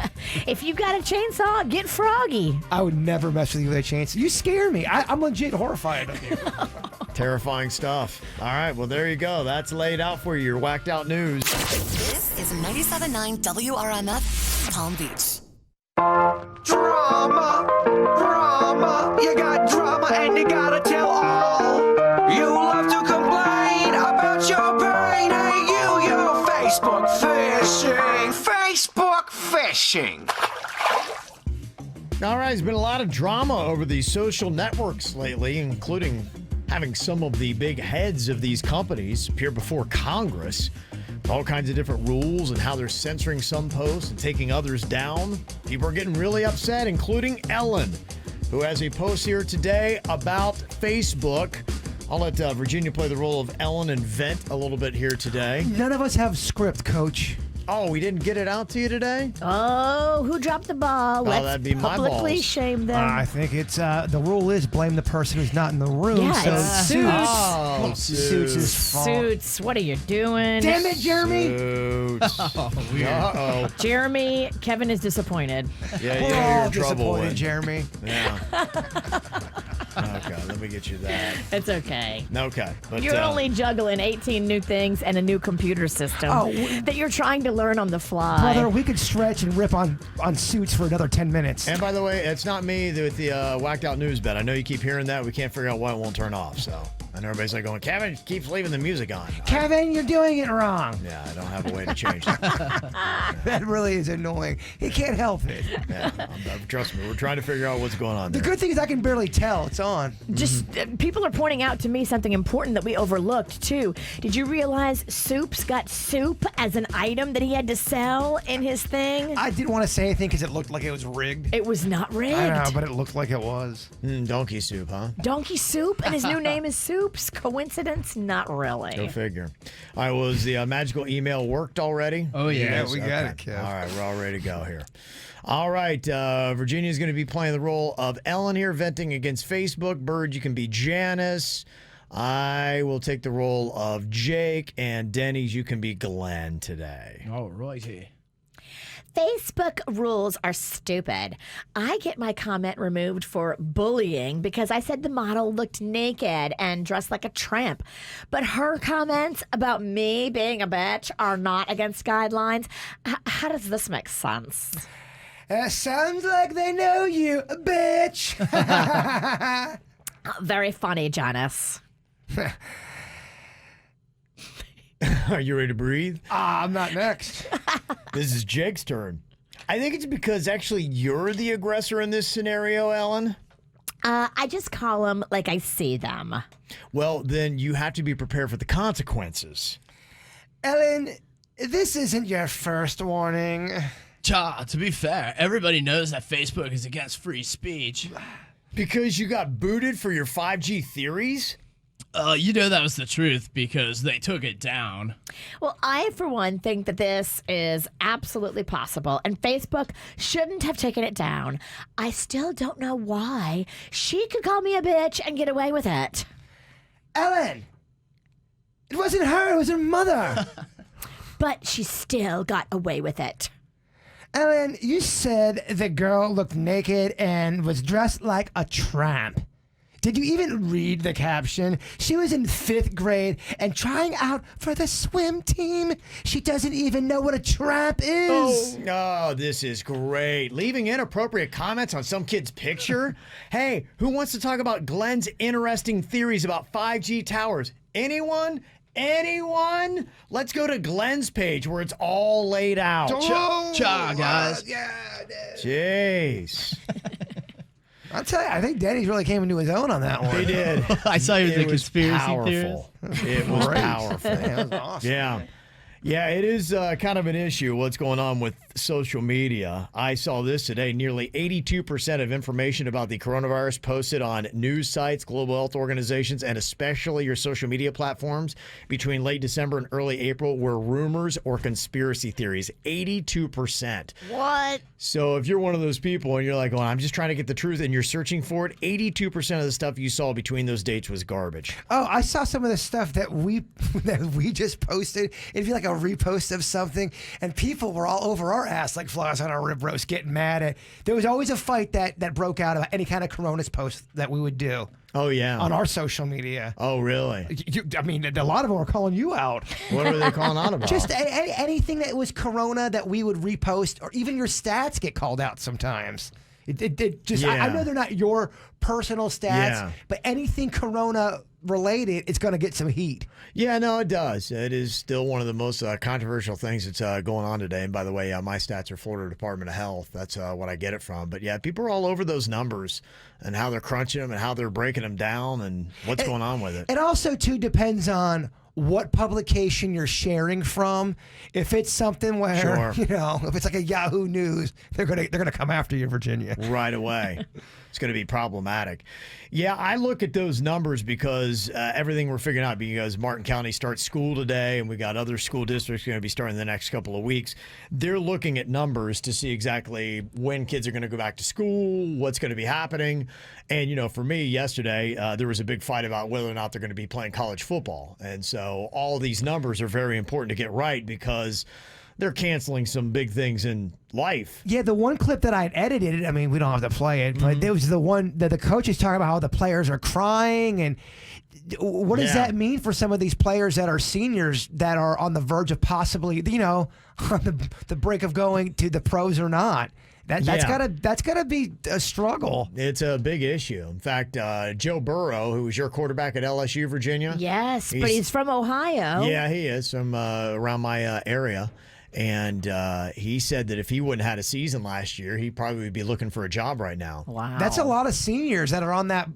If you got a chainsaw, get froggy. I would never mess with you with a chainsaw. You scare me. I'm legit horrified of you. Terrifying stuff. All right, well, there you go. That's laid out for you, your whacked out news. This is 97.9 WRMF, Palm Beach. Drama, you got drama and you gotta tell all. You love to complain about your pain, ain't you? You're Facebook fishing. All right, there's been a lot of drama over these social networks lately, including having some of the big heads of these companies appear before Congress. All kinds of different rules and how they're censoring some posts and taking others down. People are getting really upset, including Ellen, who has a post here today about Facebook. I'll let Virginia play the role of Ellen and vent a little bit here today. None of us have script, Coach. Oh, we didn't get it out to you today? Oh, who dropped the ball? Let's that'd be my publicly balls. shame them. I think it's the rule is blame the person who's not in the room. Yeah, so it's Suits. Oh, Suits is fault. Suits, what are you doing? Damn it, Jeremy. Suits. Uh-oh. Jeremy, Kevin is disappointed. Yeah, We're you're all in trouble. disappointed, When- Jeremy. Yeah. Okay, let me get you that. It's okay. Okay. But, You're only juggling 18 new things and a new computer system that you're trying to learn on the fly. Brother, we could stretch and rip on Suits for another 10 minutes. And by the way, it's not me with the whacked out news bet. I know you keep hearing that. We can't figure out why it won't turn off. So And everybody's like going, Kevin keeps leaving the music on. Kevin, you're doing it wrong. Yeah, I don't have a way to change that. That really is annoying. He can't help it. Yeah, trust me, we're trying to figure out what's going on The there. good thing is I can barely tell. It's on. Just people are pointing out to me something important that we overlooked too. Did you realize Soup's got soup as an item that he had to sell in his thing? I didn't want to say anything because it looked like it was rigged. It was not rigged. I know, but it looked like it was. Donkey soup, huh? Donkey Soup, and his new name is Soups. Coincidence? Not really. Go figure. All right, was the magical email worked already? Oh, yeah. we got it, Kev. All right, we're all ready to go here. All right, Virginia's going to be playing the role of Ellen here, venting against Facebook. Bird, you can be Janice. I will take the role of Jake, and Denny's, you can be Glenn today. All righty. Facebook rules are stupid. I get my comment removed for bullying because I said the model looked naked and dressed like a tramp. But her comments about me being a bitch are not against guidelines. How does this make sense? Sounds like they know you, bitch. Very funny, Janice. Are you ready to breathe? I'm not next. This is Jake's turn. I think it's because actually you're the aggressor in this scenario, Ellen. I just call them like I see them. Well, then you have to be prepared for the consequences. Ellen, this isn't your first warning. Cha, to be fair, everybody knows that Facebook is against free speech. Because you got booted for your 5G theories? You know that was the truth because they took it down. Well, I, for one, think that this is absolutely possible, and Facebook shouldn't have taken it down. I still don't know why. She could call me a bitch and get away with it. Ellen, it wasn't her, it was her mother. But she still got away with it. Ellen, you said the girl looked naked and was dressed like a tramp. Did you even read the caption? She was in 5th grade and trying out for the swim team. She doesn't even know what a tramp is. Oh, this is great. Leaving inappropriate comments on some kid's picture? Hey, who wants to talk about Glenn's interesting theories about 5G towers? Anyone? Anyone? Let's go to Glenn's page where it's all laid out. Cha, guys. Jeez. I'll tell you, I think Denny's really came into his own on that one. He did. I saw you was a It was conspiracy powerful. theorist. It was powerful. Yeah, that was awesome. Yeah. Yeah, it is kind of an issue what's going on with social media. I saw this today. Nearly 82% of information about the coronavirus posted on news sites, global health organizations, and especially your social media platforms between late December and early April were rumors or conspiracy theories. 82%. What? So if you're one of those people and you're like, well, I'm just trying to get the truth and you're searching for it, 82% of the stuff you saw between those dates was garbage. Oh, I saw some of the stuff that we just posted. It'd be like a repost of something, and people were all over our ass like flies on our rib roast, getting mad at. There was always a fight that broke out about any kind of Coronas post that we would do. Oh, yeah. On our social media. Oh, really? I mean, a lot of them were calling you out. What were they calling out about? Just anything that was Corona that we would repost, or even your stats get called out sometimes. It just, I know they're not your personal stats, but anything Corona related, it's going to get some heat. Yeah, no, it does. It is still one of the most controversial things that's going on today. And by the way, my stats are Florida Department of Health. That's what I get it from. But yeah, people are all over those numbers and how they're crunching them and how they're breaking them down and what's going on with it. It also, too, depends on what publication you're sharing from. If it's something where, if it's like a Yahoo News, they're gonna come after you in Virginia. Right away. It's going to be problematic. Yeah, I look at those numbers because everything we're figuring out, because Martin County starts school today and we got other school districts going to be starting the next couple of weeks. They're looking at numbers to see exactly when kids are going to go back to school, what's going to be happening. And, for me yesterday, there was a big fight about whether or not they're going to be playing college football. And so all these numbers are very important to get right because they're canceling some big things in life. Yeah, the one clip that I had edited, I mean, we don't have to play it, but there was the one that the coaches talking about how the players are crying. And what does that mean for some of these players that are seniors that are on the verge of possibly, on the brink of going to the pros or not? That's gotta be a struggle. It's a big issue. In fact, Joe Burrow, who was your quarterback at LSU, Virginia. Yes, but he's from Ohio. Yeah, he is from around my area. And he said that if he wouldn't have had a season last year, he probably would be looking for a job right now. Wow. That's a lot of seniors that are on that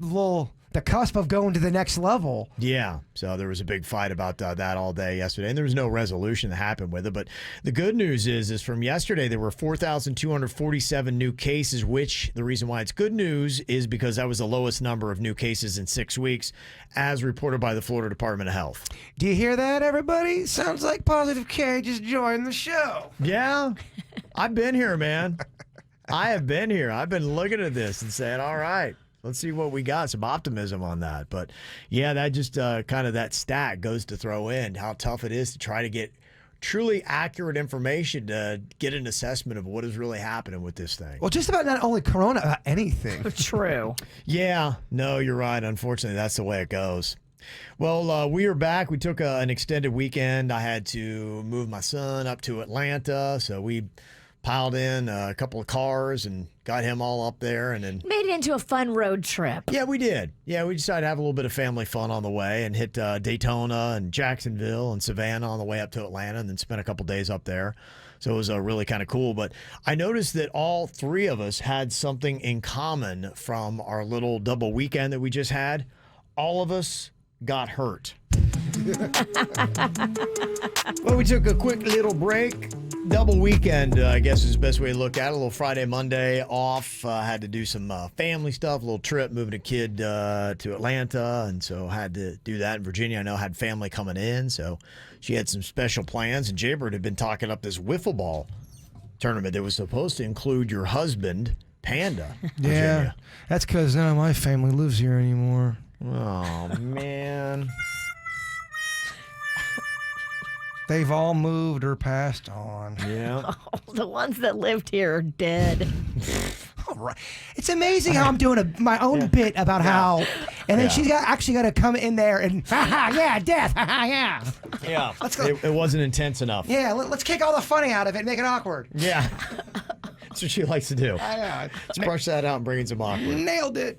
the cusp of going to the next level. Yeah, so there was a big fight about that all day yesterday, and there was no resolution that happened with it. But the good news is from yesterday, there were 4,247 new cases, which the reason why it's good news is because that was the lowest number of new cases in 6 weeks, as reported by the Florida Department of Health. Do you hear that, everybody? Sounds like Positive K just joined the show. Yeah, I've been here, man. I have been here. I've been looking at this and saying, all right. Let's see what we got. Some optimism on that. But, yeah, that just kind of that stat goes to throw in how tough it is to try to get truly accurate information to get an assessment of what is really happening with this thing. Well, just about not only Corona, about anything. True. Yeah. No, you're right. Unfortunately, that's the way it goes. Well, we are back. We took an extended weekend. I had to move my son up to Atlanta, so we piled in a couple of cars and got him all up there, and then Made it into a fun road trip. yeah, we did. Yeah, we decided to have a little bit of family fun on the way and hit Daytona and Jacksonville and Savannah on the way up to Atlanta, and then spent a couple days up there. So it was really kind of cool. But I noticed that all three of us had something in common from our little double weekend that we just had. All of us got hurt. Well, we took a quick little break. Double weekend, I guess is the best way to look at it. A little Friday, Monday off. Had to do some family stuff, a little trip, moving a kid to Atlanta, and so had to do that in Virginia. I know had family coming in, so she had some special plans. And Jaybird had been talking up this wiffle ball tournament that was supposed to include your husband, Panda. Yeah, Virginia. that's because none of my family lives here anymore. Oh, man. They've all moved or passed on. Yeah. The ones that lived here are dead. All right. It's amazing how I'm doing my own bit about how, and then she's actually got to come in there and, yeah, death, yeah. Yeah. Let's go. It wasn't intense enough. Yeah, let's kick all the funny out of it and make it awkward. Yeah. That's what she likes to do. Yeah. Let's brush that out and bring in some awkward. Nailed it.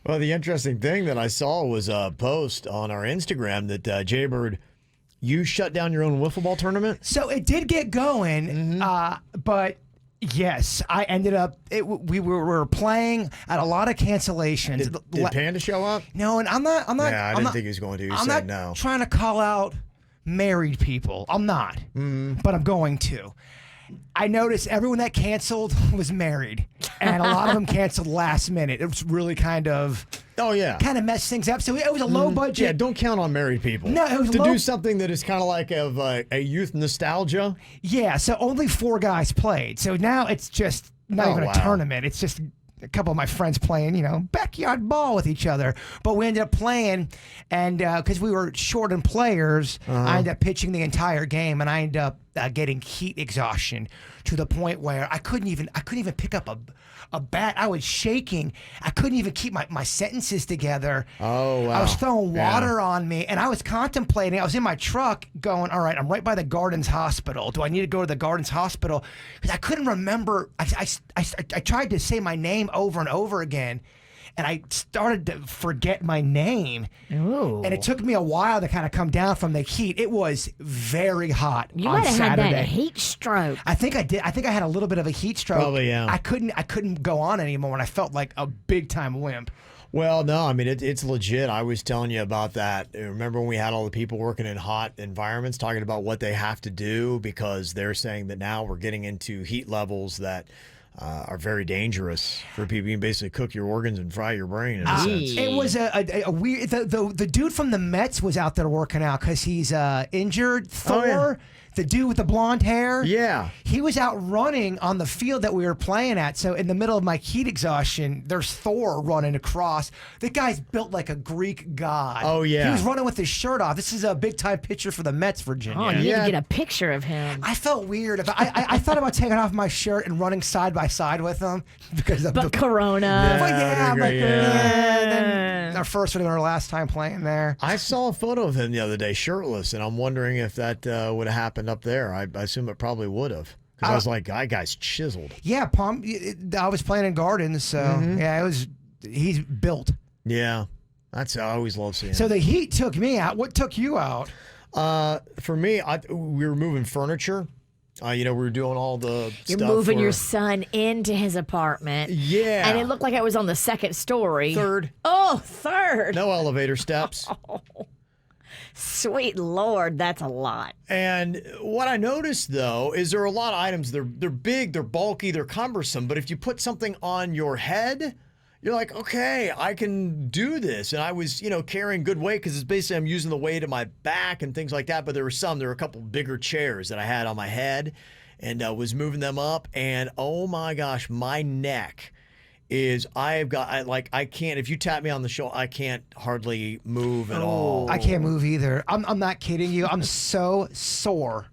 Well, the interesting thing that I saw was a post on our Instagram that Jaybird, you shut down your own wiffle ball tournament? So it did get going, but yes, I ended up. We were playing at a lot of cancellations. Did Panda show up? No, and I'm not. Yeah, I didn't think he was going to. He I'm said not no. trying to call out married people. I'm not, but I'm going to. I noticed everyone that canceled was married, and a lot of them canceled last minute. It was really kind of messed things up. So it was a low budget. Yeah, don't count on married people. No, it was to low. do something that is kind of like of a youth nostalgia. Yeah, so only 4 guys played. So now it's just not even a tournament. It's just a couple of my friends playing, backyard ball with each other. But we ended up playing, and because we were short in players, I ended up pitching the entire game, and I ended up getting heat exhaustion to the point where I couldn't even pick up a bat. I was shaking. I couldn't even keep my sentences together. Oh, wow. I was throwing water on me, and I was contemplating. I was in my truck going, all right, I'm right by the Gardens Hospital. Do I need to go to the Gardens Hospital? Because I couldn't remember. I tried to say my name over and over again, and I started to forget my name. Ooh. And it took me a while to kind of come down from the heat. It was very hot You on might have Saturday. had that heat stroke. I think I did. I think I had a little bit of a heat stroke. Probably, yeah. I couldn't go on anymore, and I felt like a big time wimp. Well, no, I mean, it's legit. I was telling you about that. Remember when we had all the people working in hot environments talking about what they have to do because they're saying that now we're getting into heat levels that are very dangerous for people. You can basically cook your organs and fry your brain in a sense. It was a weird. The dude from the Mets was out there working out because he's injured. Thor, the dude with the blonde hair. Yeah. He was out running on the field that we were playing at. So in the middle of my heat exhaustion, there's Thor running across. The guy's built like a Greek god. Oh, yeah. He was running with his shirt off. This is a big time picture for the Mets, Virginia. Oh, you need to get a picture of him. I felt weird. I thought about taking off my shirt and running side by side with him because of the Corona. But yeah, I'm like, yeah. then our first and our last time playing there. I saw a photo of him the other day shirtless, and I'm wondering if that would have happened up there. I assume it probably would have. Because I was like, that guy's chiseled. Yeah, Palm. I was playing in gardens, so yeah, it was. He's built. Yeah, I always love seeing. So the heat took me out. What took you out? For me, we were moving furniture. We were doing all the You're stuff moving for- your son into his apartment. Yeah. And it looked like it was on the second story. Third. Oh, third. No elevator steps. Sweet Lord, that's a lot. And what I noticed, though, is there are a lot of items. They're big, they're bulky, they're cumbersome. But if you put something on your head, you're like, okay, I can do this. And I was, carrying good weight because it's basically I'm using the weight of my back and things like that. But there were a couple bigger chairs that I had on my head and was moving them up. And oh my gosh, my neck is I can't, if you tap me on the shoulder, I can't hardly move at all. I can't move either. I'm not kidding you. I'm so sore.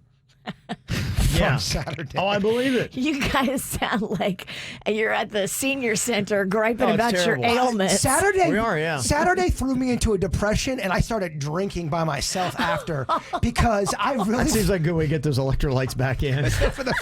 Yeah. Saturday. Oh, I believe it. You guys sound like you're at the senior center griping Oh, it's about your terrible. ailments. Saturday, We are, yeah. Saturday threw me into a depression, and I started drinking by myself after because I really That seems like a good way to get those electrolytes back in. for the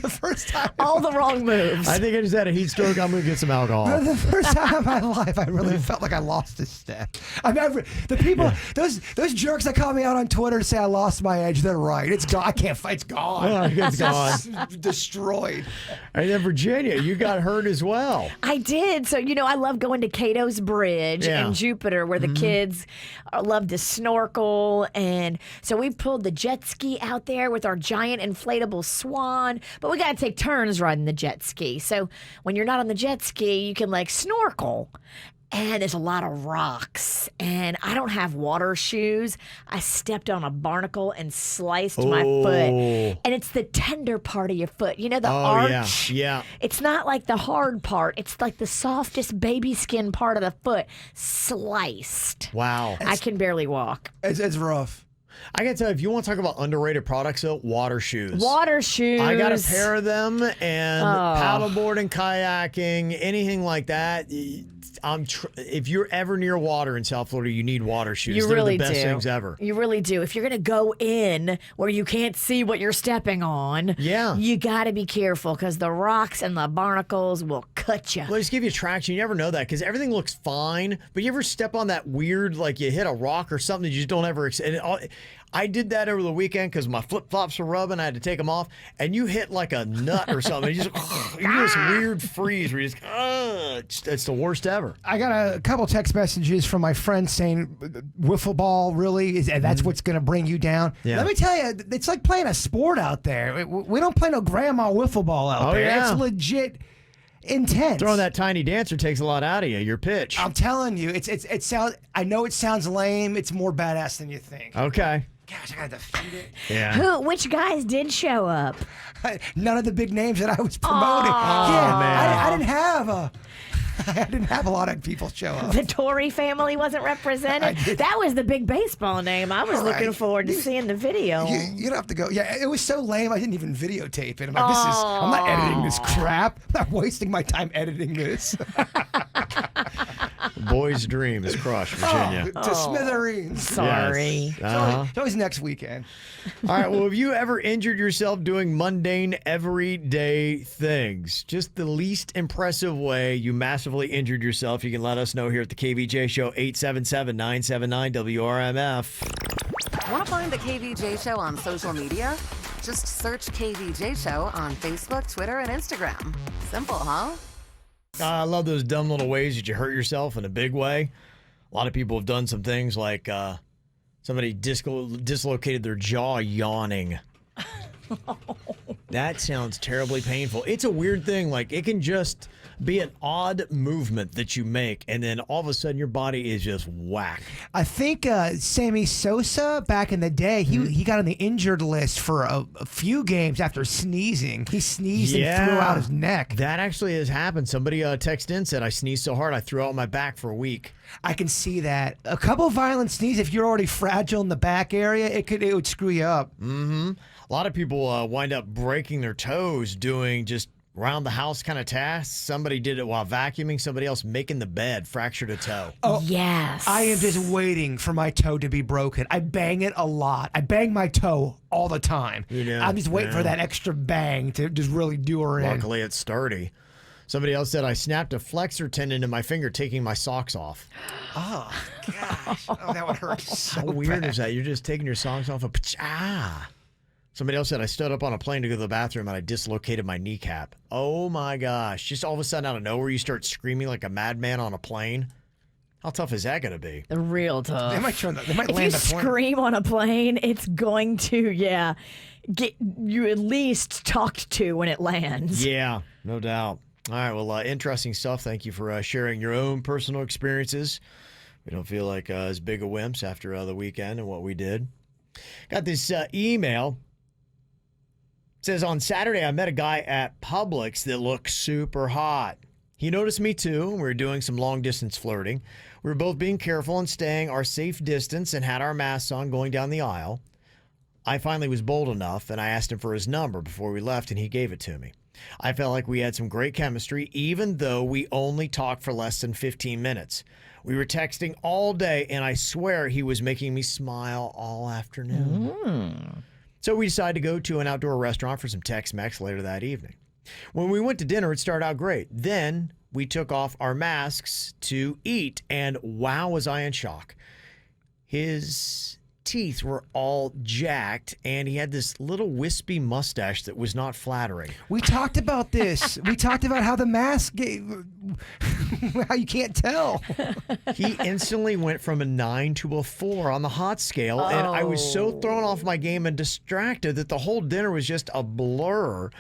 first time. All the wrong moves. I think I just had a heat stroke. I'm going to get some alcohol. For the first time in my life, I really felt like I lost a step. I mean, the people, those jerks that call me out on Twitter and say I lost my edge, they're right. It's gone. I can't fight. It's gone. Oh, it's gone. Destroyed. And then Virginia, you got hurt as well. I did. So, I love going to Cato's Bridge in Jupiter where the kids love to snorkel. And so we pulled the jet ski out there with our giant inflatable swan. But we got to take turns riding the jet ski. So when you're not on the jet ski, you can snorkel. And there's a lot of rocks. And I don't have water shoes. I stepped on a barnacle and sliced my foot. And it's the tender part of your foot. The arch? Yeah. It's not like the hard part. It's like the softest baby skin part of the foot sliced. Wow. I can barely walk. It's rough. I got to tell you, if you want to talk about underrated products, though, water shoes. Water shoes. I got a pair of them, and paddleboarding, kayaking, anything like that. If you're ever near water in South Florida, you need water shoes. You They're really the best do. things ever. You really do. If you're going to go in where you can't see what you're stepping on, you got to be careful because the rocks and the barnacles will cut you. Well, they just give you traction. You never know that because everything looks fine. But you ever step on that weird, like you hit a rock or something that you just don't ever. I did that over the weekend because my flip flops were rubbing. I had to take them off, and you hit like a nut or something. You get this weird freeze where you just, it's the worst ever. I got a couple text messages from my friends saying, "Wiffle ball really that's what's going to bring you down." Yeah. Let me tell you, it's like playing a sport out there. We don't play no grandma wiffle ball out there. Yeah. It's legit intense. Throwing that tiny dancer takes a lot out of you. Your pitch. I'm telling you, it sounds. I know it sounds lame. It's more badass than you think. Okay. Gosh, I gotta defeat it. Yeah. Which guys did show up? None of the big names that I was promoting. man. I didn't have a lot of people show up. The Tory family wasn't represented. That was the big baseball name. I was looking forward to seeing the video. You don't have to go. Yeah, it was so lame. I didn't even videotape it. I'm like, I'm not editing this crap. I'm not wasting my time editing this. Boy's dream is crushed, Virginia. To smithereens. Sorry. Yes. It's always next weekend. All right. Well, have you ever injured yourself doing mundane, everyday things? Just the least impressive way you massively injured yourself. You can let us know here at the KVJ Show, 877-979-WRMF. Want to find the KVJ Show on social media? Just search KVJ Show on Facebook, Twitter, and Instagram. Simple, huh? I love those dumb little ways that you hurt yourself in a big way. A lot of people have done some things like somebody dislocated their jaw yawning. That sounds terribly painful. It's a weird thing. Like, it can just be an odd movement that you make, and then all of a sudden your body is just whack. I think Sammy Sosa, back in the day, he got on the injured list for a few games after sneezing. He sneezed and threw out his neck. That actually has happened. Somebody texted in, said, I sneezed so hard I threw out my back for a week. I can see that. A couple violent sneezes, if you're already fragile in the back area, it would screw you up. Mm-hmm. A lot of people wind up breaking their toes doing just around the house kind of tasks. Somebody did it while vacuuming. Somebody else making the bed, fractured a toe. Oh, yes. I am just waiting for my toe to be broken. I bang it a lot. I bang my toe all the time. I'm just waiting for that extra bang to just really do her in. Luckily, it's sturdy. Somebody else said, I snapped a flexor tendon in my finger taking my socks off. Oh, gosh. Oh, that would hurt so How weird bad. is that? You're just taking your socks off. Somebody else said, I stood up on a plane to go to the bathroom and I dislocated my kneecap. Oh my gosh. Just all of a sudden out of nowhere, you start screaming like a madman on a plane. How tough is that going to be? Real tough. They might if land you the plane. scream on a plane, it's going to, get you at least talked to when it lands. Yeah, no doubt. All right, well, interesting stuff. Thank you for sharing your own personal experiences. We don't feel like as big a wimps after the weekend and what we did. Got this email. It says, on Saturday, I met a guy at Publix that looked super hot. He noticed me too, and we were doing some long-distance flirting. We were both being careful and staying our safe distance and had our masks on going down the aisle. I finally was bold enough, and I asked him for his number before we left, and he gave it to me. I felt like we had some great chemistry, even though we only talked for less than 15 minutes. We were texting all day, and I swear he was making me smile all afternoon. So we decided to go to an outdoor restaurant for some Tex-Mex later that evening. When we went to dinner, it started out great. Then we took off our masks to eat, and wow, was I in shock. His teeth were all jacked, and he had this little wispy mustache that was not flattering. We talked about this. We talked about how the mask, how you can't tell. He instantly went from a 9 to a 4 on the hot scale, and I was so thrown off my game and distracted that the whole dinner was just a blur.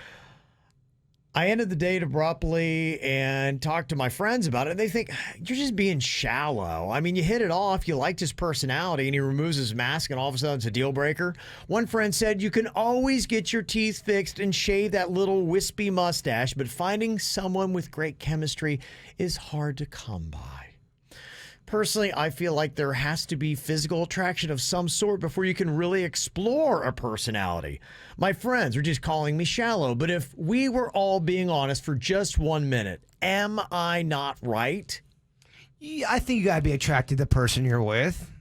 I ended the date abruptly and talked to my friends about it, and they think, you're just being shallow. I mean, you hit it off, you liked his personality, and he removes his mask, and all of a sudden it's a deal breaker. One friend said, you can always get your teeth fixed and shave that little wispy mustache, but finding someone with great chemistry is hard to come by. Personally, I feel like there has to be physical attraction of some sort before you can really explore a personality. My friends are just calling me shallow, but if we were all being honest for just 1 minute, am I not right? Yeah, I think you gotta be attracted to the person you're with.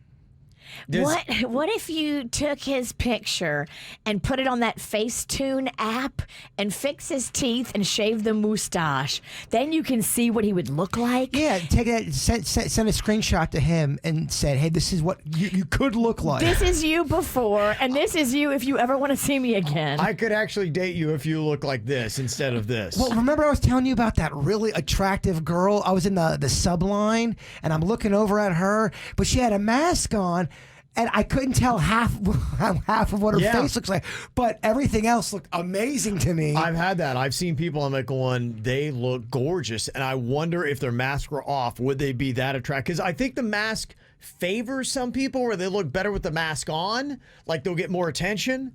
What if you took his picture and put it on that Facetune app and fix his teeth and shave the mustache? Then you can see what he would look like. Yeah, take that, send a screenshot to him and said, hey, this is what you could look like. This is you before, and this is you if you ever want to see me again. I could actually date you if you look like this instead of this. Well, remember I was telling you about that really attractive girl? I was in the subline, and I'm looking over at her, but she had a mask on, and I couldn't tell half of what her face looks like, but everything else looked amazing to me. I've had that. I've seen people, I'm like going, they look gorgeous, and I wonder if their masks were off, would they be that attractive? Because I think the mask favors some people where they look better with the mask on, like they'll get more attention.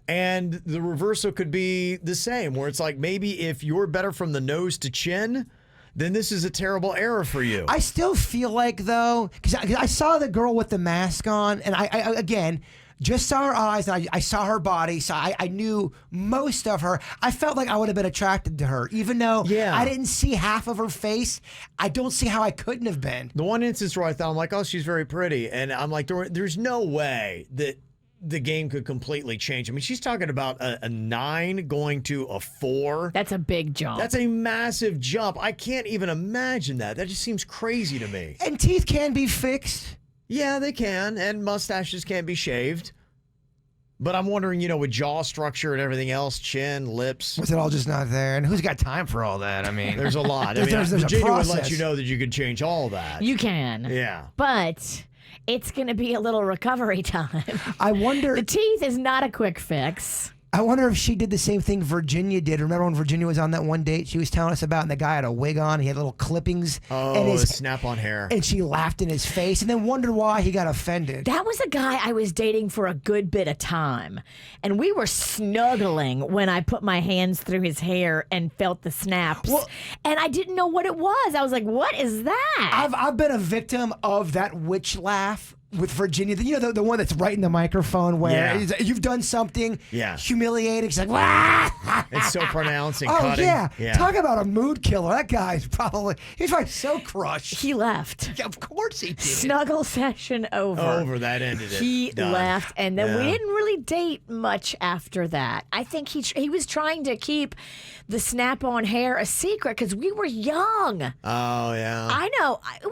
And the reversal could be the same, where it's like maybe if you're better from the nose to chin, then this is a terrible era for you. I still feel like, though, because I saw the girl with the mask on, and I again, just saw her eyes, and I saw her body, so I knew most of her. I felt like I would have been attracted to her, even though I didn't see half of her face. I don't see how I couldn't have been. The one instance where I thought, I'm like, oh, she's very pretty, and I'm like, there's no way that the game could completely change. I mean, she's talking about a 9 going to a 4. That's a big jump. That's a massive jump. I can't even imagine that. That just seems crazy to me. And teeth can be fixed. Yeah, they can, and mustaches can be shaved. But I'm wondering, with jaw structure and everything else, chin, lips. Was it all just not there? And who's got time for all that? I mean, there's a lot. there's Virginia a would process. let you know that you could change all that. You can. Yeah. But it's going to be a little recovery time. I wonder. The teeth is not a quick fix. I wonder if she did the same thing Virginia did. Remember when Virginia was on that one date she was telling us about, and the guy had a wig on, he had little clippings and his snap-on hair. And she laughed in his face and then wondered why he got offended. That was a guy I was dating for a good bit of time. And we were snuggling when I put my hands through his hair and felt the snaps. Well, and I didn't know what it was. I was like, what is that? I've been a victim of that witch laugh with Virginia, you know, the one that's right in the microphone where you've done something humiliating. She's like, "Wah!" It's so pronounced and oh, cutting. Yeah. Talk about a mood killer. That guy's he's probably so crushed. He left. Yeah, of course he did. Snuggle session over. That ended it. He Done. left, and then we didn't really date much after that. I think he was trying to keep the snap-on hair a secret because we were young. Oh, yeah. I know. It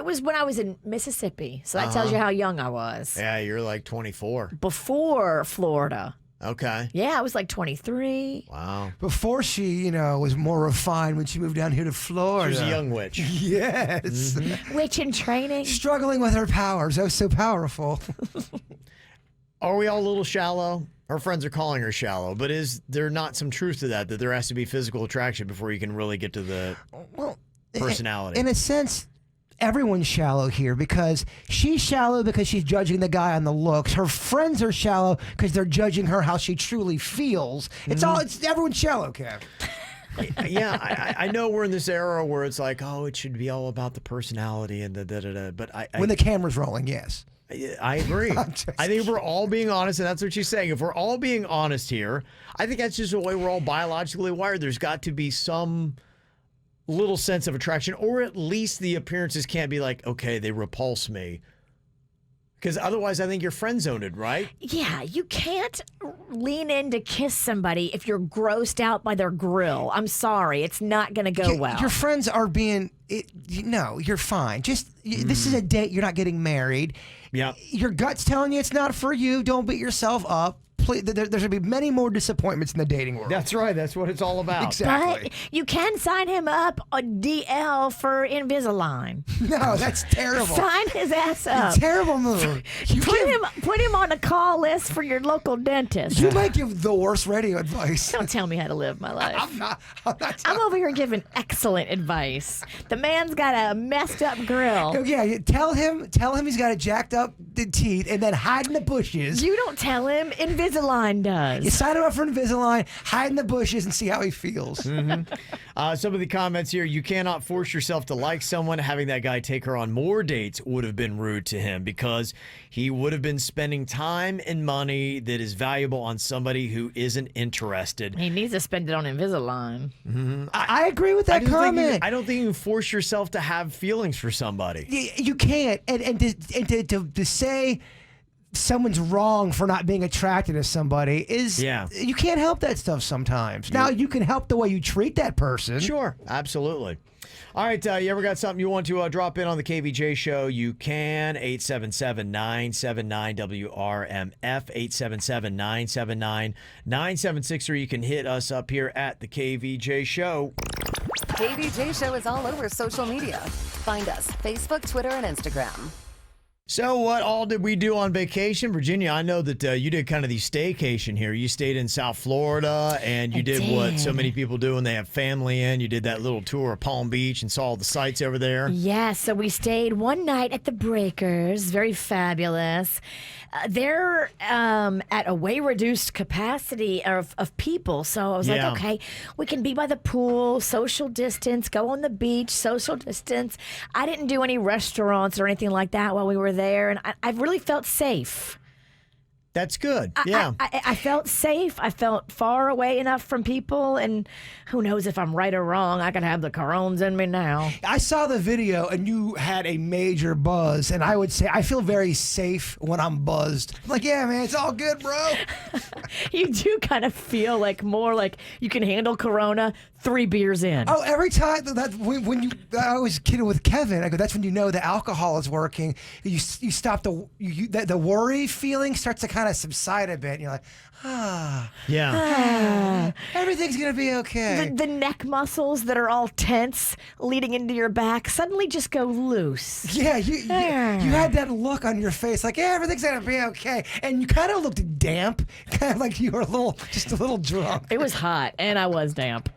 was when I was in Mississippi, so that tells you how young I was. Yeah, you're like 24. Before Florida. Okay. Yeah, I was like 23. Wow. Before she, was more refined when she moved down here to Florida. She was a young witch. Yes. Witch in training. Struggling with her powers. Oh, so powerful. Are we all a little shallow? Her friends are calling her shallow, but is there not some truth to that there has to be physical attraction before you can really get to the personality? In a sense, everyone's shallow here because she's shallow because she's judging the guy on the looks. Her friends are shallow because they're judging her how she truly feels. It's everyone's shallow, Kev. Yeah, I know we're in this era where it's like, oh, it should be all about the personality and the da-da-da, but when the camera's rolling, yes. I agree. I think if we're all being honest, and that's what she's saying, if we're all being honest here, I think that's just the way we're all biologically wired. There's got to be some little sense of attraction, or at least the appearances can't be like, okay, they repulse me. Because otherwise, I think you're friend-zoned, right? Yeah, you can't lean in to kiss somebody if you're grossed out by their grill. I'm sorry, it's not going to go well. Your friends are being, no, you're fine. Just, this is a date, you're not getting married. Yeah. Your gut's telling you it's not for you. Don't beat yourself up. Please, there's going to be many more disappointments in the dating world. That's right. That's what it's all about. Exactly. But you can sign him up on DL for Invisalign. No, that's terrible. Sign his ass up. Terrible move. Put him on a call list for your local dentist. You might give the worst radio advice. Don't tell me how to live my life. I'm not I'm over here giving excellent advice. The man's got a messed up grill. Yeah, tell him he's got a jacked up teeth and then hide in the bushes. You don't tell him. Invisalign does. You sign him up for Invisalign, hide in the bushes, and see how he feels. Some of the comments here: you cannot force yourself to like someone. Having that guy take her on more dates would have been rude to him because he would have been spending time and money that is valuable on somebody who isn't interested. He needs to spend it on Invisalign. I agree with that comment. I don't think you can force yourself to have feelings for somebody. You can't, and to say someone's wrong for not being attracted to somebody is you can't help that stuff sometimes. Now you can help the way you treat that person. Sure, absolutely. All right, you ever got something you want to drop in on the KVJ show? You can, 877-979-WRMF, 877-979-9763. You can hit us up here at the KVJ show. KVJ Show is all over social media. Find us Facebook, Twitter, and Instagram. So what all did we do on vacation? Virginia, I know that you did kind of the staycation here. You stayed in South Florida, and you did what so many people do when they have family in. You did that little tour of Palm Beach and saw all the sights over there. Yeah, so we stayed one night at the Breakers. Very fabulous. They're at a way reduced capacity of people. So I was like, okay, we can be by the pool, social distance, go on the beach, social distance. I didn't do any restaurants or anything like that while we were there, and I really felt safe. That's good. I felt safe. I felt far away enough from people, and who knows if I'm right or wrong. I could have the corones in me now. I saw the video, and you had a major buzz, and I would say I feel very safe when I'm buzzed. I'm like, yeah, man, it's all good, bro. You do kind of feel like more like you can handle Corona 3 beers in. Oh, every time I was kidding with Kevin. I go, that's when you know the alcohol is working. You stop the worry feeling starts to kind of subside a bit. And you're like, everything's gonna be okay. The neck muscles that are all tense leading into your back suddenly just go loose. Yeah, you had that look on your face like, yeah, everything's gonna be okay, and you kind of looked damp, kind of like you were just a little drunk. It was hot, and I was damp.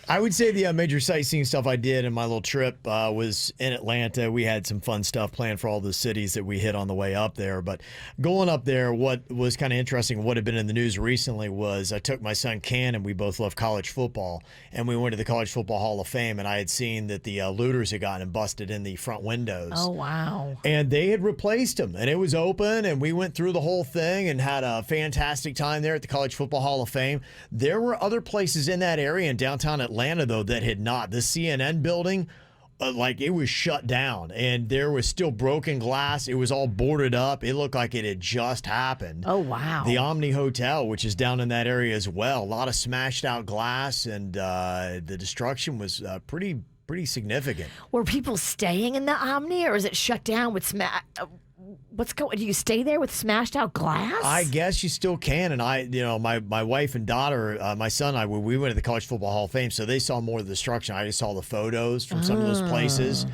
I would say the major sightseeing stuff I did in my little trip was in Atlanta. We had some fun stuff planned for all the cities that we hit on the way up there. But going up there, what was kind of interesting, what had been in the news recently was I took my son Ken, and we both love college football, and we went to the College Football Hall of Fame, and I had seen that the looters had gotten busted in the front windows. Oh, wow. And they had replaced them, and it was open, and we went through the whole thing and had a fantastic time there at the College Football Hall of Fame. There were other places in that area in downtown Atlanta, though, that had not. The CNN building, like, it was shut down, and there was still broken glass. It was all boarded up. It looked like it had just happened. Oh, wow. The Omni Hotel, which is down in that area as well, a lot of smashed out glass, and the destruction was pretty significant. Were people staying in the Omni, or is it shut down with do you stay there with smashed out glass? I guess you still can. And my wife and daughter, my son and I, we went to the College Football Hall of Fame, so they saw more of the destruction. I just saw the photos from some of those places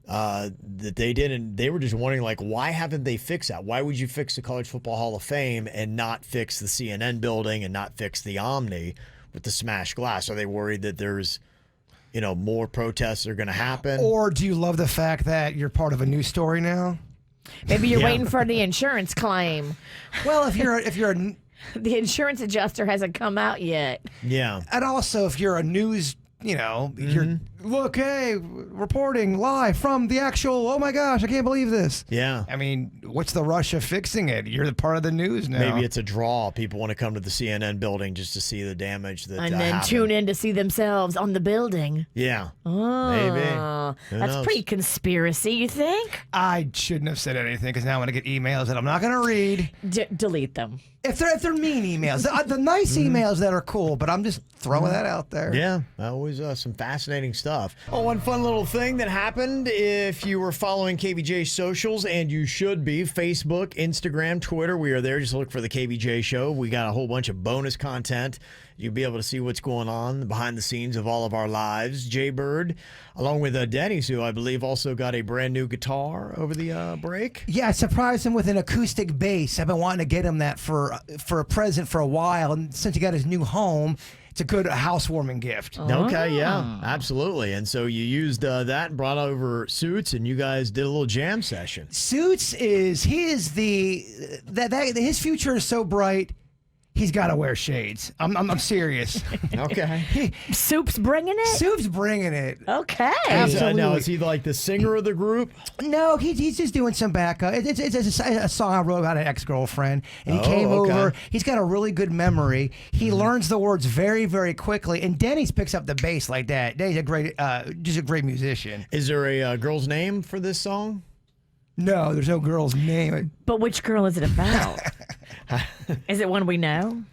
that they did, and they were just wondering, like, why haven't they fixed that? Why would you fix the College Football Hall of Fame and not fix the CNN building and not fix the Omni with the smashed glass? Are they worried that there's more protests are going to happen? Or do you love the fact that you're part of a news story now? Maybe you're waiting for the insurance claim. Well, if you're the insurance adjuster hasn't come out yet. Yeah. And also, if you're a news, you're look, hey, reporting live from the actual. Oh my gosh, I can't believe this. Yeah. I mean, what's the rush of fixing it? You're the part of the news now. Maybe it's a draw. People want to come to the CNN building just to see the damage that and then happened. tune in to see themselves on the building. Yeah. Oh, maybe. Who that's knows? pretty conspiracy, you think? I shouldn't have said anything because now I'm going to get emails that I'm not going to read. Delete them. If they're mean emails, the nice emails that are cool, but I'm just throwing that out there. Yeah, always some fascinating stuff. Oh, one fun little thing that happened if you were following KVJ socials, and you should be, Facebook, Instagram, Twitter, we are there. Just look for the KVJ Show. We got a whole bunch of bonus content. You'll be able to see what's going on behind the scenes of all of our lives. Jay Bird, along with Denny's, who I believe also got a brand new guitar over the break. Yeah, I surprised him with an acoustic bass. I've been wanting to get him that for a present for a while, and since he got his new home, it's a good housewarming gift. Okay, yeah, absolutely. And so you used that and brought over Suits, and you guys did a little jam session. Suits his future is so bright. He's got to wear shades. I'm serious. Okay. Soup's bringing it? Soup's bringing it. Okay. Absolutely. Now, is he like the singer of the group? No, he's just doing some backup. It's a song I wrote about an ex-girlfriend, and he came over. He's got a really good memory. He learns the words very, very quickly, and Denny's picks up the bass like that. Denny's just a great musician. Is there a girl's name for this song? No, there's no girl's name. But which girl is it about? Is it one we know?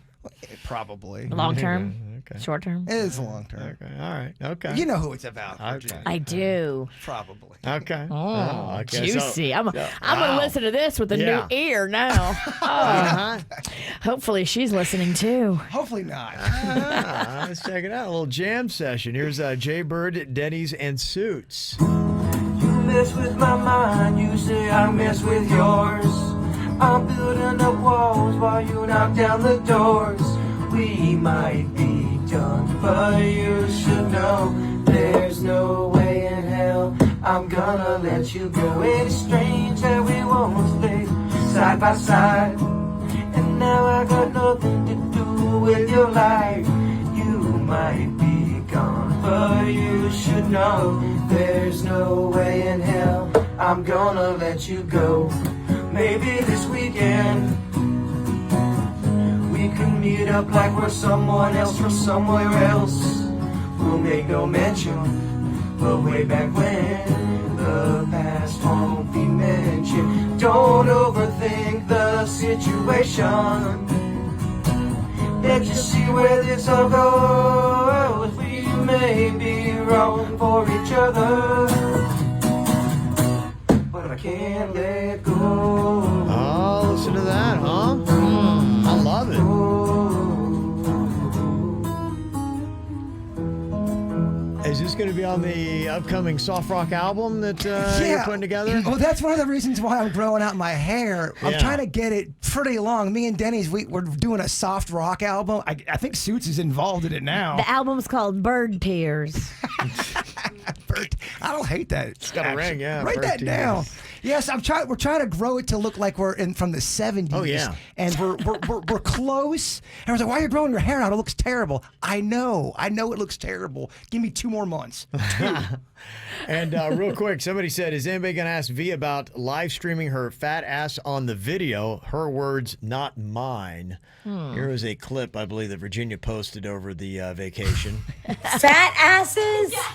Probably. Long term? Okay. Short term? It is long term. Okay. All right. Okay. You know who it's about. Okay. I do. Probably. Okay. Oh, okay. juicy. I'm going to listen to this with a new ear now. Hopefully she's listening too. Hopefully not. Let's check it out. A little jam session. Here's Jay Bird, Denny's, and Suits. You mess with my mind, you say I mess with yours. I'm building up walls while you knock down the doors. We might be done, but you should know there's no way in hell I'm gonna let you go. It's strange that we won't stay side by side, and now I got nothing to do with your life. You might be gone, but you should know there's no way in hell I'm gonna let you go. Maybe this weekend we can meet up like we're someone else from somewhere else. We'll make no mention of way back when. The past won't be mentioned. Don't overthink the situation. Let's just see where this all goes. We may be wrong for each other, but I can't let go. Oh, listen to that, huh? I love it. Is this going to be on the upcoming soft rock album that you're putting together? Well, that's one of the reasons why I'm growing out my hair. I'm trying to get it pretty long. Me and Denny's, we're doing a soft rock album. I think Suits is involved in it now. The album's called Bird Tears. I don't hate that. It's got a ring, yeah. Write Bird that Tears. down. Yes, we're trying to grow it to look like we're from the 70s. Oh, yeah. And we're close. And I was like, why are you growing your hair out? It looks terrible. I know it looks terrible. Give me 2 more months. 2. And real quick, somebody said, is anybody going to ask V about live streaming her fat ass on the video? Her words, not mine. Here was a clip, I believe, that Virginia posted over the vacation. Fat asses? Yes.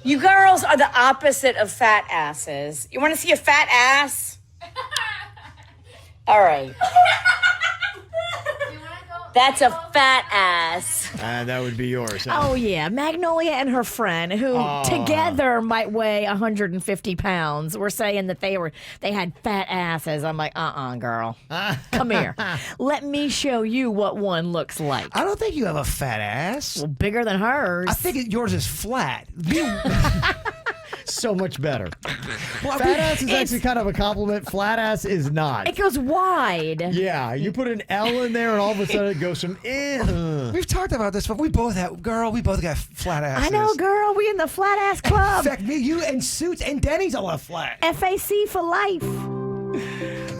You girls are the opposite of fat asses. You want to see a fat ass? All right. That's a fat ass. That would be yours. Huh? Oh, yeah. Magnolia and her friend, who together might weigh 150 pounds, were saying that they had fat asses. I'm like, girl. Come here. Let me show you what one looks like. I don't think you have a fat ass. Well, bigger than hers. I think yours is flat. So much better. Well, fat ass is actually kind of a compliment. Flat ass is not. It goes wide. Yeah, you put an L in there and all of a sudden it goes from We've talked about this, but we both got flat asses. I know, girl. We in the flat ass club. In fact, me, you, and Suits and Denny's all have flat. FAC for life.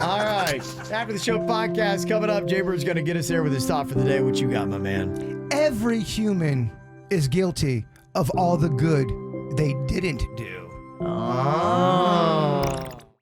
All right. After the show podcast coming up, Jaybird's going to get us there with his thought for the day. What you got, my man? Every human is guilty of all the good they didn't do. Oh.